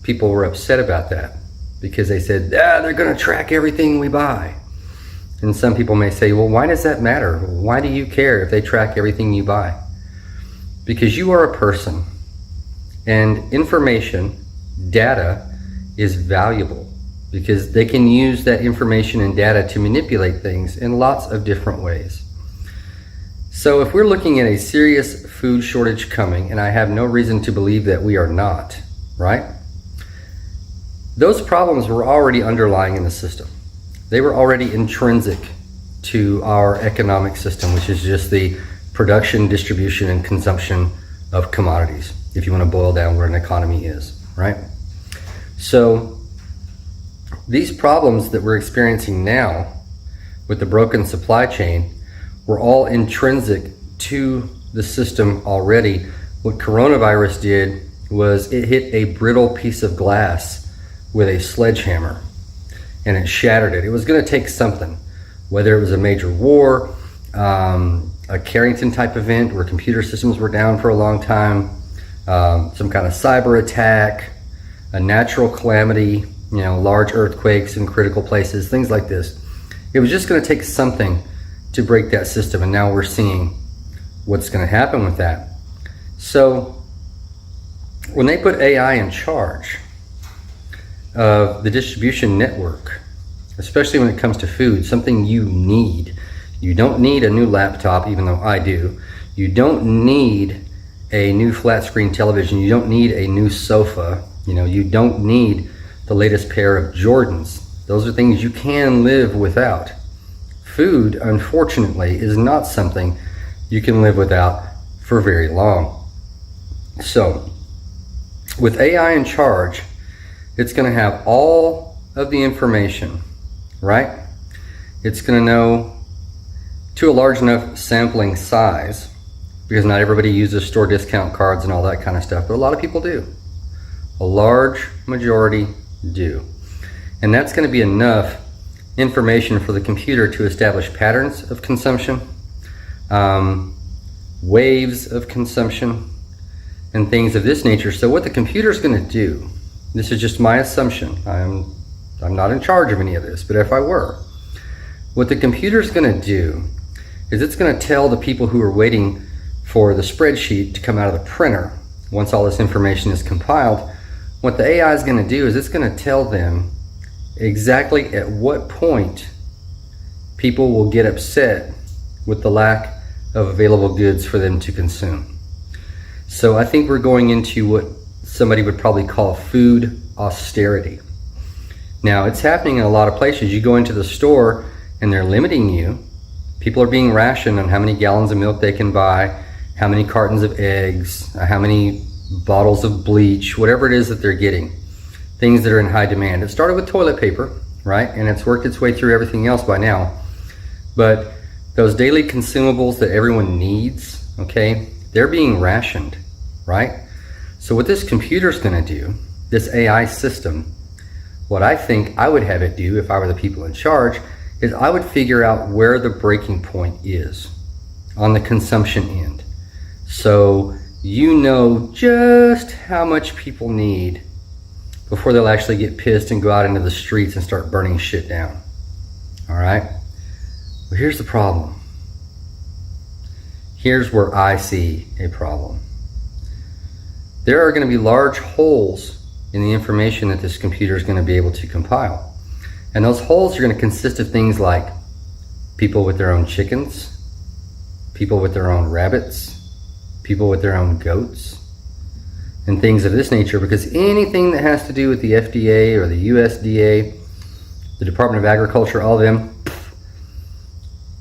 people were upset about that because they said, they're going to track everything we buy. And some people may say, well, why does that matter? Why do you care if they track everything you buy? Because you are a person, and information, data, is valuable because they can use that information and data to manipulate things in lots of different ways. So if we're looking at a serious food shortage coming, and I have no reason to believe that we are not, right? Those problems were already underlying in the system. They were already intrinsic to our economic system, which is just the production, distribution, and consumption of commodities, if you want to boil down where an economy is, right? So these problems that we're experiencing now with the broken supply chain were all intrinsic to the system already. What coronavirus did was it hit a brittle piece of glass with a sledgehammer and it shattered it. It was going to take something, whether it was a major war, a Carrington type event where computer systems were down for a long time, some kind of cyber attack, a natural calamity, large earthquakes in critical places, things like this. It was just going to take something to break that system, and now we're seeing what's going to happen with that. So when they put AI in charge of the distribution network, especially when it comes to food, something you need. You don't need a new laptop, even though I do. You don't need a new flat screen television. You don't need a new sofa. You don't need the latest pair of Jordans. Those are things you can live without. Food, unfortunately, is not something you can live without for very long. So, with AI in charge, it's going to have all of the information, right? It's going to know to a large enough sampling size, because not everybody uses store discount cards and all that kind of stuff, but a lot of people do. A large majority do. And that's going to be enough information for the computer to establish patterns of consumption, waves of consumption, and things of this nature. So what the computer is going to do, this is just my assumption, I'm not in charge of any of this, but if I were, what the computer is going to do is it's going to tell the people who are waiting for the spreadsheet to come out of the printer, once all this information is compiled, what the AI is going to do is it's going to tell them exactly at what point people will get upset with the lack of available goods for them to consume. So I think we're going into what somebody would probably call food austerity. Now, it's happening in a lot of places. You go into the store and they're limiting you. People are being rationed on how many gallons of milk they can buy, how many cartons of eggs, how many bottles of bleach, whatever it is that they're getting. Things that are in high demand. It started with toilet paper, right? And it's worked its way through everything else by now. But those daily consumables that everyone needs, okay, they're being rationed, right? So what this computer's gonna do, this AI system, what I think I would have it do if I were the people in charge is I would figure out where the breaking point is on the consumption end. So you know just how much people need before they'll actually get pissed and go out into the streets and start burning shit down. All right? Well, here's the problem. Here's where I see a problem. There are going to be large holes in the information that this computer is going to be able to compile. And those holes are going to consist of things like people with their own chickens, people with their own rabbits, people with their own goats, and things of this nature, because anything that has to do with the FDA or the USDA, the Department of Agriculture, all of them,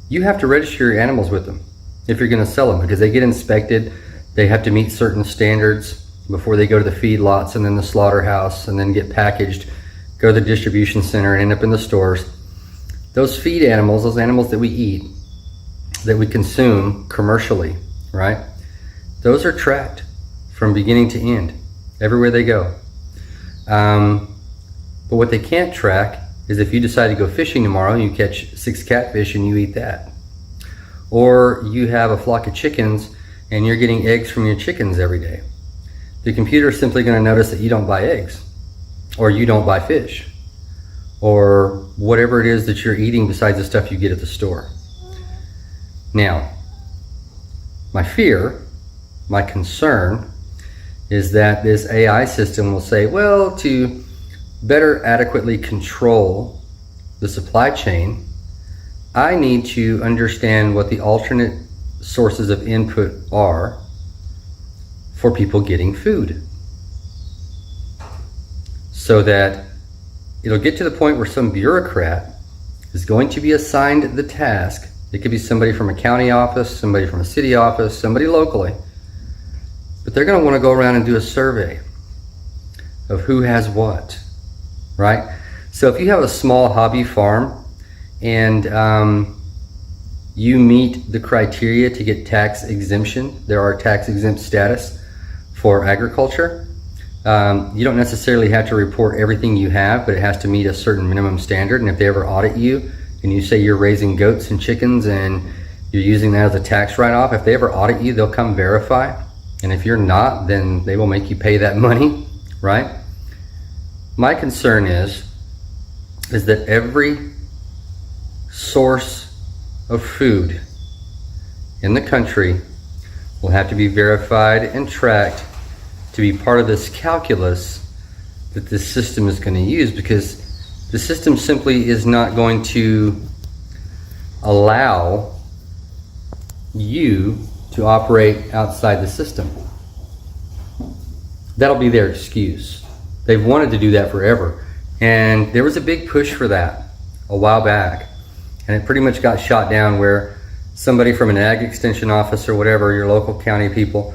you have to register your animals with them if you're going to sell them, because they get inspected. They have to meet certain standards before they go to the feedlots and then the slaughterhouse and then get packaged, go to the distribution center and end up in the stores. Those feed animals, those animals that we eat, that we consume commercially, right? Those are tracked from beginning to end, everywhere they go. But what they can't track is if you decide to go fishing tomorrow and you catch 6 catfish and you eat that. Or you have a flock of chickens and you're getting eggs from your chickens every day. The computer is simply going to notice that you don't buy eggs, or you don't buy fish, or whatever it is that you're eating besides the stuff you get at the store. Now, my fear, my concern, is that this AI system will say, well, to better adequately control the supply chain, I need to understand what the alternate sources of input are for people getting food. So that it'll get to the point where some bureaucrat is going to be assigned the task. It could be somebody from a county office, somebody from a city office, somebody locally. But they're going to want to go around and do a survey of who has what, right? So if you have a small hobby farm and you meet the criteria to get tax exemption, there are tax exempt status for agriculture. You don't necessarily have to report everything you have, but it has to meet a certain minimum standard. And if they ever audit you and you say you're raising goats and chickens and you're using that as a tax write-off, if they ever audit you, they'll come verify. And if you're not, then they will make you pay that money, right? My concern is that every source of food in the country will have to be verified and tracked to be part of this calculus that this system is going to use, because the system simply is not going to allow you to operate outside the system. That'll be their excuse. They've wanted to do that forever. And there was a big push for that a while back. And it pretty much got shot down where somebody from an ag extension office or whatever, your local county people,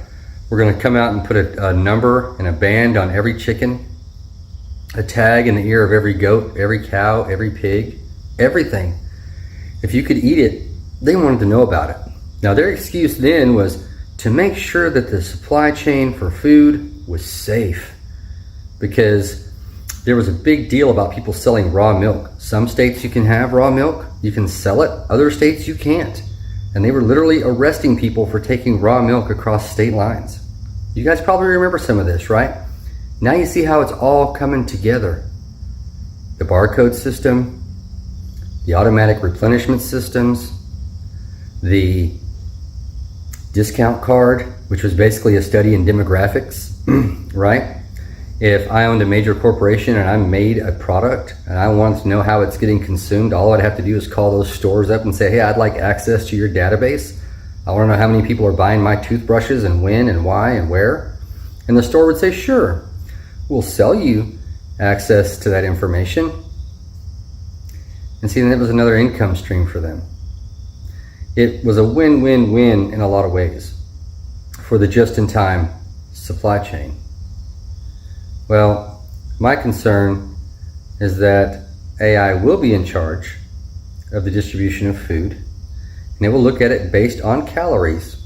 were going to come out and put a number and a band on every chicken, a tag in the ear of every goat, every cow, every pig, everything. If you could eat it, they wanted to know about it. Now their excuse then was to make sure that the supply chain for food was safe, because there was a big deal about people selling raw milk. Some states you can have raw milk, you can sell it, other states you can't. And they were literally arresting people for taking raw milk across state lines. You guys probably remember some of this, right? Now you see how it's all coming together. The barcode system, the automatic replenishment systems, the discount card, which was basically a study in demographics, right? If I owned a major corporation and I made a product and I wanted to know how it's getting consumed, all I'd have to do is call those stores up and say, hey, I'd like access to your database. I want to know how many people are buying my toothbrushes and when and why and where. And the store would say, sure, we'll sell you access to that information. And see, then it was another income stream for them. It was a win-win-win in a lot of ways for the just-in-time supply chain. Well, my concern is that AI will be in charge of the distribution of food, and it will look at it based on calories.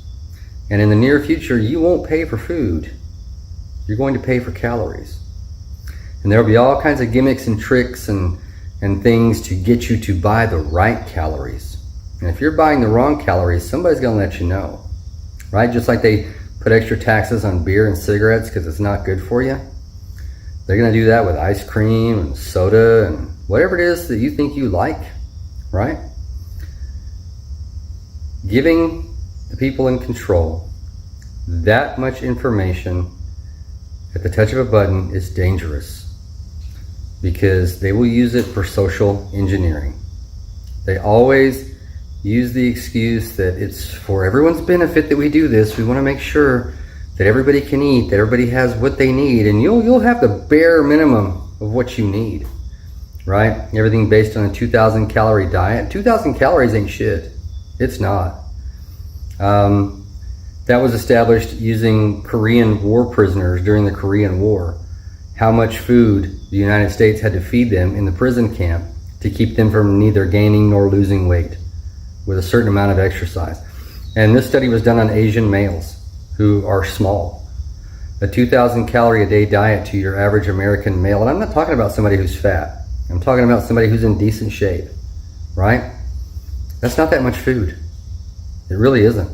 And in the near future, you won't pay for food. You're going to pay for calories. And there will be all kinds of gimmicks and tricks and things to get you to buy the right calories. And if you're buying the wrong calories, somebody's going to let you know, right? Just like they put extra taxes on beer and cigarettes because it's not good for you. They're going to do that with ice cream and soda and whatever it is that you think you like, right? Giving the people in control that much information at the touch of a button is dangerous, because they will use it for social engineering. They always use the excuse that it's for everyone's benefit that we do this. We want to make sure that everybody can eat, that everybody has what they need, and you'll have the bare minimum of what you need. right? Everything based on a 2,000 calorie diet. 2,000 calories ain't shit. It's not. That was established using Korean war prisoners during the Korean War. How much food the United States had to feed them in the prison camp to keep them from neither gaining nor losing weight with a certain amount of exercise. And this study was done on Asian males who are small. A 2,000 calorie a day diet to your average American male, and I'm not talking about somebody who's fat. I'm talking about somebody who's in decent shape, right? That's not that much food. It really isn't.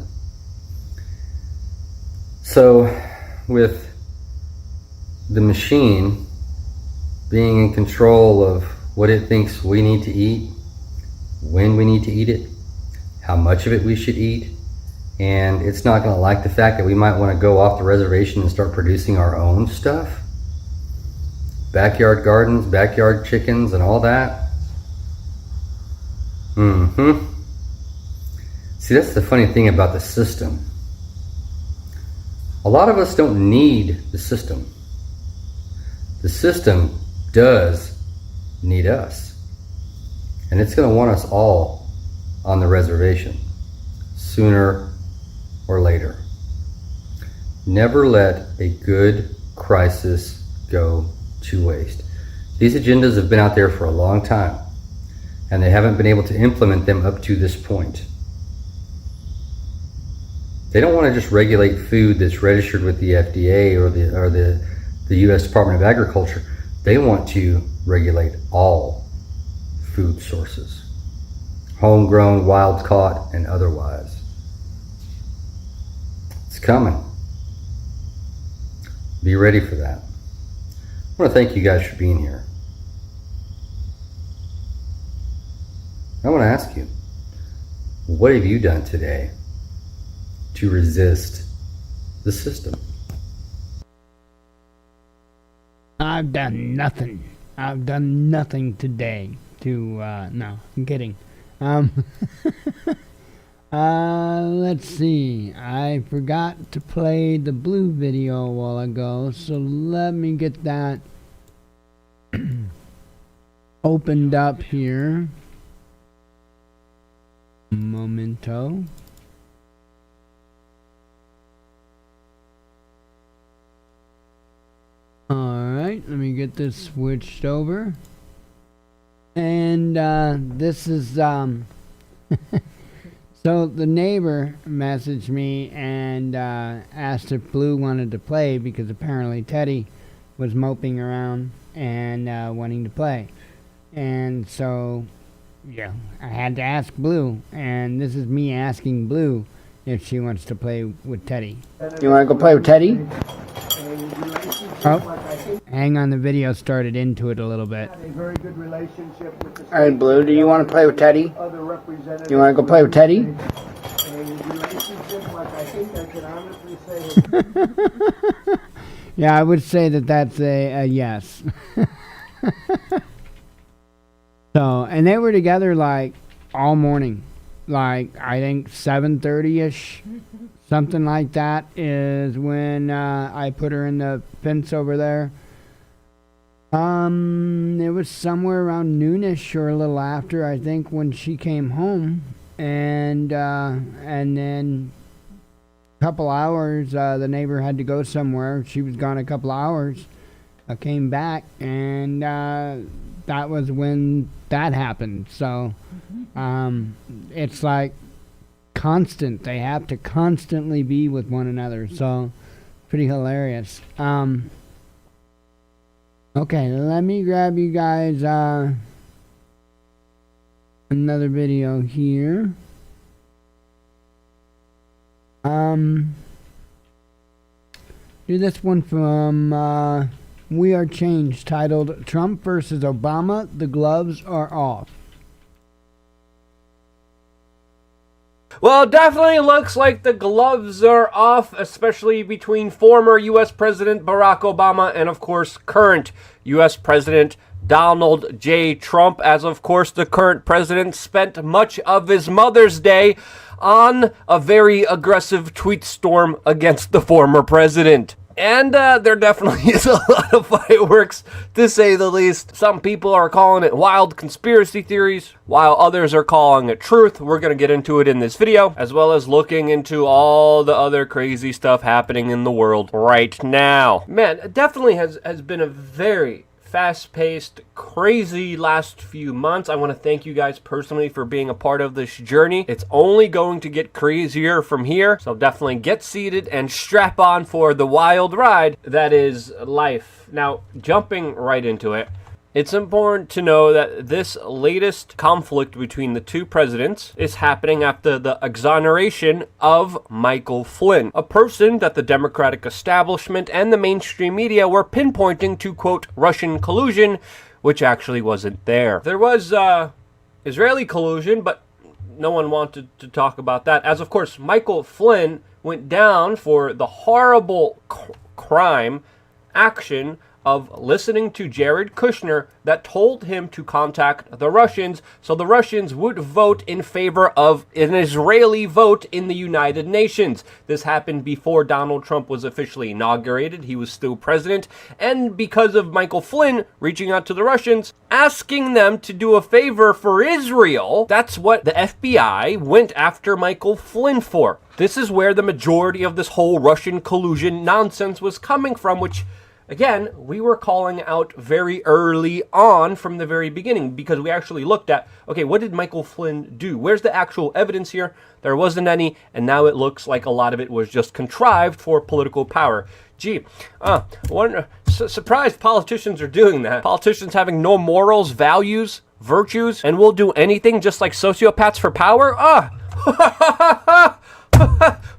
So with the machine being in control of what it thinks we need to eat, when we need to eat it, how much of it we should eat, and it's not going to like the fact that we might want to go off the reservation and start producing our own stuff, backyard gardens, backyard chickens, and all that. See, that's the funny thing about the system. A lot of us don't need the system. The system does need us. And it's going to want us all on the reservation, sooner or later. Never let a good crisis go to waste. These agendas have been out there for a long time, and they haven't been able to implement them up to this point. They don't want to just regulate food that's registered with the FDA or the U.S. Department of Agriculture. They want to regulate all food sources, homegrown, wild caught, and otherwise. It's coming. Be ready for that. I want to thank you guys for being here. I want to ask you, what have you done today to resist the system? I've done nothing. I've done nothing today to, no, I'm kidding. Let's see. I forgot to play the blue video a while ago, so let me get that opened up here. Momento. Alright, let me get this switched over. And this is so the neighbor messaged me and asked if Blue wanted to play, because apparently Teddy was moping around and wanting to play. And so, yeah, I had to ask Blue, and this is me asking Blue if she wants to play with Teddy. You want to go play with Teddy? Oh, hang on, the video started into it a little bit. Alright, Blue, do you want to play with Teddy? You want to go play with Teddy? Yeah, I would say that that's a yes. So, and they were together like all morning. Like, I think 7:30-ish. Something like that is when I put her in the fence over there. It was somewhere around noonish or a little after, I think, when she came home. And then a couple hours, the neighbor had to go somewhere. She was gone a couple hours. I came back, and that was when that happened. So it's like constant. They have to constantly be with one another. So pretty hilarious. Okay, let me grab you guys another video here. Do this one from We Are Changed, titled Trump versus Obama, the gloves are off. Well, it definitely looks like the gloves are off, especially between former U.S. President Barack Obama and, of course, current U.S. President Donald J. Trump, as, of course, the current president spent much of his Mother's Day on a very aggressive tweet storm against the former president. And there definitely is a lot of fireworks, to say the least. Some people are calling it wild conspiracy theories, while others are calling it truth. We're going to get into it in this video, as well as looking into all the other crazy stuff happening in the world right now. Man, it definitely has been a very fast-paced, crazy last few months. I want to thank you guys personally for being a part of this journey. It's only going to get crazier from here, so definitely get seated and strap on for the wild ride that is life. Now, jumping right into it, it's important to know that this latest conflict between the two presidents is happening after the exoneration of Michael Flynn, a person that the Democratic establishment and the mainstream media were pinpointing to, quote, Russian collusion, which actually wasn't there. There was Israeli collusion, but no one wanted to talk about that, as of course Michael Flynn went down for the horrible crime action of listening to Jared Kushner that told him to contact the Russians so the Russians would vote in favor of an Israeli vote in the United Nations. This happened before Donald Trump was officially inaugurated. He was still president. And because of Michael Flynn reaching out to the Russians, asking them to do a favor for Israel, that's what the FBI went after Michael Flynn for. This is where the majority of this whole Russian collusion nonsense was coming from, which again, we were calling out very early on from the very beginning, because we actually looked at, okay, what did Michael Flynn do? Where's the actual evidence here? There wasn't any, and now it looks like a lot of it was just contrived for political power. Gee, surprised politicians are doing that. Politicians having no morals, values, virtues, and will do anything just like sociopaths for power?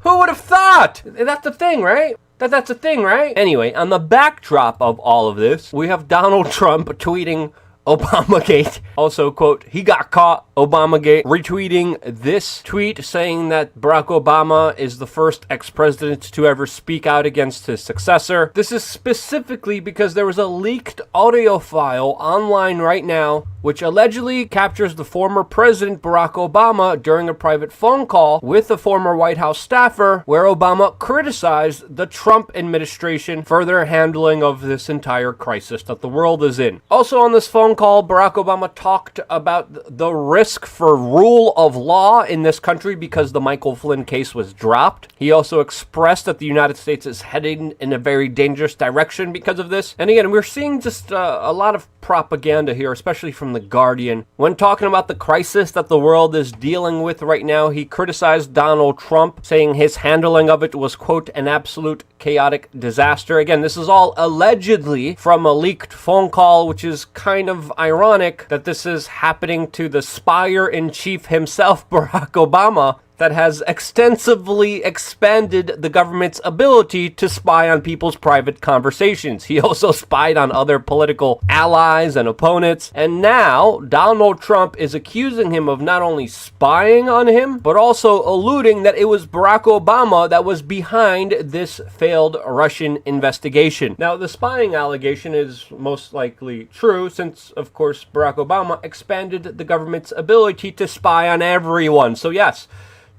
Who would have thought? That's the thing, right? That's a thing, right? Anyway, on the backdrop of all of this, we have Donald Trump tweeting Obamagate. Also, quote, he got caught, Obamagate, retweeting this tweet saying that Barack Obama is the first ex-president to ever speak out against his successor. This is specifically because there was a leaked audio file online right now which allegedly captures the former president Barack Obama during a private phone call with a former White House staffer, where Obama criticized the Trump administration for their handling of this entire crisis that the world is in. Also on this phone call, Barack Obama talked about the risk for rule of law in this country because the Michael Flynn case was dropped. He also expressed that the United States is heading in a very dangerous direction because of this. And again, we're seeing just a lot of propaganda here, especially from The Guardian. When talking about the crisis that the world is dealing with right now, he criticized Donald Trump, saying his handling of it was, quote, an absolute chaotic disaster. Again, this is all allegedly from a leaked phone call, which is kind of ironic that this is happening to the spy-in-chief himself, Barack Obama, that has extensively expanded the government's ability to spy on people's private conversations. He also spied on other political allies and opponents. And now Donald Trump is accusing him of not only spying on him, but also alluding that it was Barack Obama that was behind this failed Russian investigation. Now, the spying allegation is most likely true since, of course, Barack Obama expanded the government's ability to spy on everyone. So yes,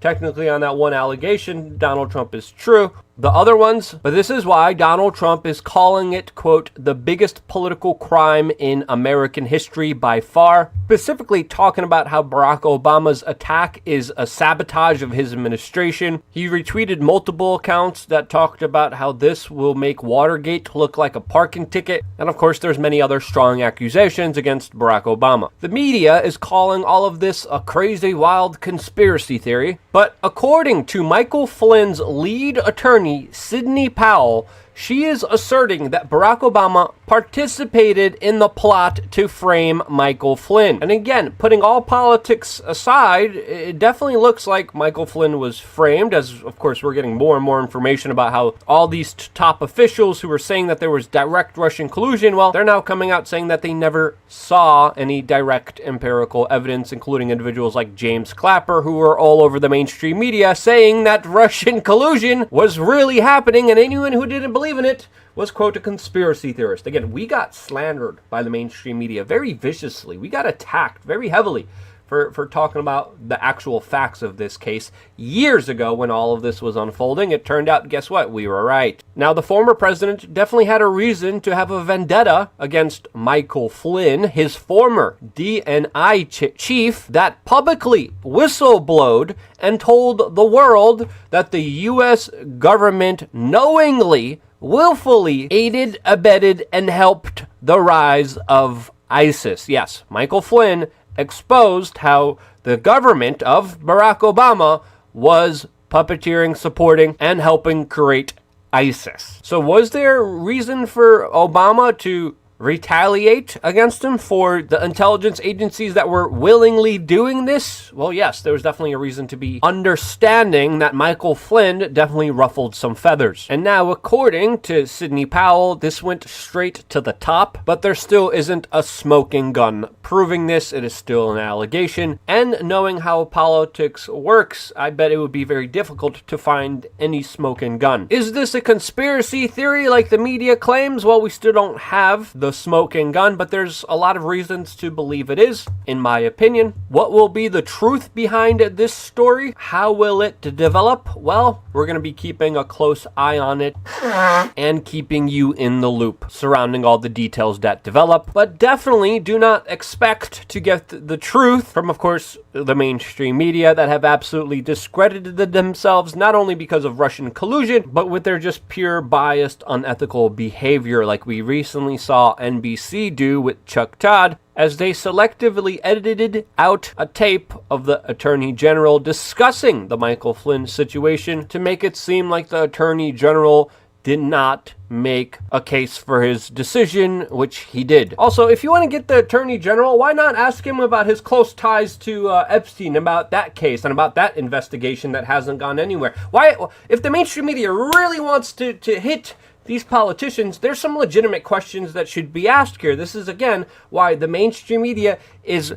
technically on that one allegation, Donald Trump is true. The other ones, but this is why Donald Trump is calling it, quote, the biggest political crime in American history by far, specifically talking about how Barack Obama's attack is a sabotage of his administration. He retweeted multiple accounts that talked about how this will make Watergate look like a parking ticket. And of course, there's many other strong accusations against Barack Obama. The media is calling all of this a crazy, wild conspiracy theory. But according to Michael Flynn's lead attorney, Sidney Powell, she is asserting that Barack Obama participated in the plot to frame Michael Flynn. And again, putting all politics aside, it definitely looks like Michael Flynn was framed, as of course we're getting more and more information about how all these top officials who were saying that there was direct Russian collusion, well, they're now coming out saying that they never saw any direct empirical evidence, including individuals like James Clapper, who were all over the mainstream media saying that Russian collusion was really happening, and anyone who didn't believe in it was, quote, a conspiracy theorist. Again, we got slandered by the mainstream media very viciously. We got attacked very heavily for talking about the actual facts of this case years ago when all of this was unfolding. It turned out, guess what? We were right. Now, the former president definitely had a reason to have a vendetta against Michael Flynn, his former DNI chief that publicly whistleblowed and told the world that the U.S. government knowingly, willfully aided, abetted, and helped the rise of ISIS. Yes, Michael Flynn exposed how the government of Barack Obama was puppeteering, supporting, and helping create ISIS. So was there reason for Obama to retaliate against him for the intelligence agencies that were willingly doing this? Well, yes, there was definitely a reason to be understanding that Michael Flynn definitely ruffled some feathers. And now, according to Sidney Powell, this went straight to the top, but there still isn't a smoking gun proving this. It is still an allegation. And knowing how politics works, I bet it would be very difficult to find any smoking gun. Is this a conspiracy theory like the media claims? Well, we still don't have the smoking gun, but there's a lot of reasons to believe it is, in my opinion. What will be the truth behind this story? How will it develop? Well, we're going to be keeping a close eye on it and keeping you in the loop surrounding all the details that develop. But definitely do not expect to get the truth from, of course, the mainstream media that have absolutely discredited themselves, not only because of Russian collusion, but with their just pure biased, unethical behavior, like we recently saw NBC do with Chuck Todd, as they selectively edited out a tape of the Attorney General discussing the Michael Flynn situation to make it seem like the Attorney General did not make a case for his decision, which he did. Also, if you want to get the Attorney General, why not ask him about his close ties to Epstein, about that case and about that investigation that hasn't gone anywhere? Why, if the mainstream media really wants to hit these politicians, there's some legitimate questions that should be asked here. This is, again, why the mainstream media is,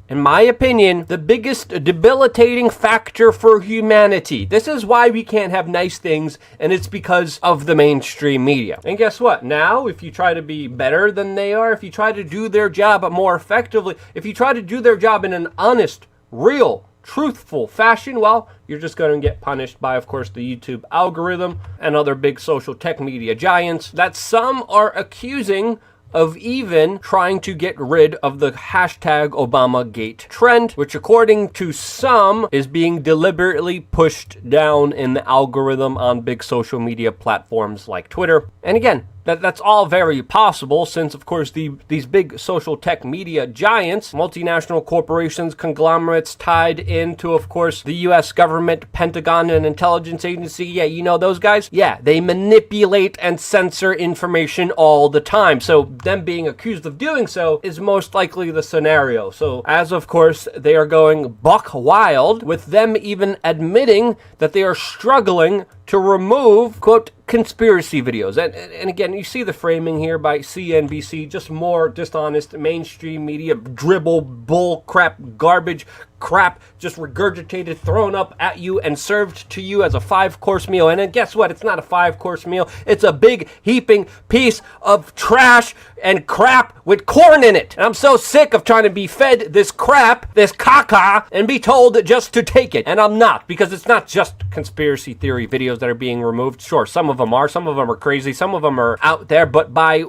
in my opinion, the biggest debilitating factor for humanity. This is why we can't have nice things, and it's because of the mainstream media. And guess what? Now, if you try to be better than they are, if you try to do their job more effectively, if you try to do their job in an honest, real, truthful fashion, well, you're just going to get punished by, of course, the YouTube algorithm and other big social tech media giants that some are accusing of even trying to get rid of the hashtag Obamagate trend, which according to some is being deliberately pushed down in the algorithm on big social media platforms like Twitter. And again, that's all very possible since, of course, these big social tech media giants, multinational corporations, conglomerates tied into, of course, the U.S. government, Pentagon, and intelligence agency. Yeah, you know those guys? Yeah, they manipulate and censor information all the time. So them being accused of doing so is most likely the scenario. So as, of course, they are going buck wild with them even admitting that they are struggling to remove, quote, conspiracy videos. And again, you see the framing here by CNBC, just more dishonest mainstream media, dribble, bull crap, garbage crap, just regurgitated, thrown up at you and served to you as a 5-course meal. And then guess what? It's not a 5-course meal. It's a big heaping piece of trash and crap with corn in it. And I'm so sick of trying to be fed this crap, this caca, and be told just to take it. And I'm not, because it's not just conspiracy theory videos that are being removed. Sure, some of them are crazy, some of them are out there, but by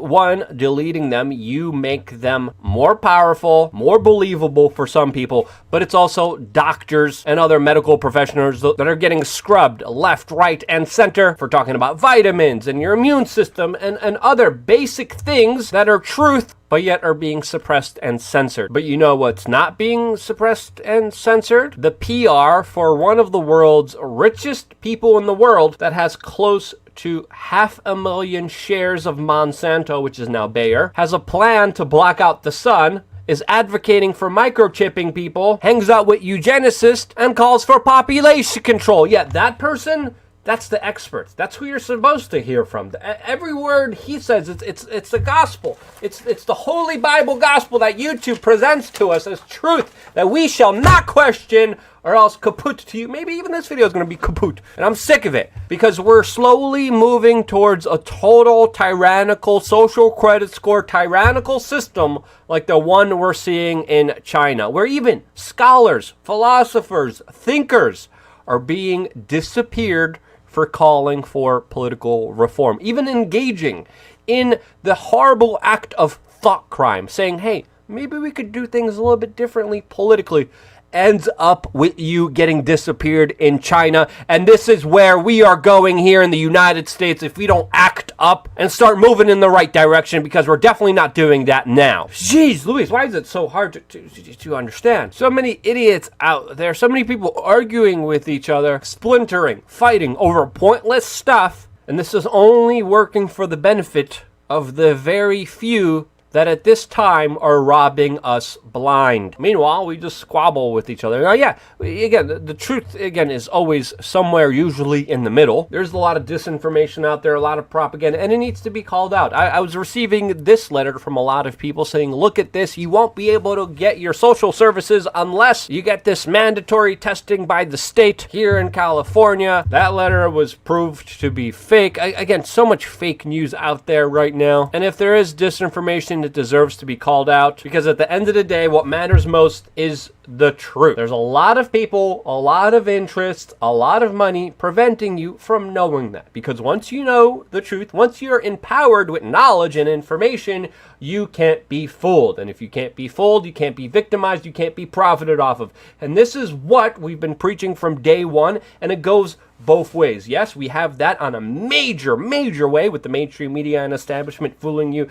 deleting them, you make them more powerful, more believable for some people, but it's also doctors and other medical professionals that are getting scrubbed left, right, and center for talking about vitamins and your immune system and other basic things that are truth, but yet are being suppressed and censored. But you know what's not being suppressed and censored? The PR for one of the world's richest people in the world that has close to 500,000 shares of Monsanto, which is now Bayer, has a plan to block out the sun, is advocating for microchipping people, hangs out with eugenicists, and calls for population control. Yet that person That's the experts. That's who you're supposed to hear from. Every word he says, it's the gospel. It's the Holy Bible gospel that YouTube presents to us as truth that we shall not question, or else kaput to you. Maybe even this video is going to be kaput. And I'm sick of it, because we're slowly moving towards a total tyrannical, social credit score tyrannical system like the one we're seeing in China, where even scholars, philosophers, thinkers are being disappeared for calling for political reform, even engaging in the horrible act of thought crime, saying, hey, maybe we could do things a little bit differently politically, ends up with you getting disappeared in China. And this is where we are going here in the United States if we don't act up and start moving in the right direction, because we're definitely not doing that now. Jeez Louise, why is it so hard to understand? So many idiots out there, so many people arguing with each other, splintering, fighting over pointless stuff, and this is only working for the benefit of the very few that at this time are robbing us blind. Meanwhile, we just squabble with each other. Now, yeah, again, the truth, again, is always somewhere, usually in the middle. There's a lot of disinformation out there, a lot of propaganda, and it needs to be called out. I was receiving this letter from a lot of people saying, look at this, you won't be able to get your social services unless you get this mandatory testing by the state here in California. That letter was proved to be fake. Again, so much fake news out there right now. And if there is disinformation, it deserves to be called out, because at the end of the day, what matters most is the truth. There's a lot of people, a lot of interest, a lot of money preventing you from knowing that, because once you know the truth, once you're empowered with knowledge and information, you can't be fooled. And if you can't be fooled, you can't be victimized, you can't be profited off of. And this is what we've been preaching from day one, and it goes both ways. Yes, we have that on a major way with the mainstream media and establishment fooling you,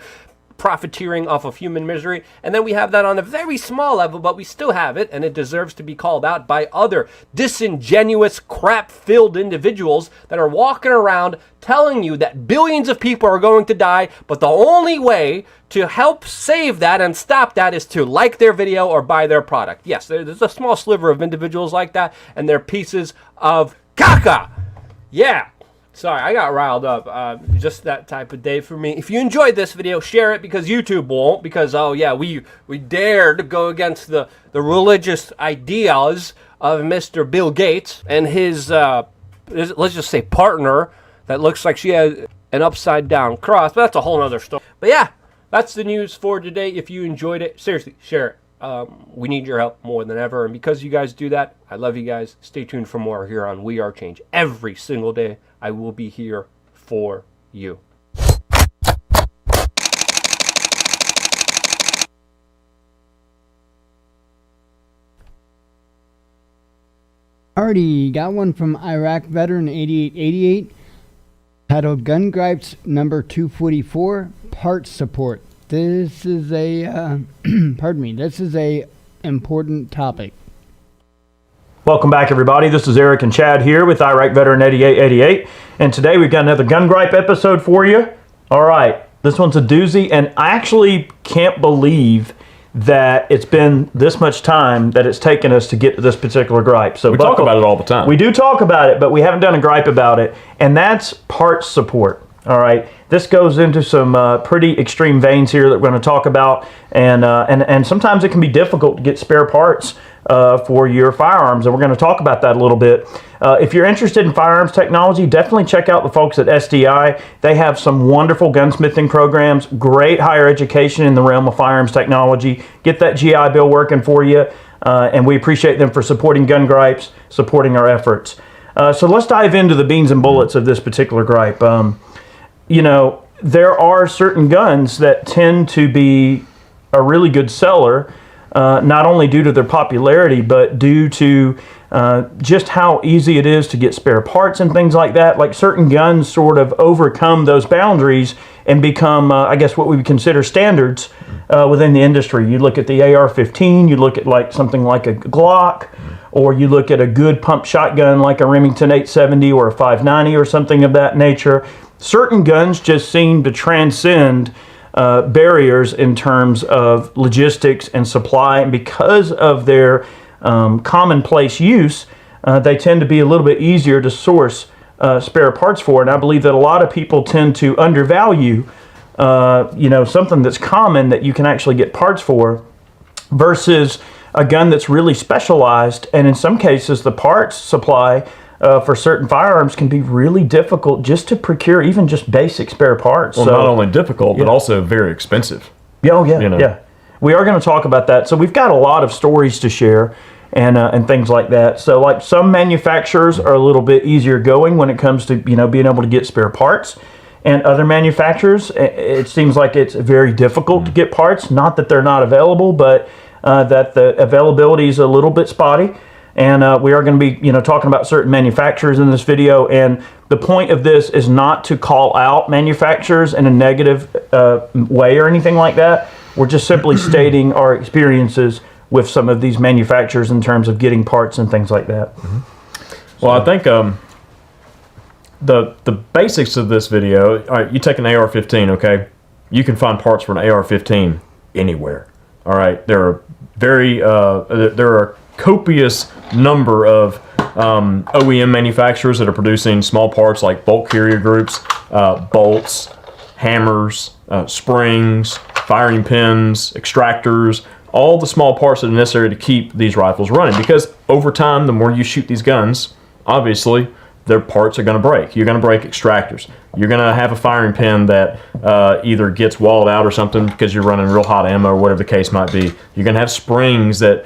profiteering off of human misery. And then we have that on a very small level, but we still have it, and it deserves to be called out by other disingenuous, crap-filled individuals that are walking around telling you that billions of people are going to die, but the only way to help save that and stop that is to like their video or buy their product. Yes, there's a small sliver of individuals like that, and they're pieces of caca. Yeah. Sorry, I got riled up. Just that type of day for me. If you enjoyed this video, share it, because YouTube won't. Because, oh yeah, we dared to go against the religious ideas of Mr. Bill Gates and his, let's just say, partner that looks like she has an upside down cross. But that's a whole other story. But yeah, that's the news for today. If you enjoyed it, seriously, share it. We need your help more than ever. And because you guys do that, I love you guys. Stay tuned for more here on We Are Change. Every single day, I will be here for you. Already got one from Iraq veteran 8888, titled Gun Gripes number 244, Part Support. This is a, pardon me, this is a important topic. Welcome back, everybody. This is Eric and Chad here with Iraq Veteran 8888, and today we've got another Gun Gripe episode for you. All right, this one's a doozy, and I actually can't believe that it's been this much time that it's taken us to get to this particular gripe. So we talk about it all the time. We do talk about it, but we haven't done a gripe about it, and that's part support. All right, this goes into some pretty extreme veins here that we're going to talk about, and sometimes it can be difficult to get spare parts for your firearms, and we're going to talk about that a little bit. If you're interested in firearms technology, definitely check out the folks at SDI. They have some wonderful gunsmithing programs, great higher education in the realm of firearms technology. Get that GI Bill working for you, and we appreciate them for supporting Gun Gripes, supporting our efforts. So let's dive into the beans and bullets of this particular gripe. You know, there are certain guns that tend to be a really good seller, not only due to their popularity, but due to just how easy it is to get spare parts and things like that. Like, certain guns sort of overcome those boundaries and become, I guess, what we would consider standards within the industry. You look at the AR-15, you look at like something like a Glock, or you look at a good pump shotgun like a Remington 870 or a 590 or something of that nature. Certain guns just seem to transcend barriers in terms of logistics and supply, and because of their commonplace use, they tend to be a little bit easier to source spare parts for. And I believe that a lot of people tend to undervalue, something that's common that you can actually get parts for versus a gun that's really specialized. And in some cases, the parts supply for certain firearms can be really difficult just to procure even just basic spare parts. Well, so, not only difficult, but also very expensive. Yeah. We are going to talk about that. So we've got a lot of stories to share and things like that. So like some manufacturers are a little bit easier going when it comes to, being able to get spare parts. And other manufacturers, it seems like it's very difficult to get parts. Not that they're not available, but that the availability is a little bit spotty. And we are going to be, talking about certain manufacturers in this video. And the point of this is not to call out manufacturers in a negative way or anything like that. We're just simply stating our experiences with some of these manufacturers in terms of getting parts and things like that. Well, I think the basics of this video, all right, you take an AR-15, okay? You can find parts for an AR-15 anywhere. All right, there are a copious number of OEM manufacturers that are producing small parts like bolt carrier groups, bolts, hammers, springs, firing pins, extractors, all the small parts that are necessary to keep these rifles running. Because over time, the more you shoot these guns, obviously, their parts are going to break. You're going to break extractors. You're going to have a firing pin that either gets walled out or something because you're running real hot ammo or whatever the case might be. You're going to have springs that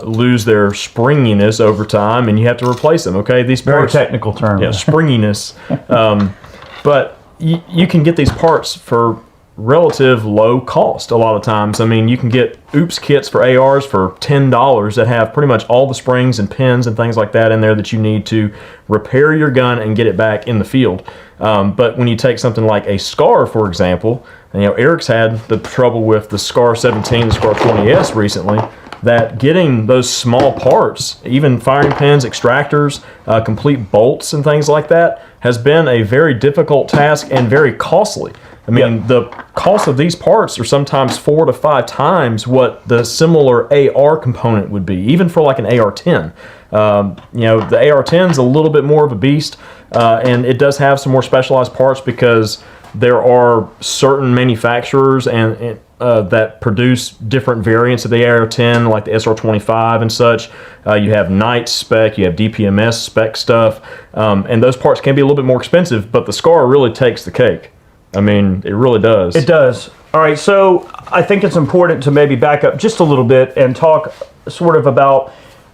lose their springiness over time, and you have to replace them. Okay, these parts, very technical term. Yeah, springiness. But you can get these parts for relative low cost a lot of times. I mean, you can get oops kits for ARs for $10 that have pretty much all the springs and pins and things like that in there that you need to repair your gun and get it back in the field. But when you take something like a SCAR, for example, and, Eric's had the trouble with the SCAR 17, the SCAR 20S recently, that getting those small parts, even firing pins, extractors, complete bolts and things like that, has been a very difficult task and very costly. I mean, the cost of these parts are sometimes 4 to 5 times what the similar AR component would be, even for like an AR-10. The AR-10 is a little bit more of a beast, and it does have some more specialized parts because there are certain manufacturers and that produce different variants of the AR-10, like the SR-25 and such. You have Knight spec, you have DPMS spec stuff, and those parts can be a little bit more expensive, but the SCAR really takes the cake. I mean, it really does. It does. All right, so I think it's important to maybe back up just a little bit and talk sort of about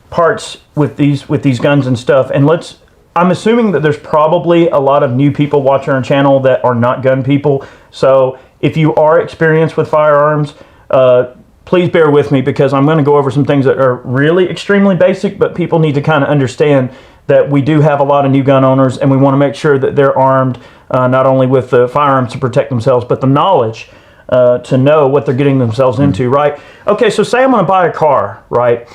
parts with these guns and stuff. And I'm assuming that there's probably a lot of new people watching our channel that are not gun people. So if you are experienced with firearms, please bear with me because I'm going to go over some things that are really extremely basic, but people need to kind of understand that we do have a lot of new gun owners and we want to make sure that they're armed not only with the firearms to protect themselves, but the knowledge to know what they're getting themselves into, right? Okay, so say I'm going to buy a car, right?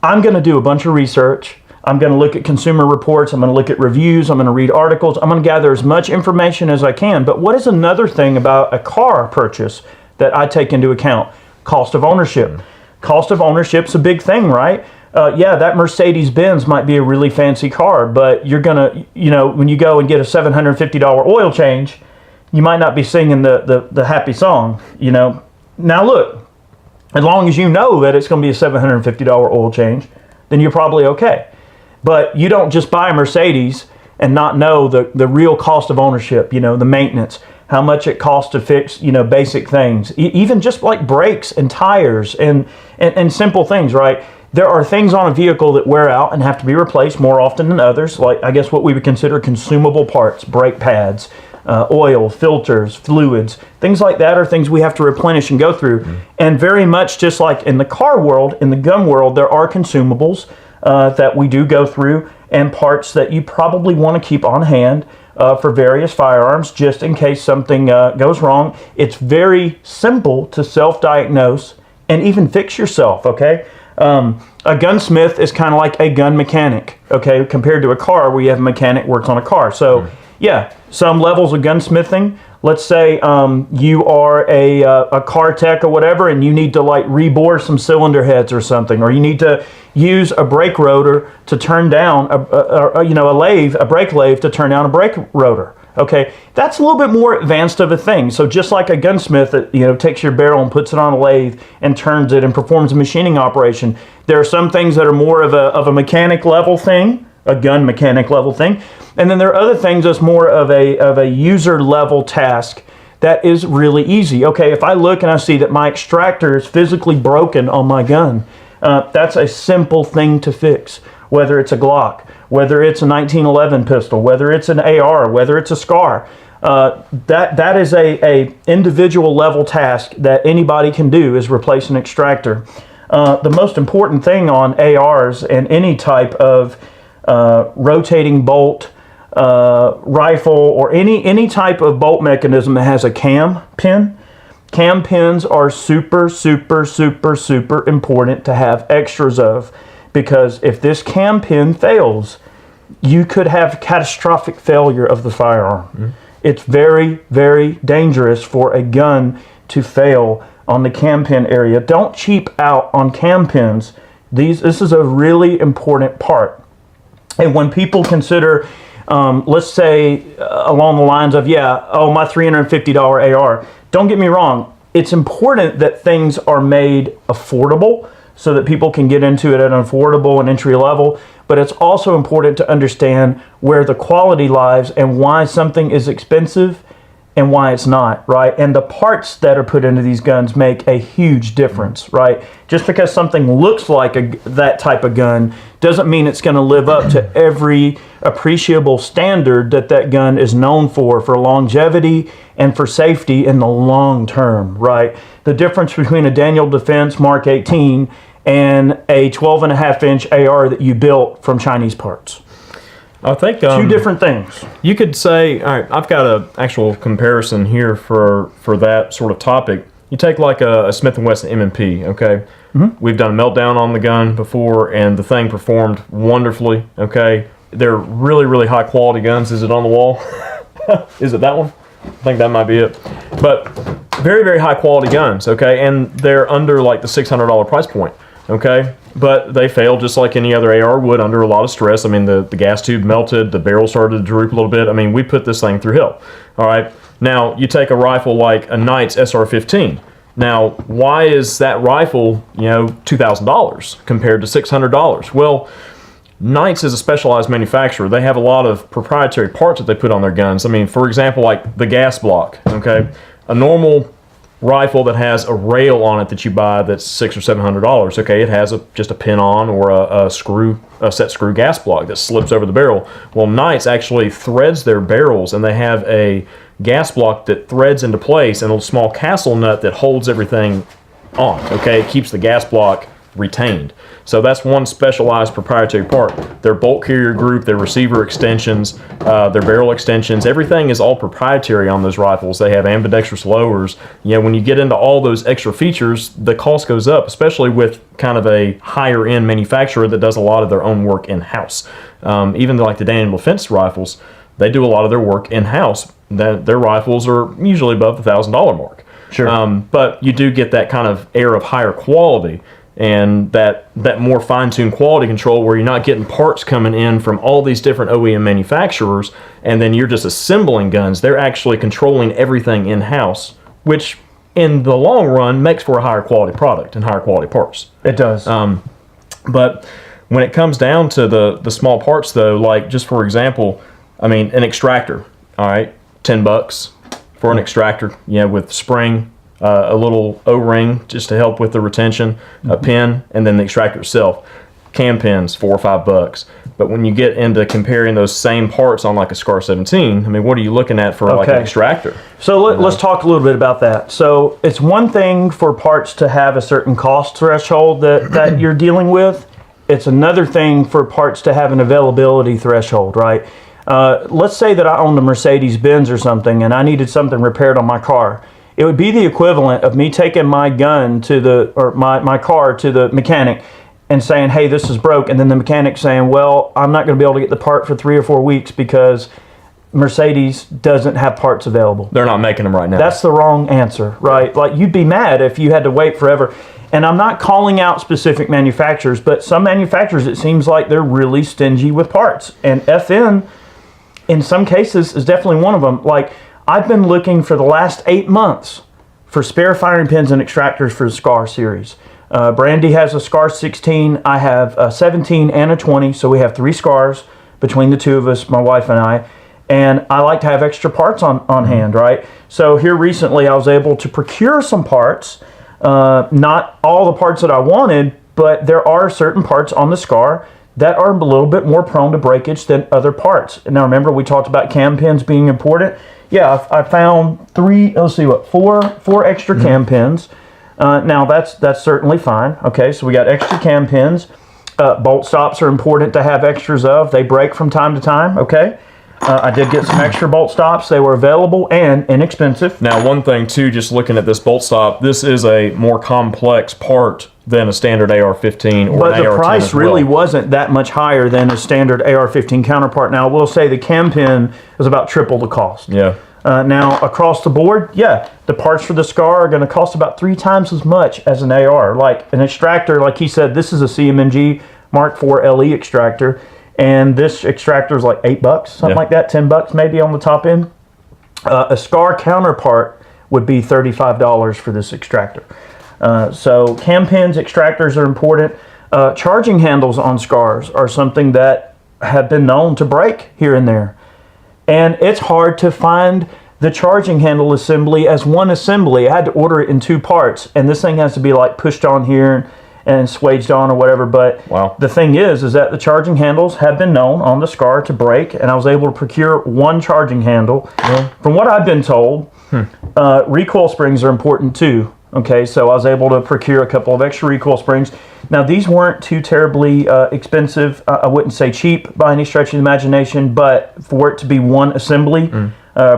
I'm going to do a bunch of research. I'm going to look at consumer reports. I'm going to look at reviews. I'm going to read articles. I'm going to gather as much information as I can. But what is another thing about a car purchase that I take into account? Cost of ownership. Cost of ownership's a big thing, right? That Mercedes-Benz might be a really fancy car, but you're going to, when you go and get a $750 oil change, you might not be singing the happy song, Now look, as long as you know that it's going to be a $750 oil change, then you're probably okay. But you don't just buy a Mercedes and not know the real cost of ownership, the maintenance, how much it costs to fix, basic things, even just like brakes and tires and simple things, right? There are things on a vehicle that wear out and have to be replaced more often than others, like I guess what we would consider consumable parts, brake pads, oil, filters, fluids, things like that are things we have to replenish and go through. And very much just like in the car world, in the gun world, there are consumables that we do go through and parts that you probably want to keep on hand for various firearms just in case something goes wrong. It's very simple to self-diagnose and even fix yourself, okay? A gunsmith is kind of like a gun mechanic, okay, compared to a car where you have a mechanic works on a car. So, some levels of gunsmithing Let's say you are a car tech or whatever, and you need to like rebore some cylinder heads or something, or you need to use a brake rotor to turn down a brake lathe to turn down a brake rotor. Okay, that's a little bit more advanced of a thing. So just like a gunsmith that takes your barrel and puts it on a lathe and turns it and performs a machining operation, there are some things that are more of a mechanic level thing, a gun mechanic level thing. And then there are other things that's more of a user level task that is really easy. Okay, if I look and I see that my extractor is physically broken on my gun, that's a simple thing to fix. Whether it's a Glock, whether it's a 1911 pistol, whether it's an AR, whether it's a SCAR, that is a individual level task that anybody can do, is replace an extractor. The most important thing on ARs and any type of rotating bolt, rifle, or any type of bolt mechanism that has a cam pin. Cam pins are super, super, super, super important to have extras of, because if this cam pin fails, you could have catastrophic failure of the firearm. Mm-hmm. It's very, very dangerous for a gun to fail on the cam pin area. Don't cheap out on cam pins. This is a really important part. And when people consider, let's say along the lines of, my $350 AR, don't get me wrong, it's important that things are made affordable so that people can get into it at an affordable and entry level, but it's also important to understand where the quality lies and why something is expensive and why it's not, right? And the parts that are put into these guns make a huge difference, right? Just because something looks like that type of gun doesn't mean it's going to live up to every appreciable standard that gun is known for longevity and for safety in the long term, right? The difference between a Daniel Defense Mark 18 and a 12.5-inch AR that you built from Chinese parts. I think two different things. You could say, all right, I've got an actual comparison here for that sort of topic. You take like a Smith & Wesson M&P, okay? Mm-hmm. We've done a meltdown on the gun before, and the thing performed wonderfully, okay? They're really, really high quality guns. Is it on the wall? Is it that one? I think that might be it. But very, very high quality guns, okay? And they're under like the $600 price point, okay? But they failed just like any other AR would under a lot of stress. I mean, the gas tube melted, the barrel started to droop a little bit. I mean, we put this thing through hell, all right? Now, you take a rifle like a Knight's SR-15. Now, why is that rifle, $2,000 compared to $600? Well, Knight's is a specialized manufacturer. They have a lot of proprietary parts that they put on their guns. I mean, for example, like the gas block, okay? A normal rifle that has a rail on it that you buy that's $600 or $700, okay? It has just a pin on or a set screw gas block that slips over the barrel. Well, Knight's actually threads their barrels, and they have a gas block that threads into place and a small castle nut that holds everything on, okay? It keeps the gas block retained. So that's one specialized proprietary part. Their bolt carrier group, their receiver extensions, their barrel extensions, everything is all proprietary on those rifles. They have ambidextrous lowers. When you get into all those extra features, the cost goes up, especially with kind of a higher end manufacturer that does a lot of their own work in-house. Even like the Daniel Defense rifles, they do a lot of their work in-house. Their rifles are usually above the $1,000 mark. Sure. But you do get that kind of air of higher quality and that more fine-tuned quality control where you're not getting parts coming in from all these different OEM manufacturers and then you're just assembling guns. They're actually controlling everything in-house, which in the long run makes for a higher quality product and higher quality parts. It does. But when it comes down to the small parts though, like just for example, I mean an extractor, all right, $10 for an extractor, with spring, a little O-ring just to help with the retention, a pin, and then the extractor itself. Cam pins, $4 or $5. But when you get into comparing those same parts on like a SCAR 17, I mean, what are you looking at for like an extractor? So let's talk a little bit about that. So it's one thing for parts to have a certain cost threshold that you're dealing with. It's another thing for parts to have an availability threshold, right? Let's say that I owned a Mercedes-Benz or something and I needed something repaired on my car. It would be the equivalent of me taking my gun my car to the mechanic and saying, hey, this is broke. And then the mechanic saying, well, I'm not going to be able to get the part for 3 or 4 weeks because Mercedes doesn't have parts available. They're not making them right now. That's the wrong answer, right? Like, you'd be mad if you had to wait forever. And I'm not calling out specific manufacturers, but some manufacturers, it seems like they're really stingy with parts. And FN, in some cases, is definitely one of them. Like, I've been looking for the last 8 months for spare firing pins and extractors for the SCAR series. Brandy has a SCAR 16. I have a 17 and a 20, so we have 3 SCARs between the two of us, my wife and I. And I like to have extra parts on hand, right? So here recently, I was able to procure some parts. Not all the parts that I wanted, but there are certain parts on the SCAR that are a little bit more prone to breakage than other parts. And now remember, we talked about cam pins being important. Yeah, I found 4 extra cam pins. Now that's certainly fine. Okay, so we got extra cam pins. Bolt stops are important to have extras of. They break from time to time, okay? I did get some extra bolt stops. They were available and inexpensive. Now, one thing, too, just looking at this bolt stop, this is a more complex part than a standard AR-15 or but an AR-10 the price as well. really wasn't that much higher than a standard AR-15 counterpart. Now, I will say the cam pin is about triple the cost. Yeah. Now, across the board, yeah, the parts for the SCAR are going to cost about 3 times as much as an AR. Like an extractor, like he said, this is a CMMG Mark IV LE extractor. And this extractor is like $8, something like that, $10 maybe on the top end. A SCAR counterpart would be $35 for this extractor. So cam pins, extractors are important. Charging handles on SCARs are something that have been known to break here and there. And it's hard to find the charging handle assembly as one assembly. I had to order it in 2 parts, and this thing has to be like pushed on here and swaged on or whatever. But wow. The thing is that the charging handles have been known on the SCAR to break, and I was able to procure 1 charging handle. Yeah. From what I've been told, recoil springs are important too. Okay, so I was able to procure a couple of extra recoil springs. Now, these weren't too terribly expensive. I wouldn't say cheap by any stretch of the imagination, but for it to be 1 assembly,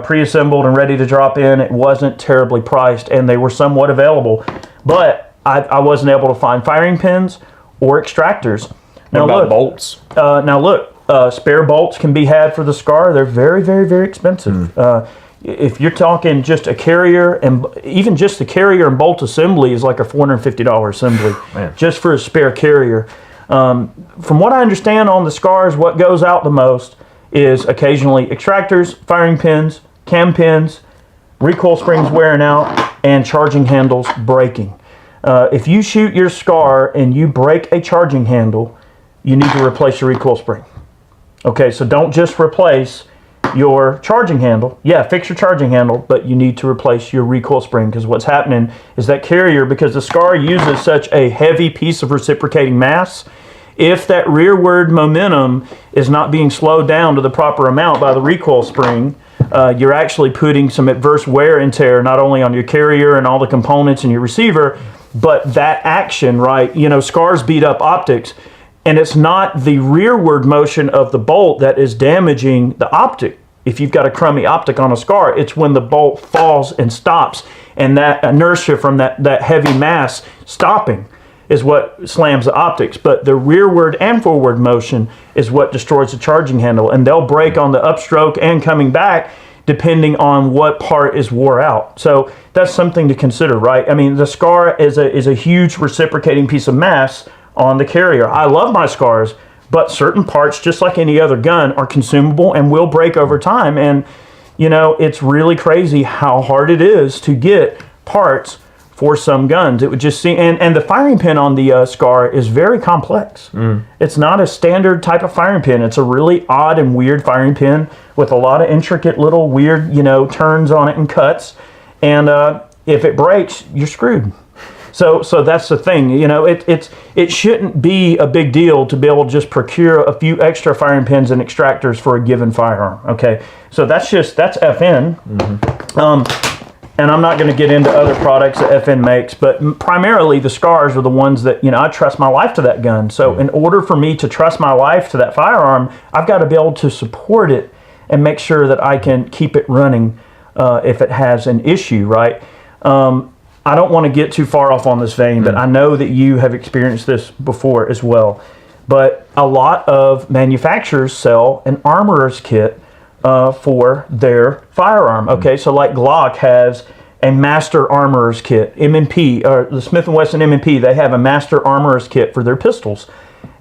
pre-assembled and ready to drop in, it wasn't terribly priced, and they were somewhat available. But I wasn't able to find firing pins or extractors. Now, what about look, bolts? Now look, spare bolts can be had for the SCAR. They're very, very, very expensive. If you're talking just a carrier, and even just the carrier and bolt assembly is like a $450 assembly, just for a spare carrier. From what I understand on the SCARs, what goes out the most is occasionally extractors, firing pins, cam pins, recoil springs wearing out, and charging handles breaking. If you shoot your SCAR and you break a charging handle, you need to replace your recoil spring. Okay, so don't just replace your charging handle. Yeah, fix your charging handle, but you need to replace your recoil spring, because what's happening is that carrier, because the SCAR uses such a heavy piece of reciprocating mass, if that rearward momentum is not being slowed down to the proper amount by the recoil spring, you're actually putting some adverse wear and tear not only on your carrier and all the components in your receiver, but that action, right? You know, SCARs beat up optics, and it's not the rearward motion of the bolt that is damaging the optic. If you've got a crummy optic on a SCAR, it's when the bolt falls and stops, and that inertia from that heavy mass stopping is what slams the optics. But the rearward and forward motion is what destroys the charging handle, and they'll break on the upstroke and coming back depending on what part is wore out. So that's something to consider, right? I mean, the SCAR is a huge reciprocating piece of mass on the carrier. I love my SCARs, but certain parts, just like any other gun, are consumable and will break over time. And, you know, it's really crazy how hard it is to get parts for some guns. It would just seem, and the firing pin on the SCAR is very complex. It's not a standard type of firing pin. It's a really odd and weird firing pin with a lot of intricate little weird, you know, turns on it and cuts. And if it breaks, you're screwed. So that's the thing. You know, it shouldn't be a big deal to be able to just procure a few extra firing pins and extractors for a given firearm. Okay, so that's FN. And I'm not going to get into other products that FN makes, but primarily the SCARs are the ones that, you know, I trust my life to that gun. So in order for me to trust my life to that firearm, I've got to be able to support it and make sure that I can keep it running if it has an issue, right? I don't want to get too far off on this vein, but I know that you have experienced this before as well. But a lot of manufacturers sell an armorer's kit for their firearm. Okay, so like Glock has a Master Armorer's Kit. M&P, or the Smith & Wesson M&P, they have a Master Armorer's Kit for their pistols.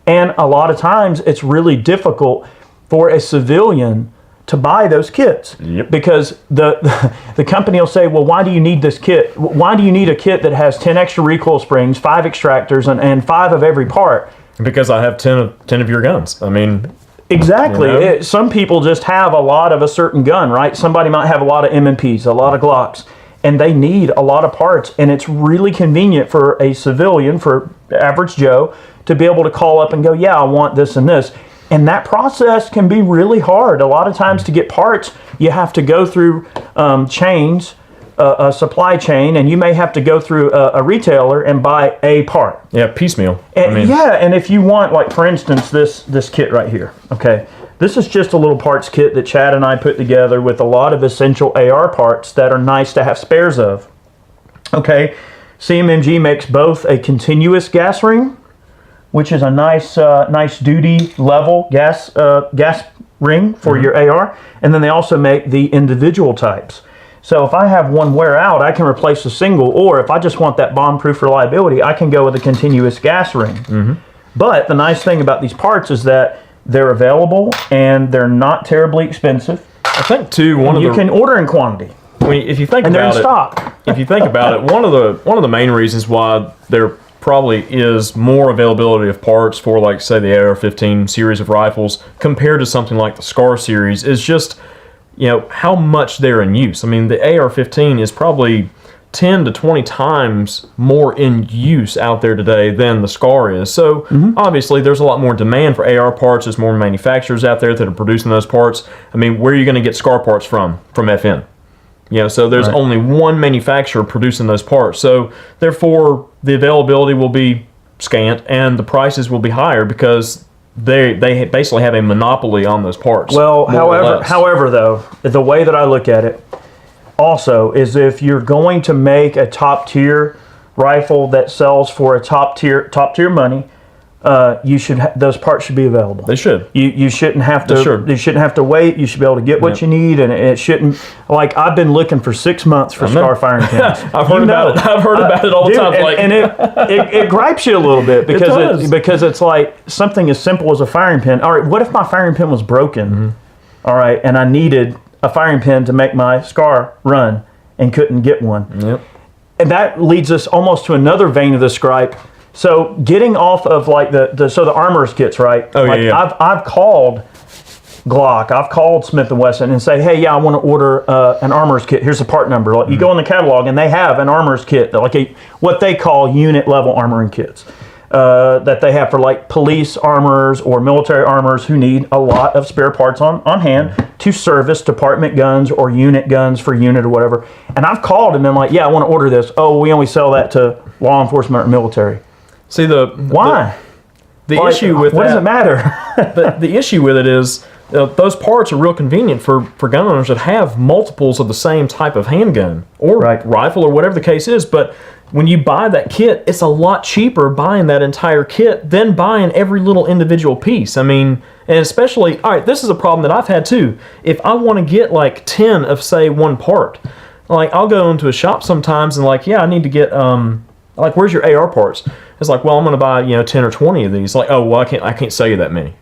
And a lot of times it's really difficult for a civilian to buy those kits. Yep. Because the company will say, well, why do you need this kit? Why do you need a kit that has 10 extra recoil springs, 5 extractors, and 5 of every part? Because I have 10 of your guns. I mean... Exactly. You know? Some people just have a lot of a certain gun, right? Somebody might have a lot of M&Ps, a lot of Glocks, and they need a lot of parts. And it's really convenient for a civilian, for average Joe, to be able to call up and go, yeah, I want this and this. And that process can be really hard. A lot of times to get parts, you have to go through chains, a supply chain, and you may have to go through a retailer and buy a part. Yeah, piecemeal. And, and if you want, like for instance, this kit right here, okay, this is just a little parts kit that Chad and I put together with a lot of essential AR parts that are nice to have spares of. Okay, CMMG makes both a continuous gas ring, which is a nice duty level gas ring for your AR, and then they also make the individual types. So if I have one wear out, I can replace a single, or if I just want that bomb-proof reliability, I can go with a continuous gas ring. But the nice thing about these parts is that they're available and they're not terribly expensive. I think too you can order in quantity. If you think and about they're in stock. If you think about it, one of the main reasons why there probably is more availability of parts for, like, say, the AR-15 series of rifles compared to something like the SCAR series is just, you know, how much they're in use. I mean, the AR-15 is probably 10 to 20 times more in use out there today than the SCAR is. So obviously there's a lot more demand for AR parts. There's more manufacturers out there that are producing those parts. I mean, where are you going to get SCAR parts from FN? You know, so there's only one manufacturer producing those parts. So therefore the availability will be scant and the prices will be higher because they basically have a monopoly on those parts. Well, however, though, the way that I look at it also is if you're going to make a top tier rifle that sells for a top tier money, those parts should be available. They should. You shouldn't have to. You shouldn't have to wait. You should be able to get what you need, and it shouldn't. Like, I've been looking for 6 months for SCAR firing pins. I've heard about it. I've heard about it all the time. And it gripes you a little bit because it's like something as simple as a firing pin. All right, what if my firing pin was broken? All right, and I needed a firing pin to make my SCAR run and couldn't get one. And that leads us almost to another vein of this gripe. So getting off of like the armorer's kits, right? I've called Glock, I've called Smith & Wesson and say, hey, I want to order an armorer's kit. Here's the part number. Like, you go in the catalog and they have an armorer's kit, like what they call unit level armoring kits. That they have for like police armorers or military armorers who need a lot of spare parts on hand to service department guns or unit guns for unit or whatever. And I've called and been like, I want to order this. Oh, we only sell that to law enforcement or military. See, why? The issue with what that, does it matter? the issue with it is those parts are real convenient for gun owners that have multiples of the same type of handgun or rifle or whatever the case is. But when you buy that kit, it's a lot cheaper buying that entire kit than buying every little individual piece. I mean, and especially, all right, this is a problem that I've had too. If I want to get like 10 of, say, one part, like I'll go into a shop sometimes and like, I need to get, like, where's your AR parts? It's like, well, I'm going to buy, 10 or 20 of these. Like, oh, well, I can't sell you that many.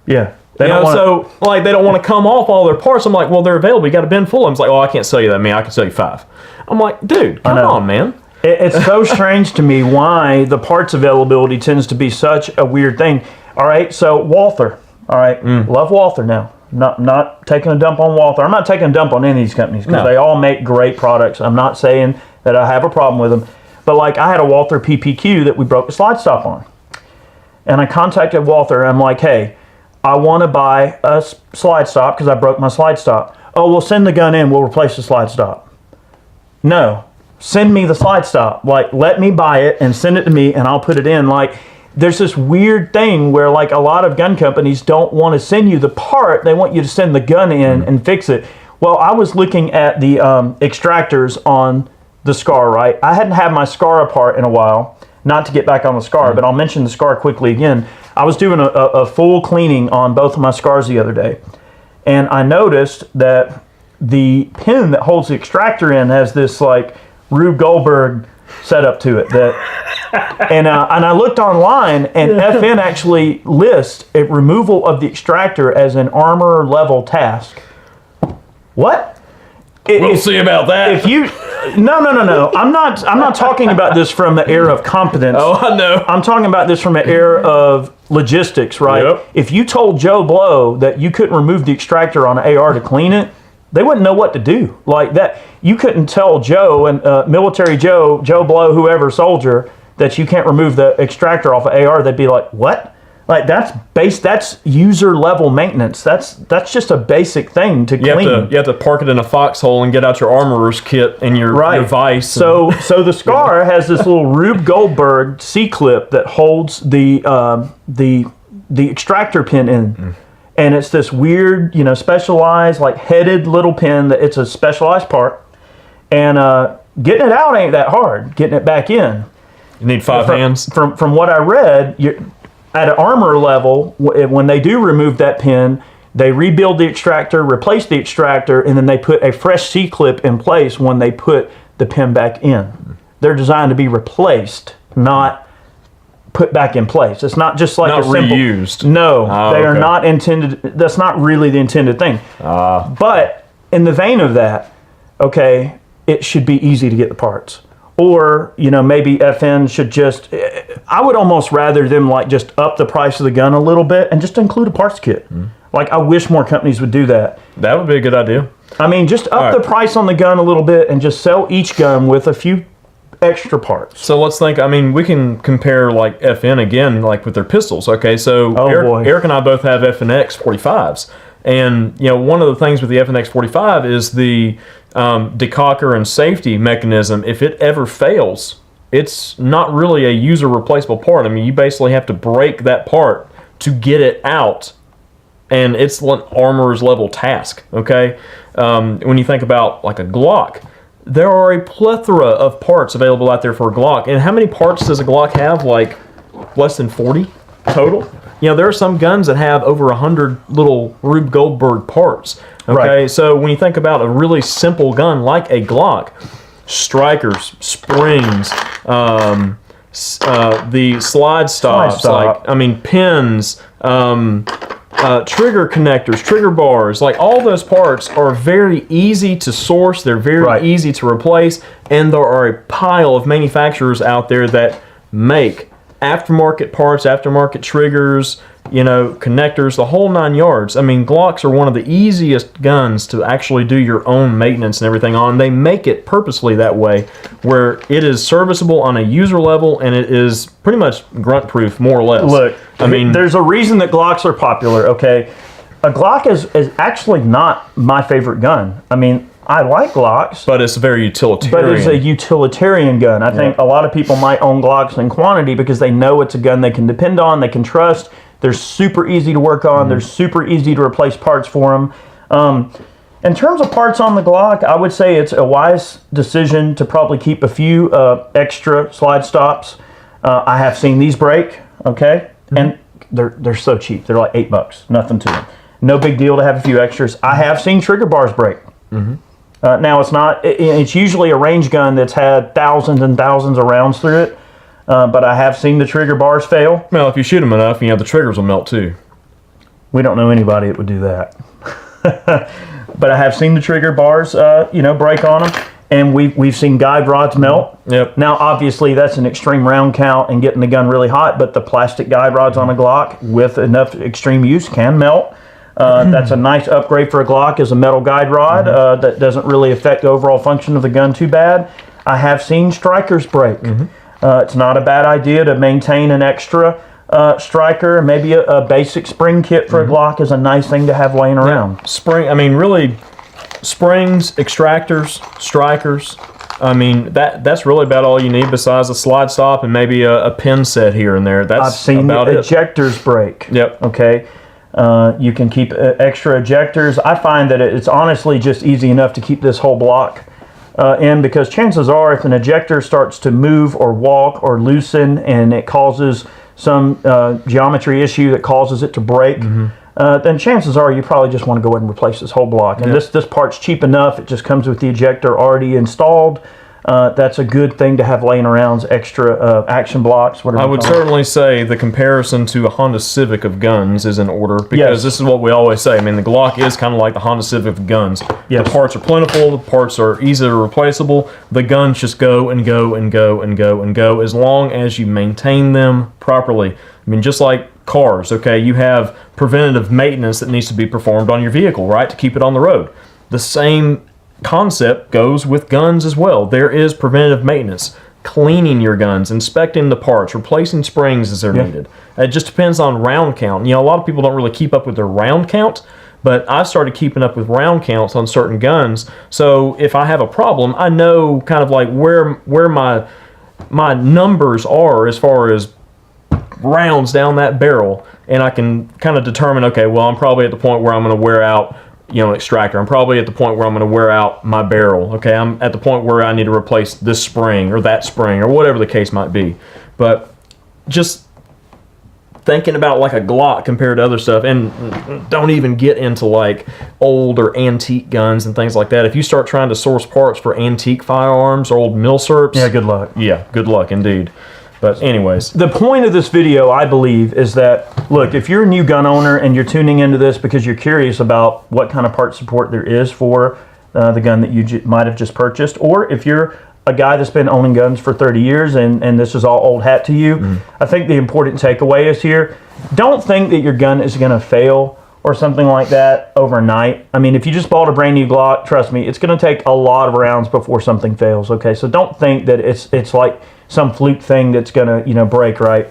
Yeah. They don't want to come off all their parts. I'm like, well, they're available. You got a bin full of them. It's like, oh, I can't sell you that many. I can sell you 5. I'm like, dude, come on, man. It's so strange to me why the parts availability tends to be such a weird thing. All right, so Walther. All right, love Walther now. Not taking a dump on Walther. I'm not taking a dump on any of these companies because they all make great products. I'm not saying that I have a problem with them. But like, I had a Walther PPQ that we broke the slide stop on. And I contacted Walther and I'm like, hey, I want to buy a slide stop because I broke my slide stop. Oh, we'll send the gun in. We'll replace the slide stop. No. Send me the slide stop. Like, let me buy it and send it to me and I'll put it in. Like, there's this weird thing where like a lot of gun companies don't want to send you the part. They want you to send the gun in and fix it. Well, I was looking at the extractors on the SCAR, right? I hadn't had my SCAR apart in a while. Not to get back on the SCAR, but I'll mention the SCAR quickly again. I was doing a full cleaning on both of my SCARs the other day. and I noticed that the pin that holds the extractor in has this like Rube Goldberg setup to it. And I looked online, and FN actually lists a removal of the extractor as an armor level task. What? We'll see about that. If you no. I'm not talking about this from the era of competence. Oh, I know. I'm talking about this from an era of logistics, right? Yep. If you told Joe Blow that you couldn't remove the extractor on an AR to clean it, they wouldn't know what to do. Like that, you couldn't tell Joe and military Joe Blow, whoever soldier, that you can't remove the extractor off of AR. They'd be like, what? Like that's user level maintenance. That's just a basic thing to clean. You have to park it in a foxhole and get out your armorer's kit and your vise. So the Scar has this little Rube Goldberg C-clip that holds the extractor pin in. And it's this weird, specialized, like headed little pin that it's a specialized part. And getting it out ain't that hard. Getting it back in. You need 5 hands? From what I read, at an armor level, when they do remove that pin, they rebuild the extractor, replace the extractor, and then they put a fresh C-clip in place when they put the pin back in. They're designed to be replaced, not put back in place. It's not just like not a simple reused. No, they are not intended. That's not really the intended thing. But in the vein of that, okay, it should be easy to get the parts. Or, maybe FN should just, I would almost rather them like just up the price of the gun a little bit and just include a parts kit. Like, I wish more companies would do that. That would be a good idea. I mean, just up the price on the gun a little bit and just sell each gun with a few extra parts. So let's think, we can compare like FN again, like with their pistols. Okay, so Eric and I both have FNX 45s. And, one of the things with the FNX 45 is the decocker and safety mechanism. If it ever fails, it's not really a user replaceable part. You basically have to break that part to get it out, and it's an armorer's level task. Okay, when you think about like a Glock, there are a plethora of parts available out there for a Glock. And how many parts does a Glock have? Like less than 40 total. There are some guns that have over 100 little Rube Goldberg parts. Okay, so when you think about a really simple gun like a Glock, strikers, springs, the slide stops, pins, trigger connectors, trigger bars, like all those parts are very easy to source. They're very easy to replace, and there are a pile of manufacturers out there that make aftermarket parts, aftermarket triggers, connectors, the whole 9 yards. Glocks are one of the easiest guns to actually do your own maintenance and everything on. They make it purposely that way, where it is serviceable on a user level, and it is pretty much grunt-proof, more or less. Look, there's a reason that Glocks are popular, okay? A Glock is actually not my favorite gun. I like Glocks. But it's very utilitarian. But it's a utilitarian gun. I think a lot of people might own Glocks in quantity because they know it's a gun they can depend on, they can trust. They're super easy to work on. They're super easy to replace parts for them. In terms of parts on the Glock, I would say it's a wise decision to probably keep a few extra slide stops. I have seen these break, okay? And they're so cheap. They're like $8, nothing to them. No big deal to have a few extras. I have seen trigger bars break. Now, it's usually a range gun that's had thousands and thousands of rounds through it, but I have seen the trigger bars fail. Well, if you shoot them enough, the triggers will melt too. We don't know anybody that would do that. But I have seen the trigger bars, break on them, and we've seen guide rods melt. Yep. Now, obviously, that's an extreme round count and getting the gun really hot, but the plastic guide rods on a Glock with enough extreme use can melt. That's a nice upgrade for a Glock, is a metal guide rod that doesn't really affect the overall function of the gun too bad. I have seen strikers break. It's not a bad idea to maintain an extra striker. Maybe a basic spring kit for a Glock is a nice thing to have laying around. Really, springs, extractors, strikers. That's really about all you need besides a slide stop and maybe a pin set here and there. I've seen the ejectors break. Yep. Okay. You can keep extra ejectors. I find that it's honestly just easy enough to keep this whole block in, because chances are if an ejector starts to move or walk or loosen and it causes some geometry issue that causes it to break, then chances are you probably just want to go ahead and replace this whole block. And this part's cheap enough. It just comes with the ejector already installed. That's a good thing to have laying around, extra action blocks, whatever. I would certainly say the comparison to a Honda Civic of guns is in order, because this is what we always say. I mean, the Glock is kind of like the Honda Civic of guns. The parts are plentiful, the parts are easily replaceable, the guns just go and go and go and go and go as long as you maintain them properly. I mean, just like cars, okay, you have preventative maintenance that needs to be performed on your vehicle, right, to keep it on the road. The same concept goes with guns as well. There is preventative maintenance, cleaning your guns, inspecting the parts, replacing springs as they're needed. It just depends on round count. You know, a lot of people don't really keep up with their round count, but I've started keeping up with round counts on certain guns. So if I have a problem, I know kind of like where my numbers are as far as rounds down that barrel, and I can kind of determine, okay, well, I'm probably at the point where I'm going to wear out, you know, extractor. I'm probably at the point where I'm going to wear out my barrel. Okay, I'm at the point where I need to replace this spring or that spring or whatever the case might be. But just thinking about like a Glock compared to other stuff, and don't even get into like old or antique guns and things like that. If you start trying to source parts for antique firearms or old milsurps, good luck. Yeah, good luck indeed. But anyways, the point of this video, I believe, is that, look, if you're a new gun owner and you're tuning into this because you're curious about what kind of part support there is for the gun that you might have just purchased, or if you're a guy that's been owning guns for 30 years and this is all old hat to you, I think the important takeaway is here, don't think that your gun is going to fail or something like that overnight. I mean, if you just bought a brand new Glock, trust me, it's going to take a lot of rounds before something fails, okay? So don't think that it's like some fluke thing that's gonna, you know, break, right?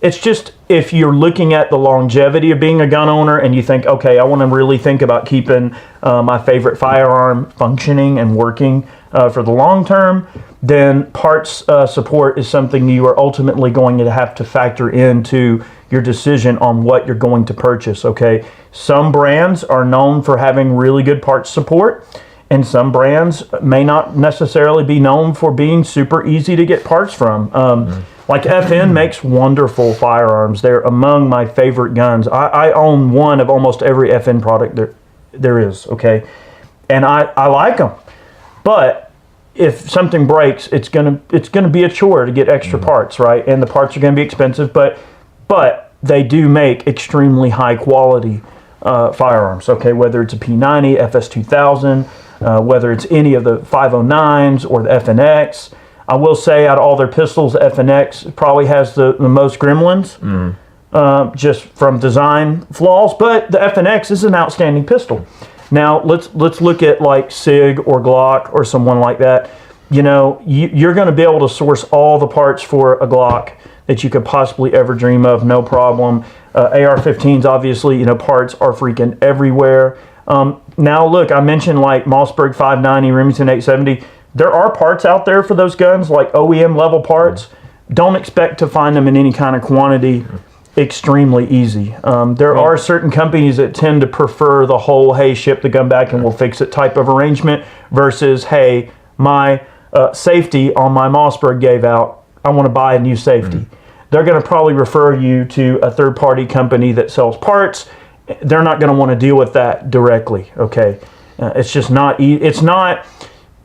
It's just, if you're looking at the longevity of being a gun owner and you think, okay, I want to really think about keeping my favorite firearm functioning and working for the long term, then parts support is something you are ultimately going to have to factor into your decision on what you're going to purchase, okay? Some brands are known for having really good parts support, and some brands may not necessarily be known for being super easy to get parts from. Like FN makes wonderful firearms. They're among my favorite guns. I own one of almost every FN product there is, okay? And I like them. But if something breaks, it's gonna be a chore to get extra parts, right? And the parts are gonna be expensive, but they do make extremely high quality firearms, okay? Whether it's a P90, FS2000, whether it's any of the 509s or the FNX. I will say, out of all their pistols, the FNX probably has the most gremlins, just from design flaws, but the FNX is an outstanding pistol. Now, let's look at like SIG or Glock or someone like that. You know, you're going to be able to source all the parts for a Glock that you could possibly ever dream of, no problem. AR-15s, obviously, you know, parts are freaking everywhere. Now, look, I mentioned like Mossberg 590, Remington 870. There are parts out there for those guns, like OEM level parts. Don't expect to find them in any kind of quantity extremely easy. There are certain companies that tend to prefer the whole, hey, ship the gun back and we'll fix it type of arrangement, versus, hey, my safety on my Mossberg gave out, I want to buy a new safety. They're going to probably refer you to a third-party company that sells parts. They're not going to want to deal with that directly, okay? It's just not it's not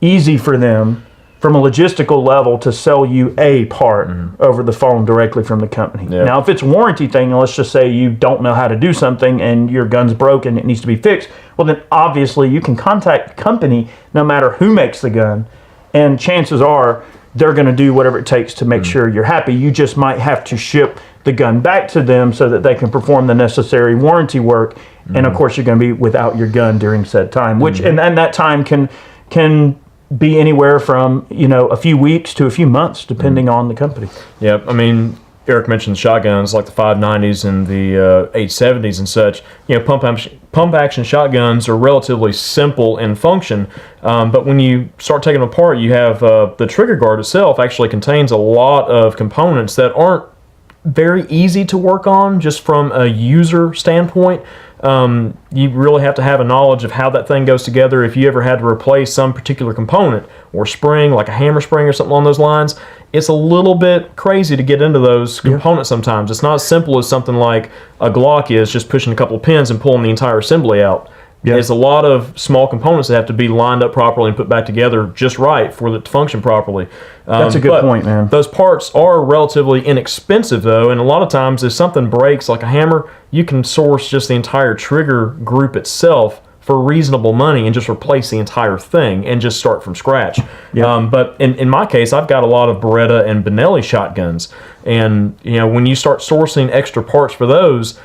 easy for them from a logistical level to sell you a part over the phone directly from the company. Now, if it's a warranty thing, and let's just say you don't know how to do something and your gun's broken, it needs to be fixed, well, then obviously you can contact the company no matter who makes the gun, and chances are they're going to do whatever it takes to make sure you're happy. You just might have to ship the gun back to them so that they can perform the necessary warranty work, and of course you're going to be without your gun during said time, which and that time can be anywhere from, you know, a few weeks to a few months depending on the company. Yeah, I mean, Eric mentioned shotguns like the 590s and the 870s and such. You know, pump action shotguns are relatively simple in function, but when you start taking them apart, you have the trigger guard itself actually contains a lot of components that aren't very easy to work on just from a user standpoint. You really have to have a knowledge of how that thing goes together. If you ever had to replace some particular component or spring, like a hammer spring or something along those lines, it's a little bit crazy to get into those components sometimes. It's not as simple as something like a Glock is, just pushing a couple of pins and pulling the entire assembly out. There's a lot of small components that have to be lined up properly and put back together just right for it to function properly. That's a good point, man. Those parts are relatively inexpensive, though, and a lot of times if something breaks, like a hammer, you can source just the entire trigger group itself for reasonable money and just replace the entire thing and just start from scratch. But in my case, I've got a lot of Beretta and Benelli shotguns, and when you start sourcing extra parts for those,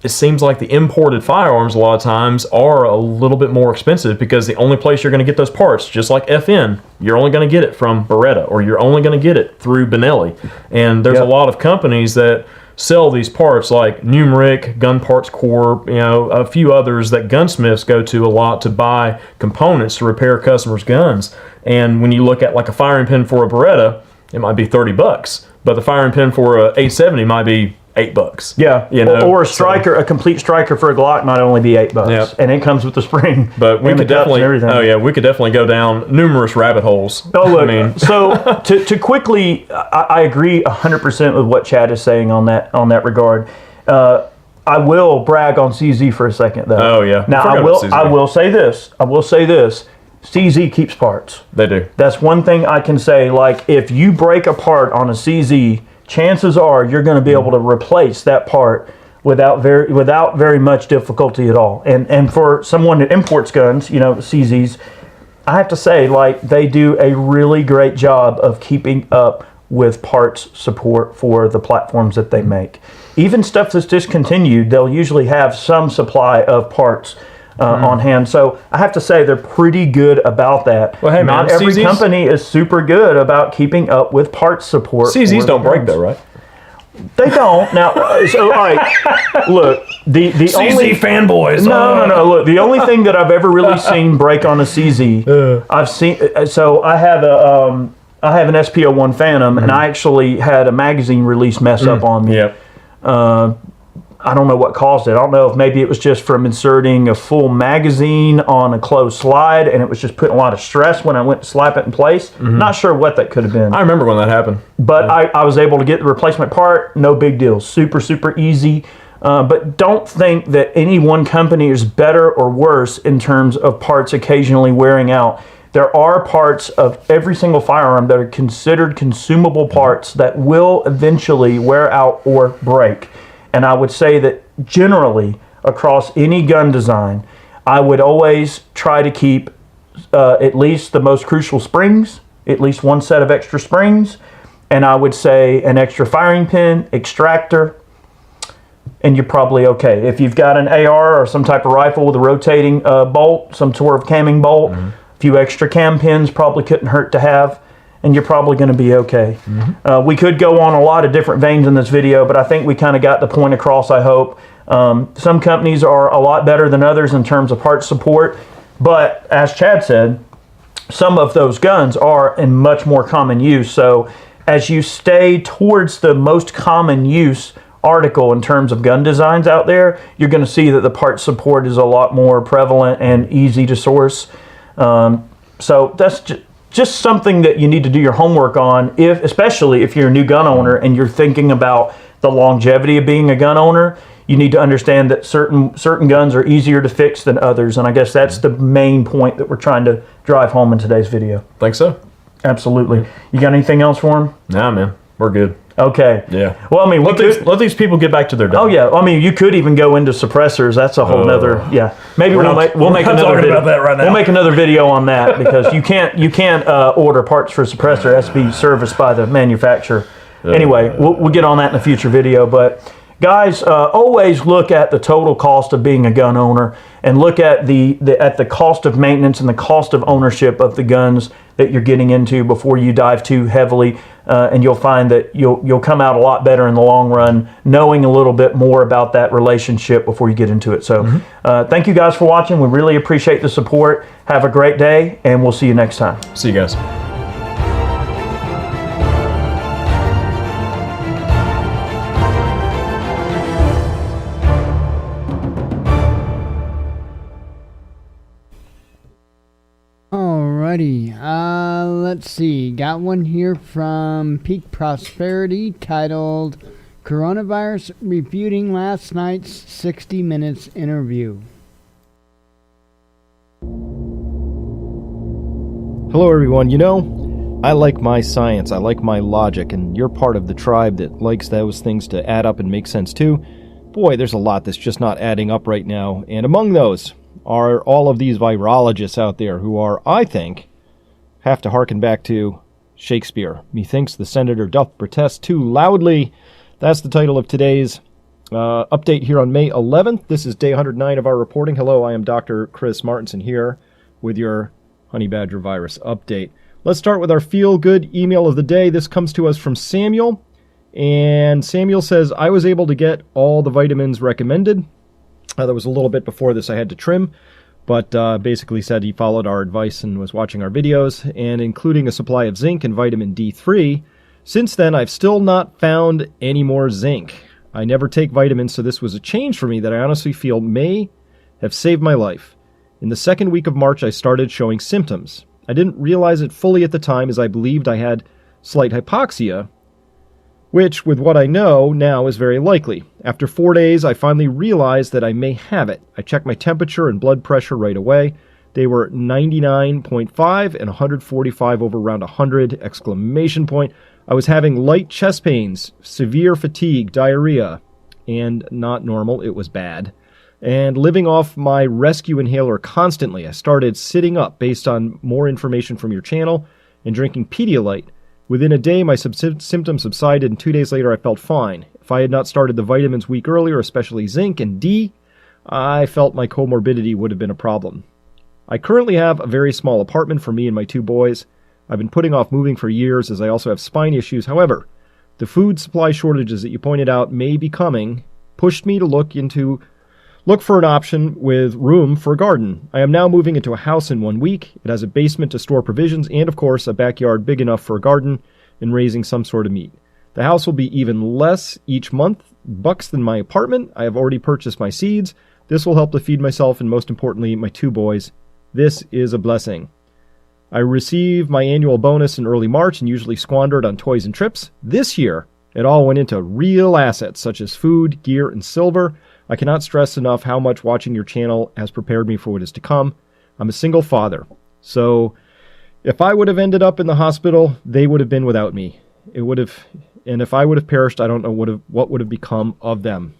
it seems like the imported firearms a lot of times are a little bit more expensive because the only place you're going to get those parts, just like FN, you're only going to get it from Beretta, or you're only going to get it through Benelli. And there's a lot of companies that sell these parts, like Numeric, Gun Parts Corp, a few others that gunsmiths go to a lot to buy components to repair customers' guns. And when you look at like a firing pin for a Beretta, it might be $30, but the firing pin for a 870 might be $8. Yeah, or a striker, a complete striker for a Glock might only be $8, and it comes with the spring. But we could definitely, we could definitely go down numerous rabbit holes. Oh, look, so to quickly, I agree 100% with what Chad is saying on that regard. I will brag on CZ for a second, though. Oh yeah. Now I will say this. CZ keeps parts. They do. That's one thing I can say. Like, if you break a part on a CZ, chances are you're going to be able to replace that part without very much difficulty at all. And for someone that imports guns, CZs, I have to say, like, they do a really great job of keeping up with parts support for the platforms that they make. Even stuff that's discontinued, they'll usually have some supply of parts on hand. So I have to say they're pretty good about that. Well, hey, man, not every company is super good about keeping up with parts support. CZs don't break though, right? They don't. Now, so all right, look, the CZ only fanboys. No. Look, the only thing that I've ever really seen break on a CZ, I've seen. So I have an SP01 Phantom, and I actually had a magazine release mess up on me. Yep. I don't know what caused it. I don't know if maybe it was just from inserting a full magazine on a closed slide, and it was just putting a lot of stress when I went to slap it in place. Not sure what that could have been. I remember when that happened. But I was able to get the replacement part. No big deal. Super, super easy. But don't think that any one company is better or worse in terms of parts occasionally wearing out. There are parts of every single firearm that are considered consumable parts that will eventually wear out or break. And I would say that generally across any gun design, I would always try to keep at least the most crucial springs, at least one set of extra springs, and I would say an extra firing pin, extractor, and you're probably okay. If you've got an AR or some type of rifle with a rotating bolt, some sort of camming bolt, a few extra cam pins probably couldn't hurt to have, and you're probably going to be okay. We could go on a lot of different veins in this video, but I think we kind of got the point across, I hope. Some companies are a lot better than others in terms of parts support, but as Chad said, some of those guns are in much more common use. So as you stay towards the most common use article in terms of gun designs out there, you're going to see that the parts support is a lot more prevalent and easy to source. So that's just something that you need to do your homework on, especially if you're a new gun owner and you're thinking about the longevity of being a gun owner. You need to understand that certain guns are easier to fix than others, and I guess that's the main point that we're trying to drive home in today's video. Think so? Absolutely. You got anything else for him? Nah, man, we're good. Okay. Yeah. Well, I mean, let these people get back to their day. Oh yeah. I mean, you could even go into suppressors. That's a whole nother. Yeah. Maybe we'll make another video about that right now. We'll make another video on that because you can't order parts for a suppressor. It has to be serviced by the manufacturer. Anyway, we'll get on that in a future video. But guys, always look at the total cost of being a gun owner and look at the cost of maintenance and the cost of ownership of the guns that you're getting into before you dive too heavily. And you'll find that you'll come out a lot better in the long run, knowing a little bit more about that relationship before you get into it. So thank you guys for watching. We really appreciate the support. Have a great day, and we'll see you next time. See you guys. Alrighty, let's see. Got one here from Peak Prosperity titled Coronavirus Refuting Last Night's 60 Minutes Interview. Hello, everyone. You know, I like my science, I like my logic, and you're part of the tribe that likes those things to add up and make sense too. Boy, there's a lot that's just not adding up right now, and among those are all of these virologists out there who are, I think, have to hearken back to Shakespeare. Methinks the senator doth protest too loudly. That's the title of today's update here on May 11th. This is day 109 of our reporting. Hello, I am Dr. Chris Martenson here with your Honey Badger virus update. Let's start with our feel-good email of the day. This comes to us from Samuel. And Samuel says, I was able to get all the vitamins recommended. There was a little bit before this I had to trim, but basically said he followed our advice and was watching our videos, and including a supply of zinc and vitamin D3. Since then, I've still not found any more zinc. I never take vitamins, so this was a change for me that I honestly feel may have saved my life. In the second week of March, I started showing symptoms. I didn't realize it fully at the time, as I believed I had slight hypoxia, which, with what I know now, is very likely. After 4 days, I finally realized that I may have it. I checked my temperature and blood pressure right away. They were 99.5 and 145 over around 100, exclamation point. I was having light chest pains, severe fatigue, diarrhea, and not normal, it was bad. And living off my rescue inhaler constantly. I started sitting up based on more information from your channel and drinking Pedialyte. Within a day, my symptoms subsided, and 2 days later, I felt fine. If I had not started the vitamins week earlier, especially zinc and D, I felt my comorbidity would have been a problem. I currently have a very small apartment for me and my 2 boys. I've been putting off moving for years, as I also have spine issues. However, the food supply shortages that you pointed out may be coming pushed me to look for an option with room for a garden. I am now moving into a house in 1 week. It has a basement to store provisions and, of course, a backyard big enough for a garden and raising some sort of meat. The house will be even less each month bucks than my apartment. I have already purchased my seeds. This will help to feed myself and, most importantly, my 2 boys. This is a blessing. I receive my annual bonus in early March and usually squander it on toys and trips. This year, it all went into real assets such as food, gear, and silver. I cannot stress enough how much watching your channel has prepared me for what is to come. I'm a single father, so if I would have ended up in the hospital, they would have been without me. And if I would have perished, I don't know what would have become of them.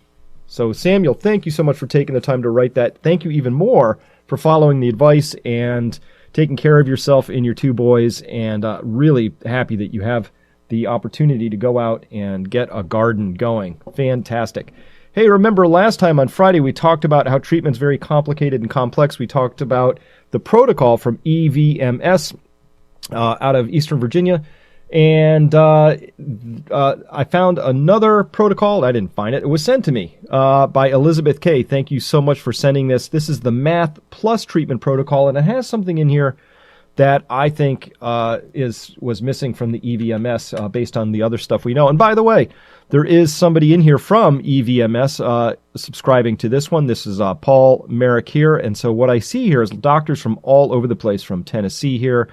So Samuel, thank you so much for taking the time to write that. Thank you even more for following the advice and taking care of yourself and your 2 boys, and really happy that you have the opportunity to go out and get a garden going. Fantastic. Hey, remember last time on Friday we talked about how treatment's very complicated and complex. We talked about the protocol from EVMS out of Eastern Virginia. And I found another protocol. I didn't find it. It was sent to me by Elizabeth K. Thank you so much for sending this. This is the Math Plus treatment protocol, and it has something in here that I think was missing from the EVMS based on the other stuff we know. And by the way, there is somebody in here from EVMS subscribing to this one. This is Paul Merrick here. And so what I see here is doctors from all over the place, from Tennessee here,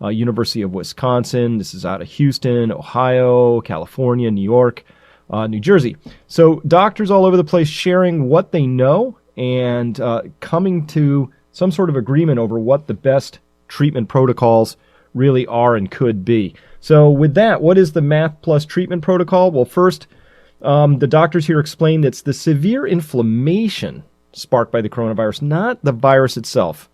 University of Wisconsin. This is out of Houston, Ohio, California, New York, New Jersey. So doctors all over the place sharing what they know and coming to some sort of agreement over what the best treatment protocols really are and could be. So with that, what is the Math Plus treatment protocol? Well, first, the doctors here explain that it's the severe inflammation sparked by the coronavirus, not the virus itself,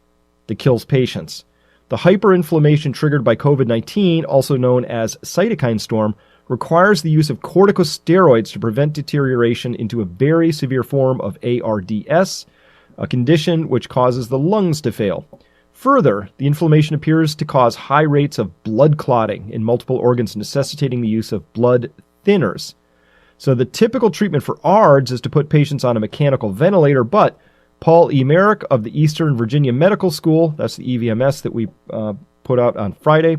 that kills patients. The hyperinflammation triggered by COVID-19, also known as cytokine storm, requires the use of corticosteroids to prevent deterioration into a very severe form of ARDS, a condition which causes the lungs to fail. Further, the inflammation appears to cause high rates of blood clotting in multiple organs, necessitating the use of blood thinners. So the typical treatment for ARDS is to put patients on a mechanical ventilator, but Paul E. Merrick of the Eastern Virginia Medical School, that's the EVMS that we put out on Friday,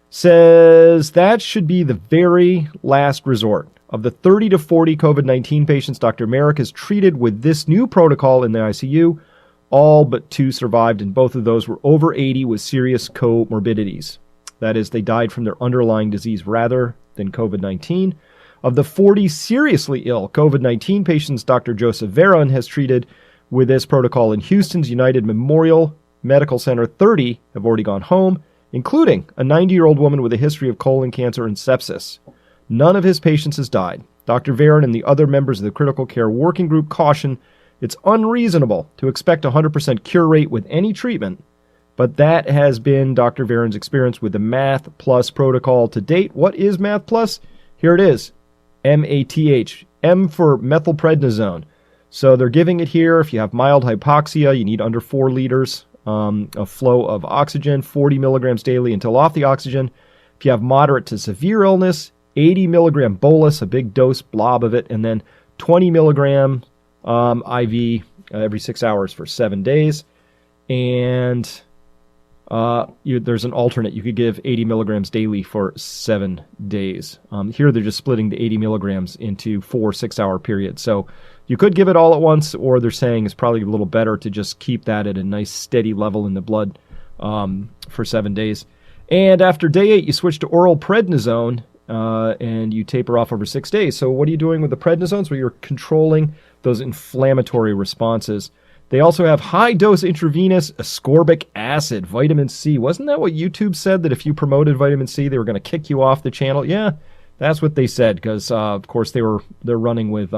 says that should be the very last resort. Of the 30 to 40 COVID-19 patients Dr. Merrick has treated with this new protocol in the ICU, all but 2 survived, and both of those were over 80 with serious comorbidities. That is, they died from their underlying disease rather than COVID-19. Of the 40 seriously ill COVID-19 patients Dr. Joseph Veron has treated with this protocol in Houston's United Memorial Medical Center, 30 have already gone home, including a 90-year-old woman with a history of colon cancer and sepsis. None of his patients has died. Dr. Veron and the other members of the critical care working group caution it's unreasonable to expect a 100% cure rate with any treatment, but that has been Dr. Veron's experience with the Math Plus protocol to date. What is Math Plus? Here it is. MATH. M for methylprednisone. So they're giving it here. If you have mild hypoxia, you need under 4 liters of flow of oxygen, 40 milligrams daily until off the oxygen. If you have moderate to severe illness, 80 milligram bolus, a big dose blob of it, and then 20 milligram IV every 6 hours for 7 days. And there's an alternate. You could give 80 milligrams daily for 7 days. Here they're just splitting the 80 milligrams into 4 6-hour periods. So you could give it all at once, or they're saying it's probably a little better to just keep that at a nice steady level in the blood for 7 days. And after day 8, you switch to oral prednisone, and you taper off over 6 days. So what are you doing with the prednisones? Well, you're controlling those inflammatory responses. They also have high-dose intravenous ascorbic acid, vitamin C. Wasn't that what YouTube said, that if you promoted vitamin C, they were going to kick you off the channel? Yeah, that's what they said, because, of course, they're running with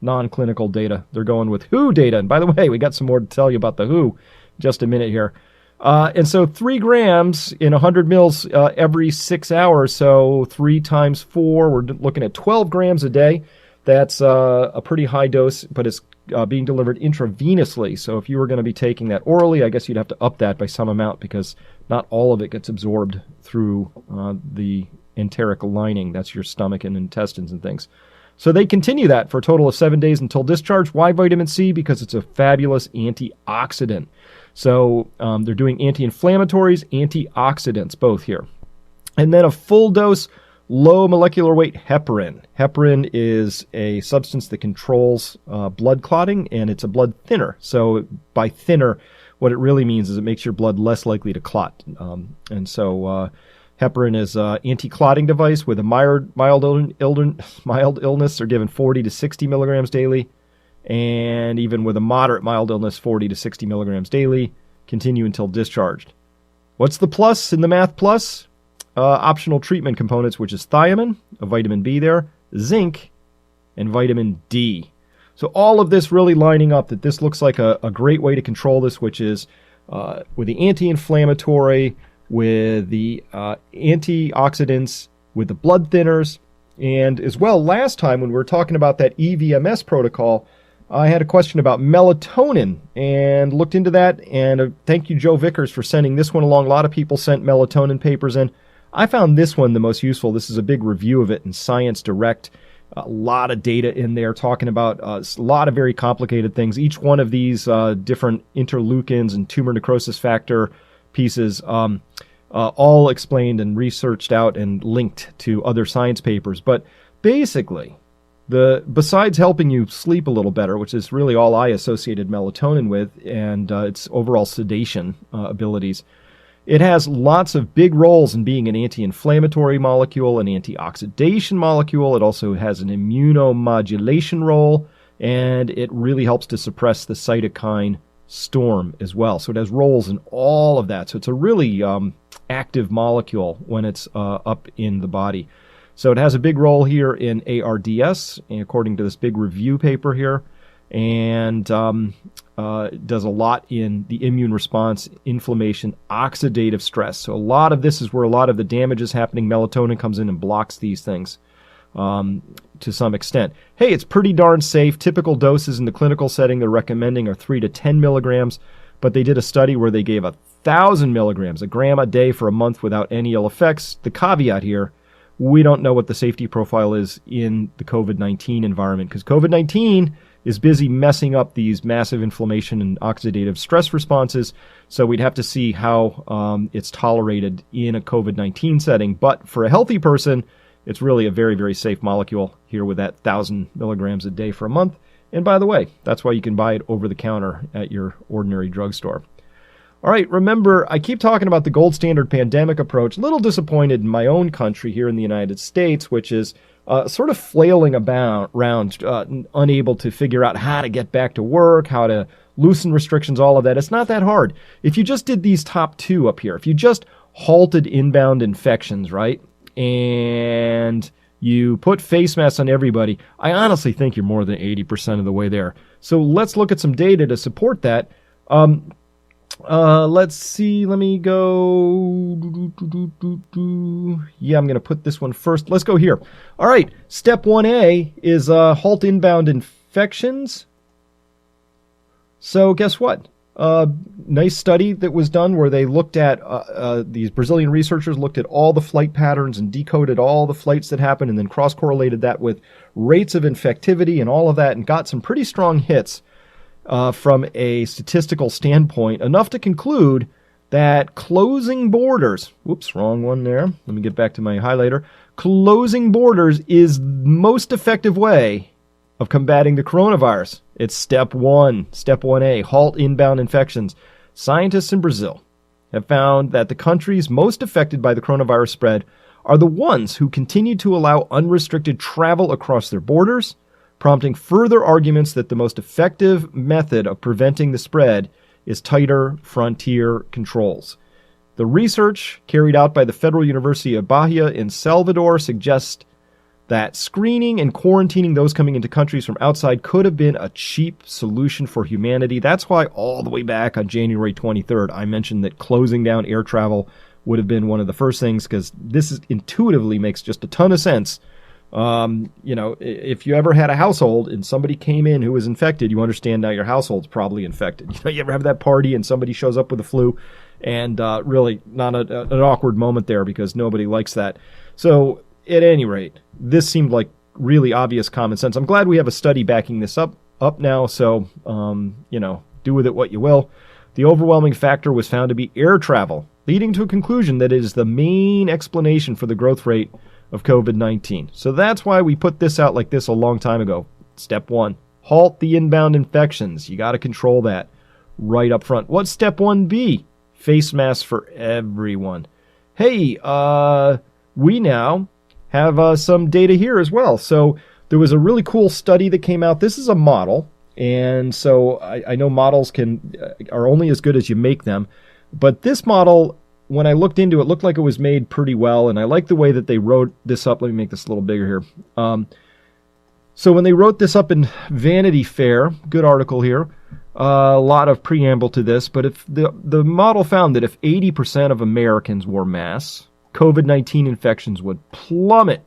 non-clinical data. They're going with WHO data. And by the way, we got some more to tell you about the WHO in just a minute here. And so 3 grams in 100 mils every 6 hours, so 3 times 4, we're looking at 12 grams a day. That's a pretty high dose, but it's being delivered intravenously. So if you were going to be taking that orally, I guess you'd have to up that by some amount, because not all of it gets absorbed through the enteric lining. That's your stomach and intestines and things. So they continue that for a total of 7 days until discharge. Why vitamin C? Because it's a fabulous antioxidant. So they're doing anti-inflammatories, antioxidants, both here. And then a full dose, low molecular weight heparin. Heparin is a substance that controls blood clotting, and it's a blood thinner. So by thinner, what it really means is it makes your blood less likely to clot. And so heparin is an anti-clotting device with a mild illness. They're given 40 to 60 milligrams daily. And even with a moderate mild illness, 40 to 60 milligrams daily, continue until discharged. What's the plus in the Math Plus? Optional treatment components, which is thiamine, a vitamin B there, zinc, and vitamin D. So all of this really lining up that this looks like a great way to control this, which is with the anti-inflammatory, with the antioxidants, with the blood thinners, and as well, last time when we were talking about that EVMS protocol, I had a question about melatonin and looked into that, and thank you, Joe Vickers, for sending this one along. A lot of people sent melatonin papers in. I found this one the most useful. This is a big review of it in Science Direct. A lot of data in there talking about a lot of very complicated things. Each one of these different interleukins and tumor necrosis factor pieces all explained and researched out and linked to other science papers. But basically, besides helping you sleep a little better, which is really all I associated melatonin with, and its overall sedation abilities, it has lots of big roles in being an anti-inflammatory molecule, an antioxidation molecule. It also has an immunomodulation role, and it really helps to suppress the cytokine storm as well. So it has roles in all of that. So it's a really active molecule when it's up in the body. So it has a big role here in ARDS, according to this big review paper here, and does a lot in the immune response, inflammation, oxidative stress. So a lot of this is where a lot of the damage is happening. Melatonin comes in and blocks these things to some extent. Hey, it's pretty darn safe. Typical doses in the clinical setting they're recommending are 3 to 10 milligrams, but they did a study where they gave 1,000 milligrams, a gram a day for a month without any ill effects. The caveat here, we don't know what the safety profile is in the COVID-19 environment, because COVID-19 is busy messing up these massive inflammation and oxidative stress responses, so we'd have to see how it's tolerated in a COVID-19 setting. But for a healthy person, it's really a very, very safe molecule here with that 1,000 milligrams a day for a month. And by the way, that's why you can buy it over the counter at your ordinary drugstore. All right, remember, I keep talking about the gold standard pandemic approach. A little disappointed in my own country here in the United States, which is sort of flailing around, unable to figure out how to get back to work, how to loosen restrictions, all of that. It's not that hard. If you just did these top two up here, if you just halted inbound infections, right, and you put face masks on everybody, I honestly think you're more than 80% of the way there. So let's look at some data to support that. Let's see. Let me go. Yeah, I'm going to put this one first. Let's go here. All right. Step 1A is halt inbound infections. So guess what? Nice study that was done where they looked at, these Brazilian researchers looked at all the flight patterns and decoded all the flights that happened and then cross-correlated that with rates of infectivity and all of that and got some pretty strong hits from a statistical standpoint, enough to conclude that closing borders, whoops, wrong one there. Let me get back to my highlighter. Closing borders is the most effective way of combating the coronavirus. It's step 1, step 1A, halt inbound infections. Scientists in Brazil have found that the countries most affected by the coronavirus spread are the ones who continue to allow unrestricted travel across their borders, prompting further arguments that the most effective method of preventing the spread is tighter frontier controls. The research carried out by the Federal University of Bahia in Salvador suggests that screening and quarantining those coming into countries from outside could have been a cheap solution for humanity. That's why all the way back on January 23rd, I mentioned that closing down air travel would have been one of the first things, because this intuitively makes just a ton of sense. If you ever had a household and somebody came in who was infected, you understand now your household's probably infected. You ever have that party and somebody shows up with the flu, and really not an awkward moment there, because nobody likes that. So at any rate, this seemed like really obvious common sense. I'm glad we have a study backing this up now. So, do with it what you will. The overwhelming factor was found to be air travel, leading to a conclusion that it is the main explanation for the growth rate of COVID-19. So that's why we put this out like this a long time ago. Step 1, halt the inbound infections. You got to control that right up front. What's step 1B? Face masks for everyone. Hey, we now have some data here as well. So there was a really cool study that came out. This is a model, and so I know models are only as good as you make them. But this model, when I looked into it, looked like it was made pretty well, and I like the way that they wrote this up. Let me make this a little bigger here. So when they wrote this up in Vanity Fair, good article here, a lot of preamble to this, but if the model found that if 80% of Americans wore masks, COVID-19 infections would plummet.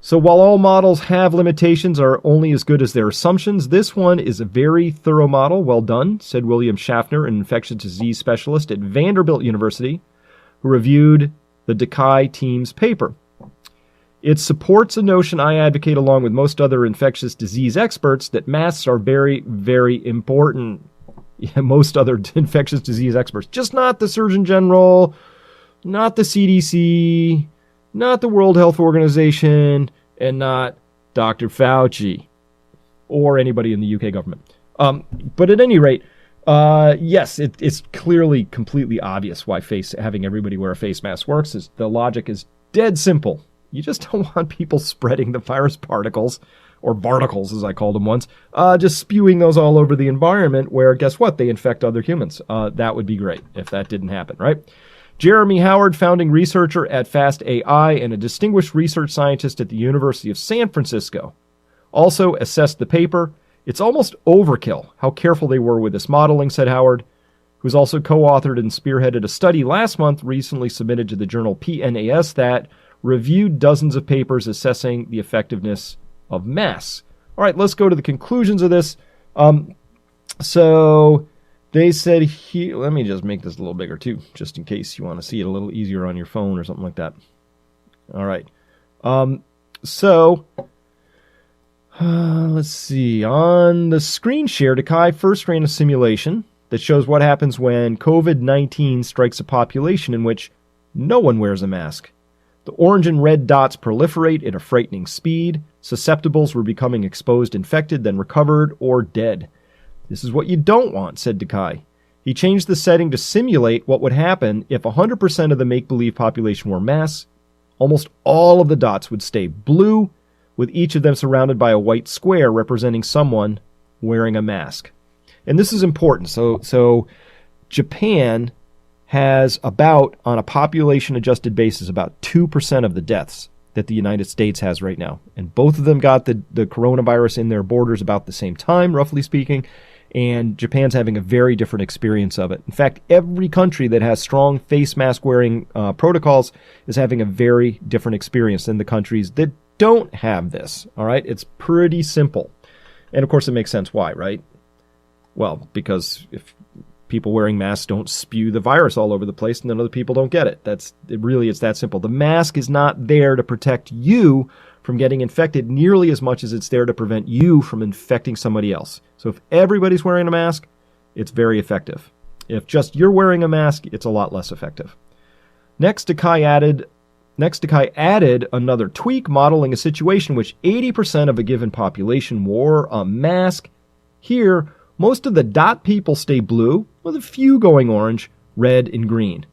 So while all models have limitations, are only as good as their assumptions, this one is a very thorough model. Well done, said William Schaffner, an infectious disease specialist at Vanderbilt University, who reviewed the Dekai team's paper. It supports a notion I advocate along with most other infectious disease experts that masks are very, very important. Yeah, most other infectious disease experts, just not the Surgeon General, not the CDC, not the World Health Organization, and not Dr. Fauci or anybody in the UK government. But at any rate, yes, it's clearly completely obvious why having everybody wear a face mask works. The logic is dead simple. You just don't want people spreading the virus particles, or barnacles as I called them once, just spewing those all over the environment where, guess what, they infect other humans. That would be great if that didn't happen, right? Jeremy Howard, founding researcher at Fast AI and a distinguished research scientist at the University of San Francisco, also assessed the paper. It's almost overkill how careful they were with this modeling, said Howard, who's also co-authored and spearheaded a study last month recently submitted to the journal PNAS that reviewed dozens of papers assessing the effectiveness of masks. All right, let's go to the conclusions of this. So they said here, let me just make this a little bigger too, just in case you want to see it a little easier on your phone or something like that. All right. Let's see. On the screen share, Dekai first ran a simulation that shows what happens when COVID-19 strikes a population in which no one wears a mask. The orange and red dots proliferate at a frightening speed. Susceptibles were becoming exposed, infected, then recovered, or dead. This is what you don't want, said Dekai. He changed the setting to simulate what would happen if 100% of the make-believe population wore masks. Almost all of the dots would stay blue, with each of them surrounded by a white square representing someone wearing a mask. And this is important. So Japan has about, on a population-adjusted basis, about 2% of the deaths that the United States has right now. And both of them got the coronavirus in their borders about the same time, roughly speaking. And Japan's having a very different experience of it. In fact, every country that has strong face mask wearing protocols is having a very different experience than the countries that don't have this. All right, it's pretty simple. And of course, it makes sense why, right? Well, because if people wearing masks don't spew the virus all over the place, and then other people don't get it. It's that simple. The mask is not there to protect you from getting infected nearly as much as it's there to prevent you from infecting somebody else. So if everybody's wearing a mask, it's very effective. If just you're wearing a mask, it's a lot less effective. Next, Takai added another tweak modeling a situation in which 80% of a given population wore a mask. Here, most of the dot people stay blue, with a few going orange, red, and green.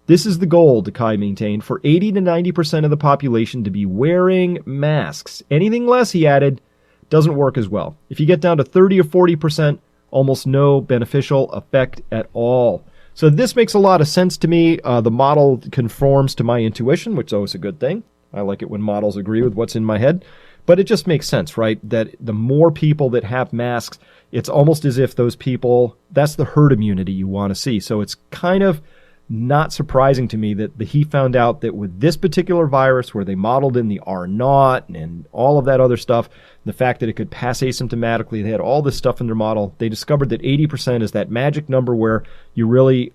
This is the goal, Takai maintained, for 80 to 90% of the population to be wearing masks. Anything less, he added, doesn't work as well. If you get down to 30 or 40%, almost no beneficial effect at all. So this makes a lot of sense to me. The model conforms to my intuition, which is always a good thing. I like it when models agree with what's in my head. But it just makes sense, right? That the more people that have masks, it's almost as if those people, that's the herd immunity you want to see. So it's kind of not surprising to me that he found out that with this particular virus, where they modeled in the R0 and all of that other stuff, the fact that it could pass asymptomatically, they had all this stuff in their model. They discovered that 80% is that magic number where you really,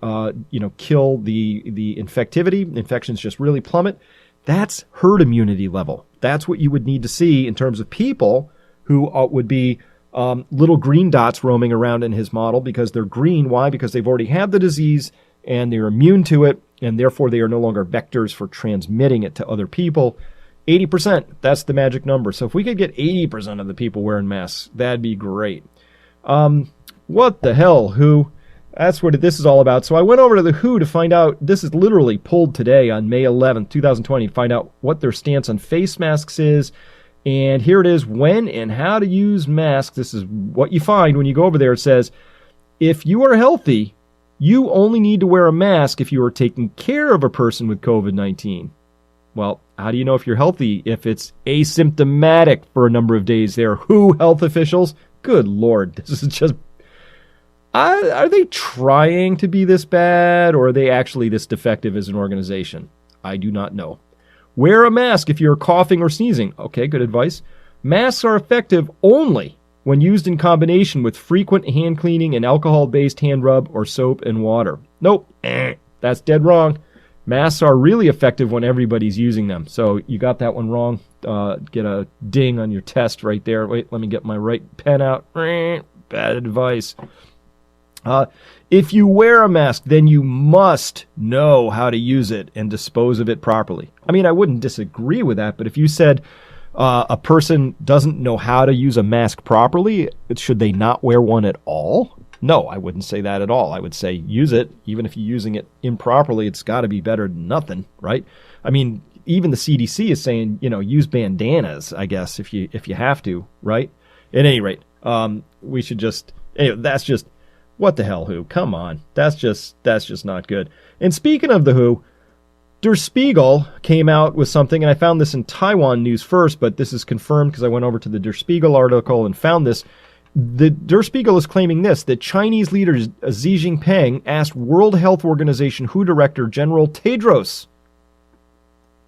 kill the infectivity. Infections just really plummet. That's herd immunity level. That's what you would need to see in terms of people who would be little green dots roaming around in his model because they're green. Why? Because they've already had the disease and they're immune to it, and therefore they are no longer vectors for transmitting it to other people. 80%, that's the magic number. So if we could get 80% of the people wearing masks, that'd be great. What the hell, WHO? That's what this is all about. So I went over to the WHO to find out, this is literally pulled today on May 11th, 2020, to find out what their stance on face masks is. And here it is, when and how to use masks. This is what you find when you go over there. It says, if you are healthy, you only need to wear a mask if you are taking care of a person with COVID-19. Well, how do you know if you're healthy if it's asymptomatic for a number of days there? WHO health officials? Good Lord, this is just... Are they trying to be this bad, or are they actually this defective as an organization? I do not know. Wear a mask if you're coughing or sneezing. Okay, good advice. Masks are effective only when used in combination with frequent hand cleaning and alcohol-based hand rub or soap and water. Nope, that's dead wrong. Masks are really effective when everybody's using them. So you got that one wrong. Get a ding on your test right there. Wait, let me get my right pen out. Bad advice. If you wear a mask, then you must know how to use it and dispose of it properly. I mean, I wouldn't disagree with that, but if you said a person doesn't know how to use a mask properly, should they not wear one at all? No, I wouldn't say that at all. I would say use it. Even if you're using it improperly, it's got to be better than nothing, right? I mean, even the CDC is saying, use bandanas, I guess, if you have to, right? At any rate, we should just... Anyway, that's just... What the hell, WHO? Come on. That's just not good. And speaking of the WHO, Der Spiegel came out with something, and I found this in Taiwan News First, but this is confirmed because I went over to the Der Spiegel article and found this. The Der Spiegel is claiming this, that Chinese leader Xi Jinping asked World Health Organization WHO Director General Tedros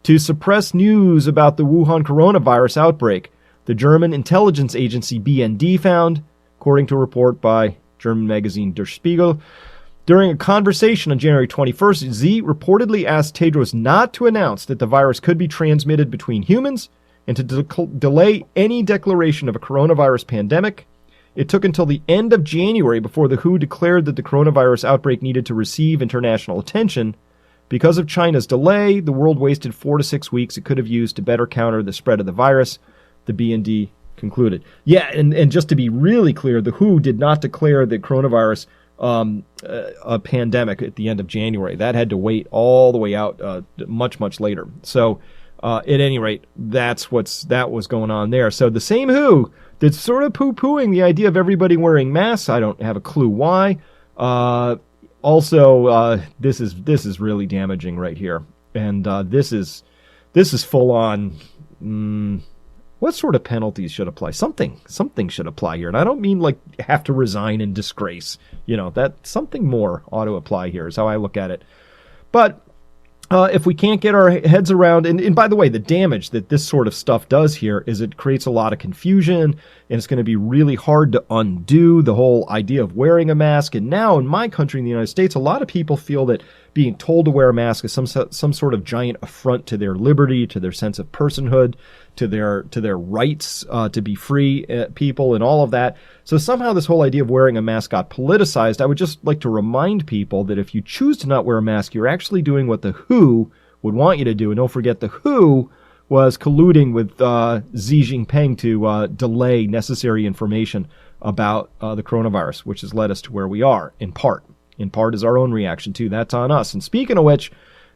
to suppress news about the Wuhan coronavirus outbreak. The German intelligence agency BND found, according to a report by German magazine Der Spiegel. During a conversation on January 21st, Xi reportedly asked Tedros not to announce that the virus could be transmitted between humans and to delay any declaration of a coronavirus pandemic. It took until the end of January before the WHO declared that the coronavirus outbreak needed to receive international attention. Because of China's delay, the world wasted 4 to 6 weeks it could have used to better counter the spread of the virus, the BND concluded. Yeah, and just to be really clear, the WHO did not declare that coronavirus a pandemic at the end of January. That had to wait all the way out much, much later. So at any rate, that was going on there. So the same WHO that's sort of poo-pooing the idea of everybody wearing masks. I don't have a clue why. Also, this is really damaging right here, and this is full on. What sort of penalties should apply? Something should apply here, and I don't mean like have to resign in disgrace. That something more ought to apply here is how I look at it. But if we can't get our heads around, and by the way, the damage that this sort of stuff does here is it creates a lot of confusion, and it's going to be really hard to undo the whole idea of wearing a mask. And now in my country, in the United States, a lot of people feel that being told to wear a mask is some sort of giant affront to their liberty, to their sense of personhood, to their rights to be free people, and all of that. So somehow this whole idea of wearing a mask got politicized. I would just like to remind people that if you choose to not wear a mask, you're actually doing what the WHO would want you to do. And don't forget, the WHO was colluding with Xi Jinping to delay necessary information about the coronavirus, which has led us to where we are, in part. In part is our own reaction, too. That's on us. And speaking of which,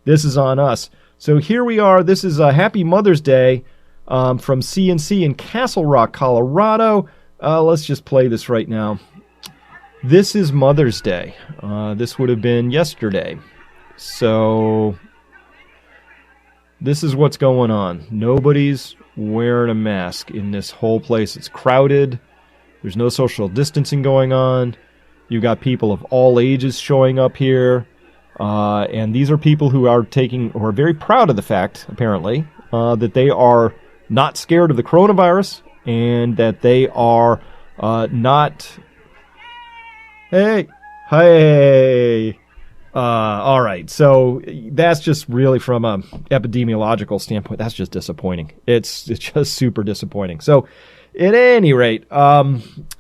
this is on us. So here we are. This is a Happy Mother's Day from CNC in Castle Rock, Colorado. Let's just play this right now. This is Mother's Day. This would have been yesterday. So this is what's going on. Nobody's wearing a mask in this whole place. It's crowded. There's no social distancing going on. You got people of all ages showing up here. And these are people who are very proud of the fact, apparently, that they are not scared of the coronavirus, and that they are not. Hey. All right. So that's just really from a epidemiological standpoint. That's just disappointing. It's just super disappointing. So, at any rate,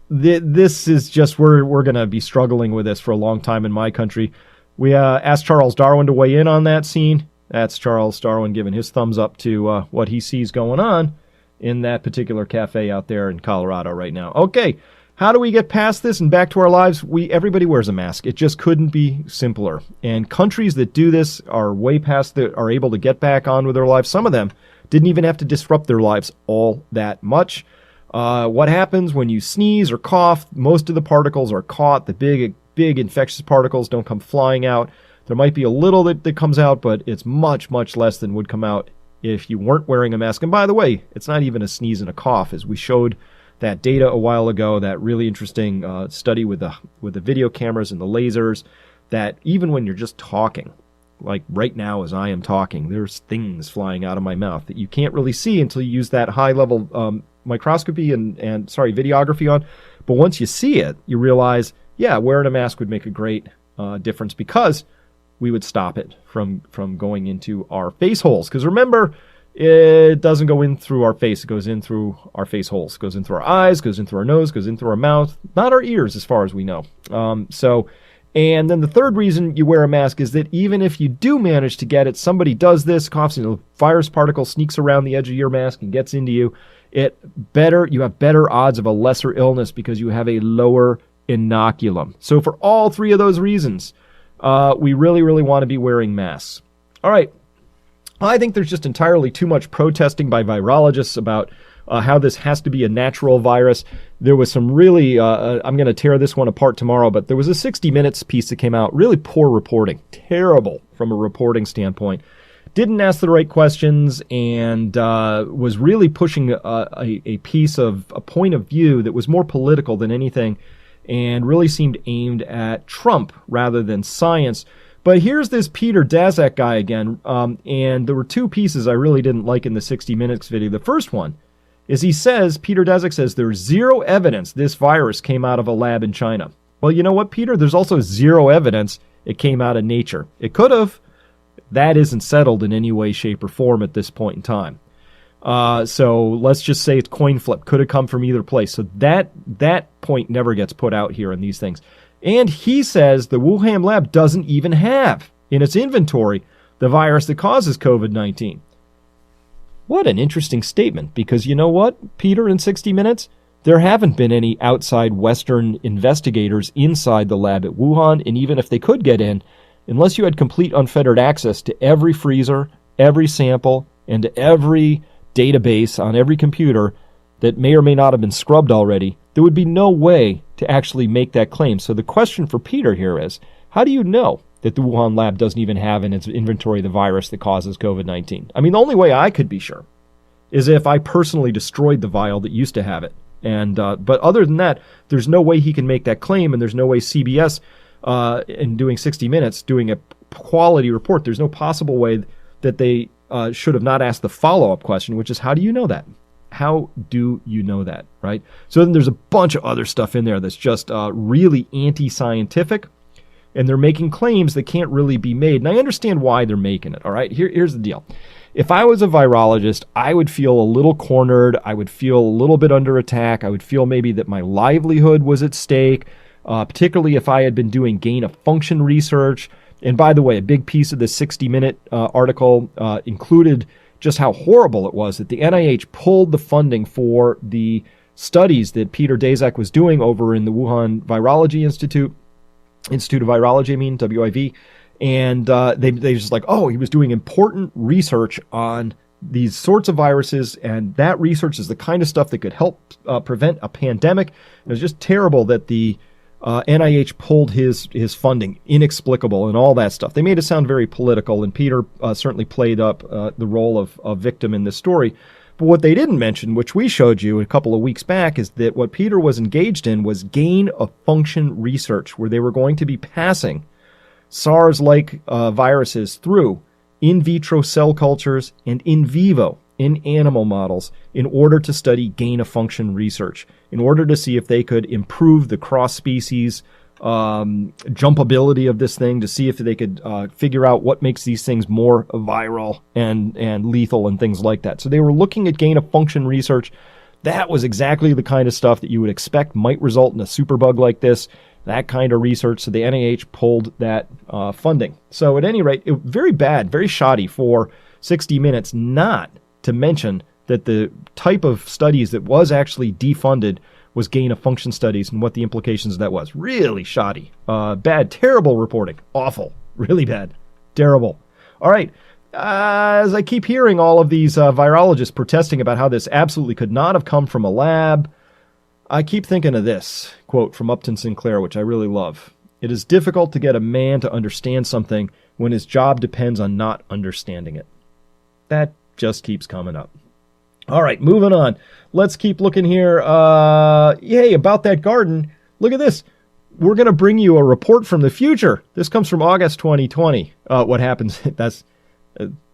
this is just we're going to be struggling with this for a long time in my country. We asked Charles Darwin to weigh in on that scene. That's Charles Darwin giving his thumbs up to what he sees going on in that particular cafe out there in Colorado right now. Okay, how do we get past this and back to our lives? Everybody wears a mask. It just couldn't be simpler. And countries that do this are way past are able to get back on with their lives. Some of them didn't even have to disrupt their lives all that much. What happens when you sneeze or cough? Most of the particles are caught. The big infectious particles don't come flying out. There might be a little that comes out, but it's much, much less than would come out if you weren't wearing a mask. And by the way, it's not even a sneeze and a cough, as we showed that data a while ago, that really interesting study with the video cameras and the lasers, that even when you're just talking, like right now as I am talking, there's things flying out of my mouth that you can't really see until you use that high-level microscopy and videography on. But once you see it, you realize, yeah, wearing a mask would make a great difference, because we would stop it from going into our face holes. Because remember, it doesn't go in through our face. It goes in through our face holes. It goes in through our eyes, goes in through our nose, goes in through our mouth, not our ears as far as we know. And then the third reason you wear a mask is that even if you do manage to get it, somebody does this, coughs, and a virus particle sneaks around the edge of your mask and gets into you, you have better odds of a lesser illness because you have a lower inoculum. So for all three of those reasons, we really, really want to be wearing masks. All right. I think there's just entirely too much protesting by virologists about how this has to be a natural virus. There was some really, I'm going to tear this one apart tomorrow, but there was a 60 Minutes piece that came out. Really poor reporting. Terrible from a reporting standpoint. Didn't ask the right questions, and was really pushing a piece of a point of view that was more political than anything, and really seemed aimed at Trump rather than science. But here's this Peter Daszak guy again, and there were two pieces I really didn't like in the 60 Minutes video. The first one is Peter Daszak says there's zero evidence this virus came out of a lab in China. Well, you know what, Peter? There's also zero evidence it came out of nature. It could have. That isn't settled in any way, shape, or form at this point in time. So let's just say it's coin flip. Could have come from either place. So that point never gets put out here in these things. And he says the Wuhan lab doesn't even have in its inventory the virus that causes COVID-19. What an interesting statement, because you know what, Peter, in 60 Minutes? there haven't been any outside Western investigators inside the lab at Wuhan, and even if they could get in, unless you had complete unfettered access to every freezer, every sample, and to every database on every computer that may or may not have been scrubbed already, there would be no way to actually make that claim. So the question for Peter here is, how do you know that the Wuhan lab doesn't even have in its inventory the virus that causes COVID-19? I mean, the only way I could be sure is if I personally destroyed the vial that used to have it. And but other than that, there's no way he can make that claim, and there's no way CBS, in doing 60 Minutes, doing a quality report, there's no possible way that they should have not asked the follow-up question, which is, how do you know that? How do you know that, right? So then there's a bunch of other stuff in there that's just really anti-scientific, and they're making claims that can't really be made. And I understand why they're making it, all right? Here's the deal. If I was a virologist, I would feel a little cornered. I would feel a little bit under attack. I would feel maybe that my livelihood was at stake, particularly if I had been doing gain-of-function research. And by the way, a big piece of the 60-minute article included just how horrible it was that the NIH pulled the funding for the studies that Peter Daszak was doing over in the Wuhan Virology Institute of Virology, WIV. And they just like, oh, he was doing important research on these sorts of viruses, and that research is the kind of stuff that could help prevent a pandemic. It was just terrible that the NIH pulled his funding, inexplicable, and all that stuff. They made it sound very political, and Peter certainly played up the role of victim in this story. But what they didn't mention, which we showed you a couple of weeks back, is that what Peter was engaged in was gain-of-function research, where they were going to be passing SARS-like viruses through in vitro cell cultures and in vivo in animal models in order to study gain-of-function research, in order to see if they could improve the cross-species jumpability of this thing, to see if they could figure out what makes these things more viral and lethal and things like that. So they were looking at gain-of-function research. That was exactly the kind of stuff that you would expect might result in a superbug like this, that kind of research. So the NIH pulled that funding. So at any rate, very bad, very shoddy for 60 Minutes not to mention that the type of studies that was actually defunded was gain-of-function studies and what the implications of that was. Really shoddy. Bad, terrible reporting. Awful. Really bad. Terrible. All right. As I keep hearing all of these virologists protesting about how this absolutely could not have come from a lab, I keep thinking of this quote from Upton Sinclair, which I really love. It is difficult to get a man to understand something when his job depends on not understanding it. That just keeps coming up. All right, moving on. Let's keep looking here. Yay, about that garden. Look at this. We're going to bring you a report from the future. This comes from August 2020. What happens? That's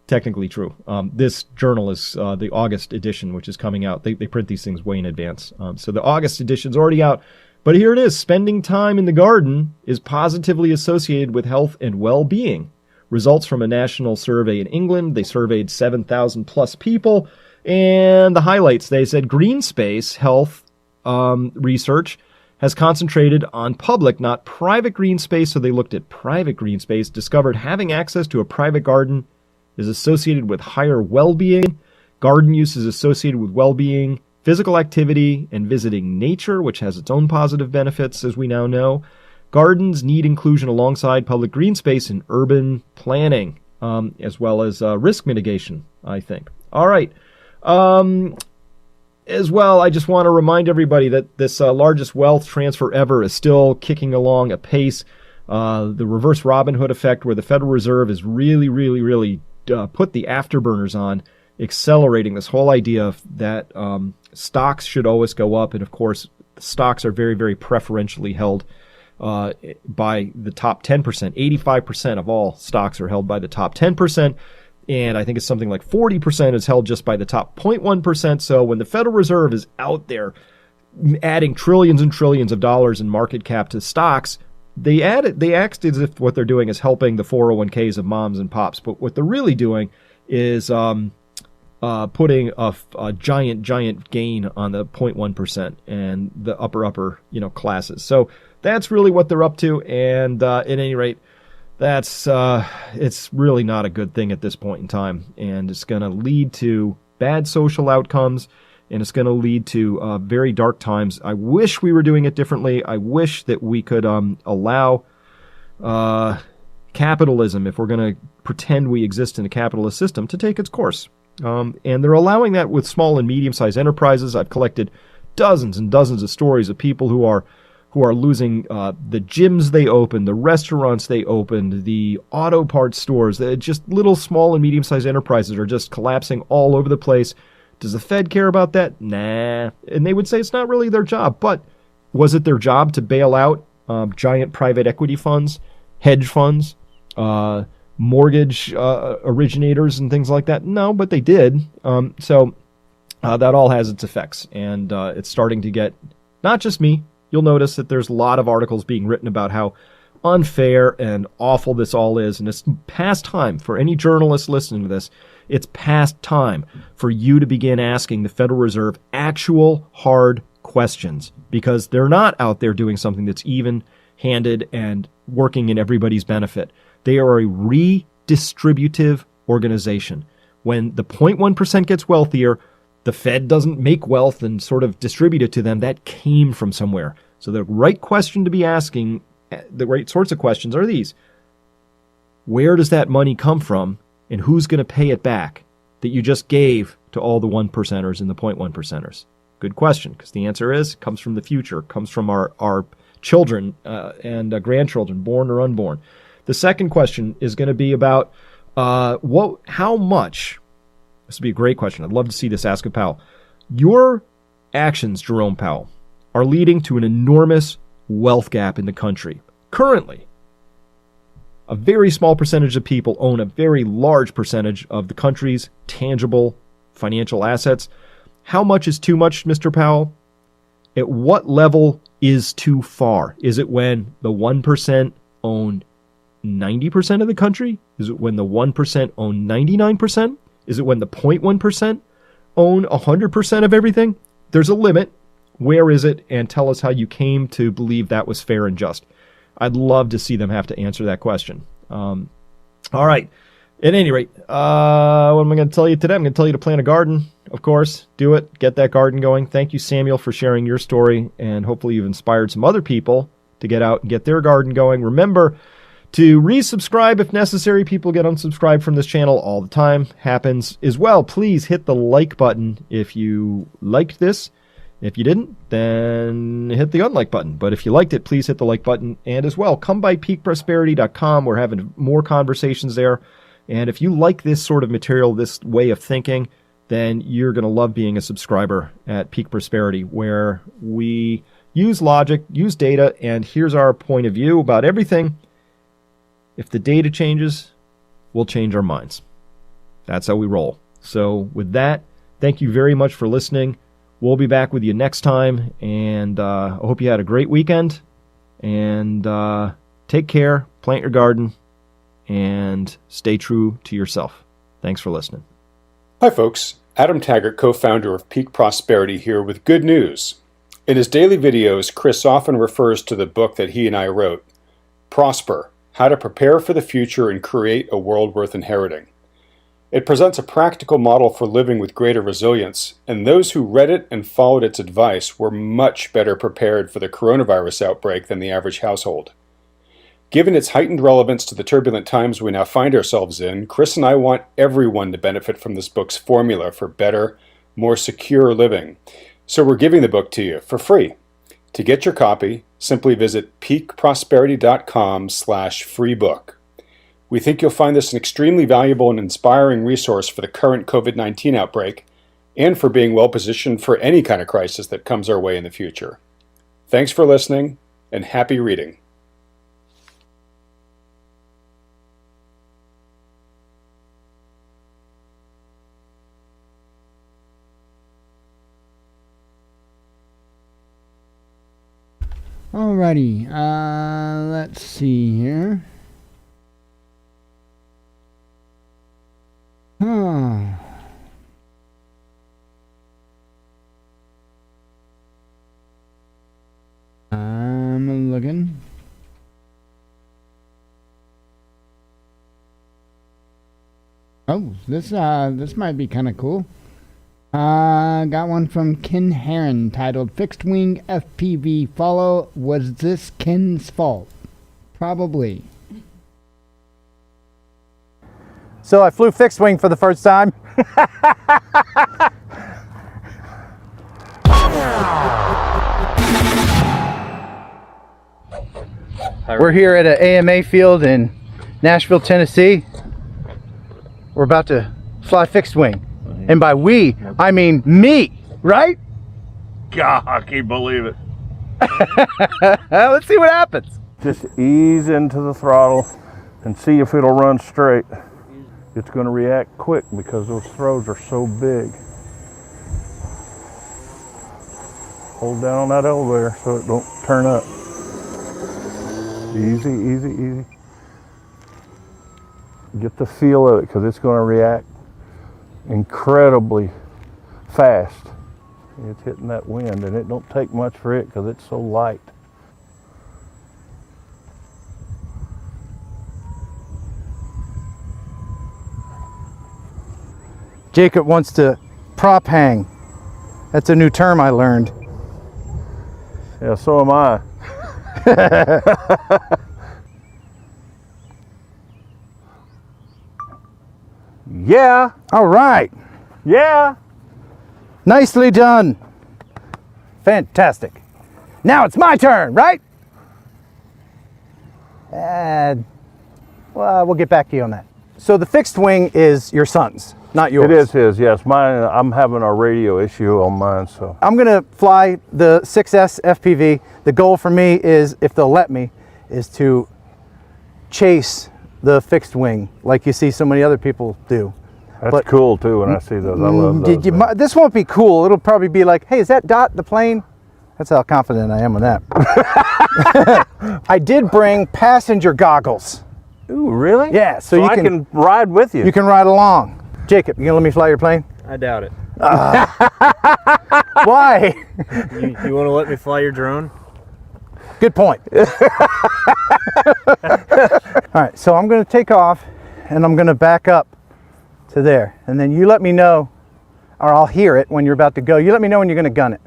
technically true. This journal is the August edition, which is coming out. They print these things way in advance. So the August edition's already out. But here it is. Spending time in the garden is positively associated with health and well-being. Results from a national survey in England. They surveyed 7,000 plus people. And the highlights, they said green space health research has concentrated on public, not private green space. So they looked at private green space, discovered having access to a private garden is associated with higher well-being. Garden use is associated with well-being, physical activity, and visiting nature, which has its own positive benefits, as we now know. Gardens need inclusion alongside public green space in urban planning, as well as risk mitigation, I think. All right. As well, I just want to remind everybody that this largest wealth transfer ever is still kicking along apace. The reverse Robin Hood effect, where the Federal Reserve is really put the afterburners on, accelerating this whole idea that stocks should always go up. And of course, stocks are very preferentially held by the top 10%. 85% of all stocks are held by the top 10%. And I think it's something like 40% is held just by the top 0.1%. So when the Federal Reserve is out there adding trillions and trillions of dollars in market cap to stocks, they act as if what they're doing is helping the 401ks of moms and pops. But what they're really doing is putting a giant gain on the 0.1% and the upper classes. So that's really what they're up to. And at any rate, that's it's really not a good thing at this point in time, and it's going to lead to bad social outcomes. and it's going to lead to very dark times. I wish we were doing it differently. I wish that we could allow capitalism, if we're going to pretend we exist in a capitalist system, to take its course. And they're allowing that with small and medium-sized enterprises. I've collected dozens and dozens of stories of people who are losing the gyms they opened, the restaurants they opened, the auto parts stores. Just little small and medium-sized enterprises are just collapsing all over the place. Does the Fed care about that? Nah. And they would say it's not really their job. But was it their job to bail out giant private equity funds, hedge funds, mortgage originators and things like that? No, but they did. So that all has its effects. And it's starting to get, not just me, you'll notice that there's a lot of articles being written about how unfair and awful this all is. And it's past time for any journalist listening to this. It's past time for you to begin asking the Federal Reserve actual hard questions, because they're not out there doing something that's even-handed and working in everybody's benefit. They are a redistributive organization. When the 0.1% gets wealthier, the Fed doesn't make wealth and sort of distribute it to them. That came from somewhere. So the right question to be asking, the right sorts of questions are these. Where does that money come from, and who's going to pay it back that you just gave to all the 1%ers and the 0.1%ers? Good question, because the answer is, comes from the future, comes from our children and grandchildren, born or unborn. The second question is going to be about how much. This would be a great question. I'd love to see this asked of Powell. Your actions, Jerome Powell, are leading to an enormous wealth gap in the country. Currently, a very small percentage of people own a very large percentage of the country's tangible financial assets. How much is too much, Mr. Powell? At what level is too far? Is it when the 1% own 90% of the country? Is it when the 1% own 99%? Is it when the 0.1% own 100% of everything? There's a limit. Where is it? And tell us how you came to believe that was fair and just. I'd love to see them have to answer that question. All right. At any rate, what am I going to tell you today? I'm going to tell you to plant a garden, of course. Do it. Get that garden going. Thank you, Samuel, for sharing your story. And hopefully you've inspired some other people to get out and get their garden going. Remember to resubscribe if necessary. People get unsubscribed from this channel all the time. Happens as well. Please hit the like button if you liked this. If you didn't, then hit the unlike button. But if you liked it, please hit the like button. And as well, come by peakprosperity.com. We're having more conversations there. And if you like this sort of material, this way of thinking, then you're going to love being a subscriber at Peak Prosperity, where we use logic, use data, and here's our point of view about everything. If the data changes, we'll change our minds. That's how we roll. So with that, thank you very much for listening. We'll be back with you next time, and I hope you had a great weekend. And take care, plant your garden, and stay true to yourself. Thanks for listening. Hi folks, Adam Taggart, co-founder of Peak Prosperity, here with good news. In his daily videos, Chris often refers to the book that he and I wrote, Prosper, How to Prepare for the Future and Create a World Worth Inheriting. It presents a practical model for living with greater resilience, and those who read it and followed its advice were much better prepared for the coronavirus outbreak than the average household. Given its heightened relevance to the turbulent times we now find ourselves in, Chris and I want everyone to benefit from this book's formula for better, more secure living. So we're giving the book to you for free. To get your copy, simply visit peakprosperity.com/freebook. We think you'll find this an extremely valuable and inspiring resource for the current COVID-19 outbreak and for being well positioned for any kind of crisis that comes our way in the future. Thanks for listening, and happy reading. Alrighty, let's see here. I'm looking. Oh, this might be kind of cool. Got one from Ken Heron titled Fixed Wing FPV Follow. Was this Ken's fault? Probably. So I flew fixed wing for the first time. We're here at an AMA field in Nashville, Tennessee. We're about to fly fixed wing. And by we, I mean me, right? God, I can't believe it. Let's see what happens. Just ease into the throttle and see if it'll run straight. It's going to react quick because those throws are so big. Hold down on that elevator so it don't turn up. Easy, easy, easy. Get the feel of it because it's going to react incredibly fast. It's hitting that wind and it don't take much for it because it's so light. Jacob wants to prop hang. That's a new term I learned. Yeah, so am I. Yeah. All right. Yeah. Nicely done. Fantastic. Now it's my turn, right? And well, we'll get back to you on that. So the fixed wing is your son's, not yours. It is his, yes. Mine, I'm having a radio issue on mine, so. I'm gonna fly the 6S FPV. The goal for me is, if they'll let me, is to chase the fixed wing like you see so many other people do. That's cool too when I see those. I love those. This won't be cool. It'll probably be like, hey, is that Dot the plane? That's how confident I am on that. I did bring passenger goggles. Ooh, really? Yeah, so you can ride with you. You can ride along. Jacob, you gonna let me fly your plane? I doubt it. Why? You want to let me fly your drone? Good point. All right, so I'm going to take off and I'm going to back up to there. And then you let me know, or I'll hear it when you're about to go. You let me know when you're going to gun it.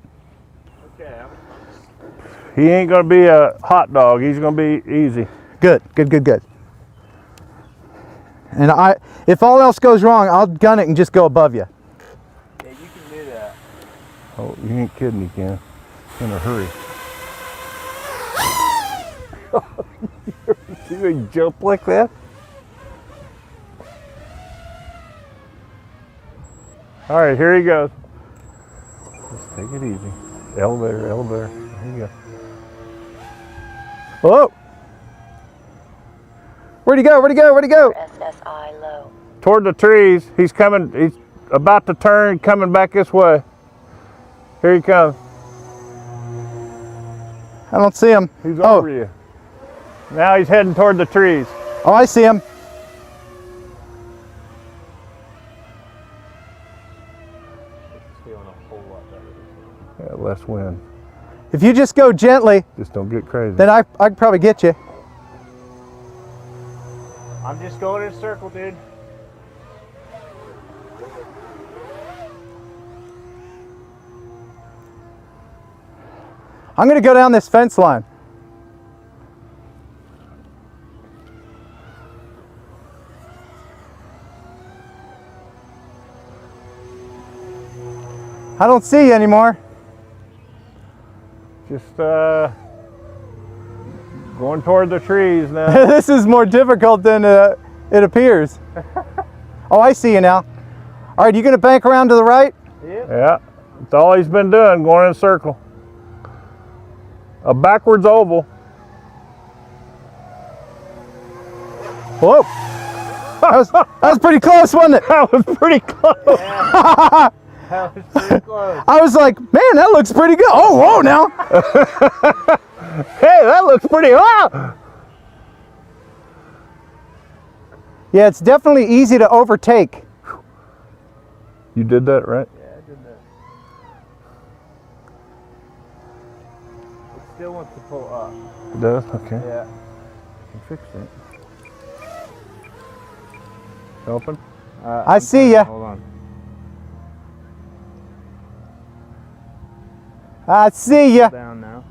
Okay. He ain't going to be a hot dog. He's going to be easy. Good, good, good, good. And if all else goes wrong, I'll gun it and just go above you. Yeah, you can do that. Oh, you ain't kidding, you can. In a hurry. You gonna jump like that? All right, here he goes. Just take it easy. Elevator, elevator. Here you go. Whoa! Where'd he go? Where'd he go? Where'd he go? SSI low. Toward the trees. He's coming. He's about to turn, coming back this way. Here he comes. I don't see him. He's over you. Now he's heading toward the trees. Oh, I see him. Yeah, less wind. If you just go gently, just don't get crazy. Then I could probably get you. I'm just going in a circle, dude. I'm going to go down this fence line. I don't see you anymore. Just going toward the trees now. This is more difficult than it appears. Oh, I see you now. All right, you going to bank around to the right? Yeah, that's all he's been doing, going in a circle. A backwards oval. Whoa. That was pretty close, wasn't it? That was pretty close. Yeah. That was pretty close. I was like, man, that looks pretty good. Oh, whoa now. Hey, that looks pretty wow. Yeah, it's definitely easy to overtake. You did that, right? Yeah, I did that. It still wants to pull up. It does? Okay. Yeah. I fixed it. Open? I see ya. Hold on. I see ya. Down now.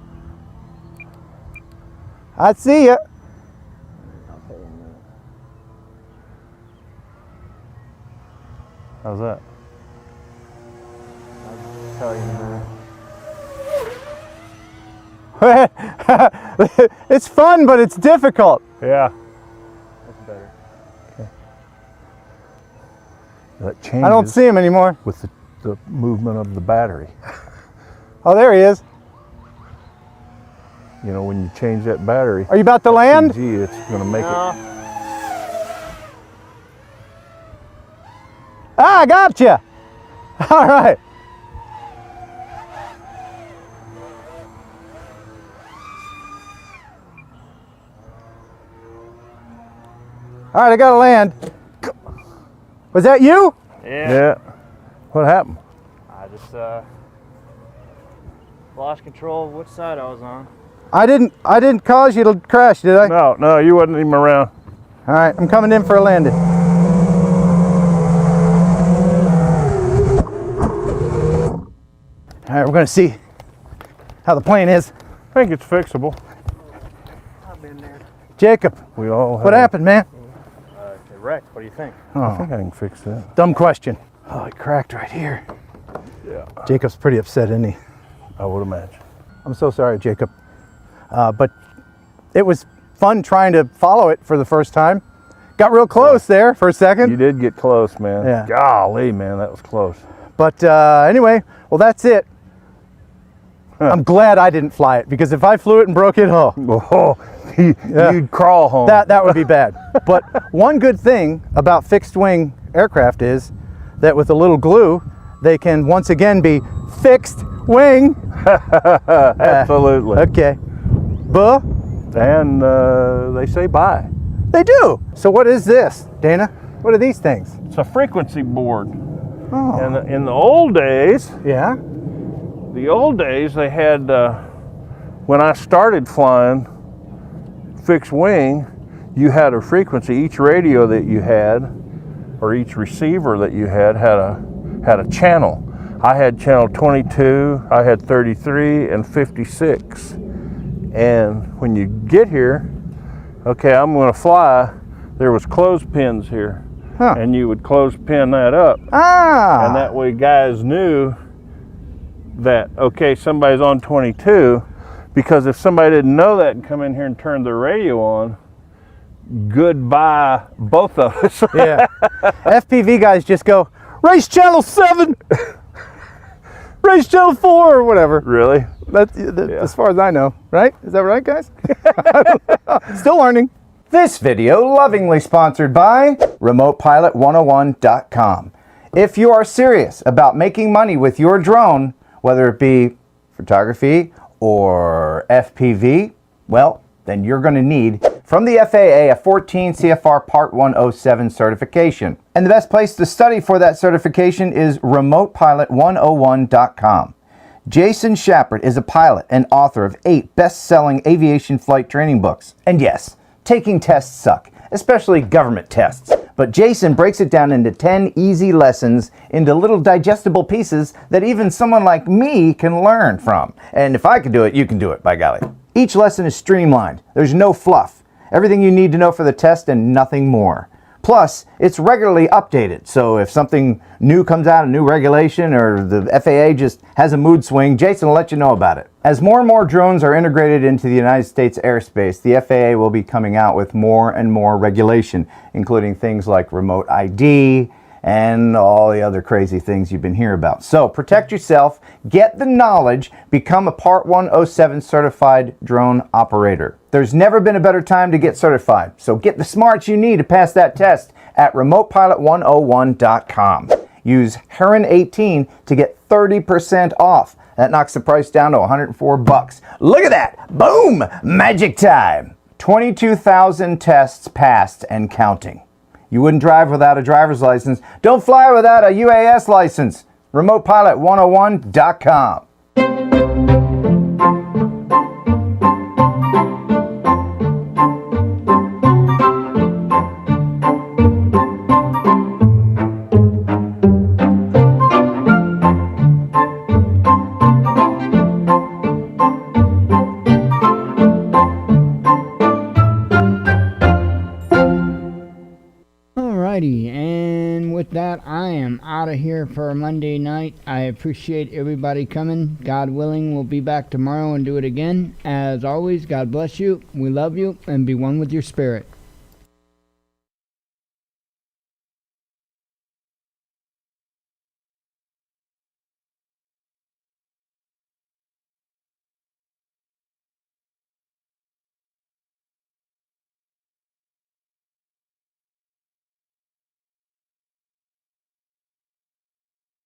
I see ya. How's that? I'll tell you in a minute. It's fun, but it's difficult. Yeah. That's better. That changes. I don't see him anymore. With the movement of the battery. Oh, there he is. You know, when you change that battery. Are you about to land? CG, it's going to make it. Ah, I gotcha. All right. All right, I got to land. Was that you? Yeah. What happened? I just lost control of which side I was on. I didn't cause you to crash, did I? No, you wasn't even around. All right, I'm coming in for a landing. All right, we're going to see how the plane is. I think it's fixable. I've been there. Jacob, We all what happened, man? It wrecked. What do you think? I think I can fix that. Dumb question. Oh, it cracked right here. Yeah. Jacob's pretty upset, isn't he? I would imagine. I'm so sorry, Jacob. But it was fun trying to follow it for the first time. Got real close there for a second. You did get close, man. Yeah. Golly, man, that was close. But anyway, well, that's it. I'm glad I didn't fly it, because if I flew it and broke it, You'd crawl home. That would be bad. But one good thing about fixed wing aircraft is that with a little glue, they can once again be fixed wing. Absolutely. Okay. Buh. And they say bye. They do. So what is this, Dana? What are these things? It's a frequency board. Oh. And in the old days, Yeah. they had, when I started flying fixed wing, you had a frequency. Each radio that you had, or each receiver that you had a channel. I had channel 22, I had 33, and 56. And when you get here, okay, I'm going to fly, there was clothespins here. Huh. And you would clothespin that up. Ah. And that way guys knew that, okay, somebody's on 22, because if somebody didn't know that and come in here and turn their radio on, goodbye, both of us. Yeah. FPV guys just go, race channel 7, race channel 4, or whatever. Really? That's as far as I know, right? Is that right, guys? Still learning. This video lovingly sponsored by RemotePilot101.com. If you are serious about making money with your drone, whether it be photography or FPV, well, then you're going to need from the FAA a 14 CFR Part 107 certification. And the best place to study for that certification is RemotePilot101.com. Jason Shepard is a pilot and author of 8 best-selling aviation flight training books. And yes, taking tests suck, especially government tests. But Jason breaks it down into 10 easy lessons into little digestible pieces that even someone like me can learn from. And if I can do it, you can do it, by golly. Each lesson is streamlined. There's no fluff. Everything you need to know for the test and nothing more. Plus, it's regularly updated, so if something new comes out, a new regulation, or the FAA just has a mood swing, Jason will let you know about it. As more and more drones are integrated into the United States airspace, the FAA will be coming out with more and more regulation, including things like remote ID and all the other crazy things you've been hearing about. So protect yourself, get the knowledge, become a Part 107 certified drone operator. There's never been a better time to get certified, so get the smarts you need to pass that test at RemotePilot101.com. Use Heron18 to get 30% off. That knocks the price down to $104. Look at that! Boom! Magic time! 22,000 tests passed and counting. You wouldn't drive without a driver's license. Don't fly without a UAS license. RemotePilot101.com. Alrighty, and with that, I am out of here for a Monday night. I appreciate everybody coming. God willing, we'll be back tomorrow and do it again. As always, God bless you. We love you, and be one with your spirit.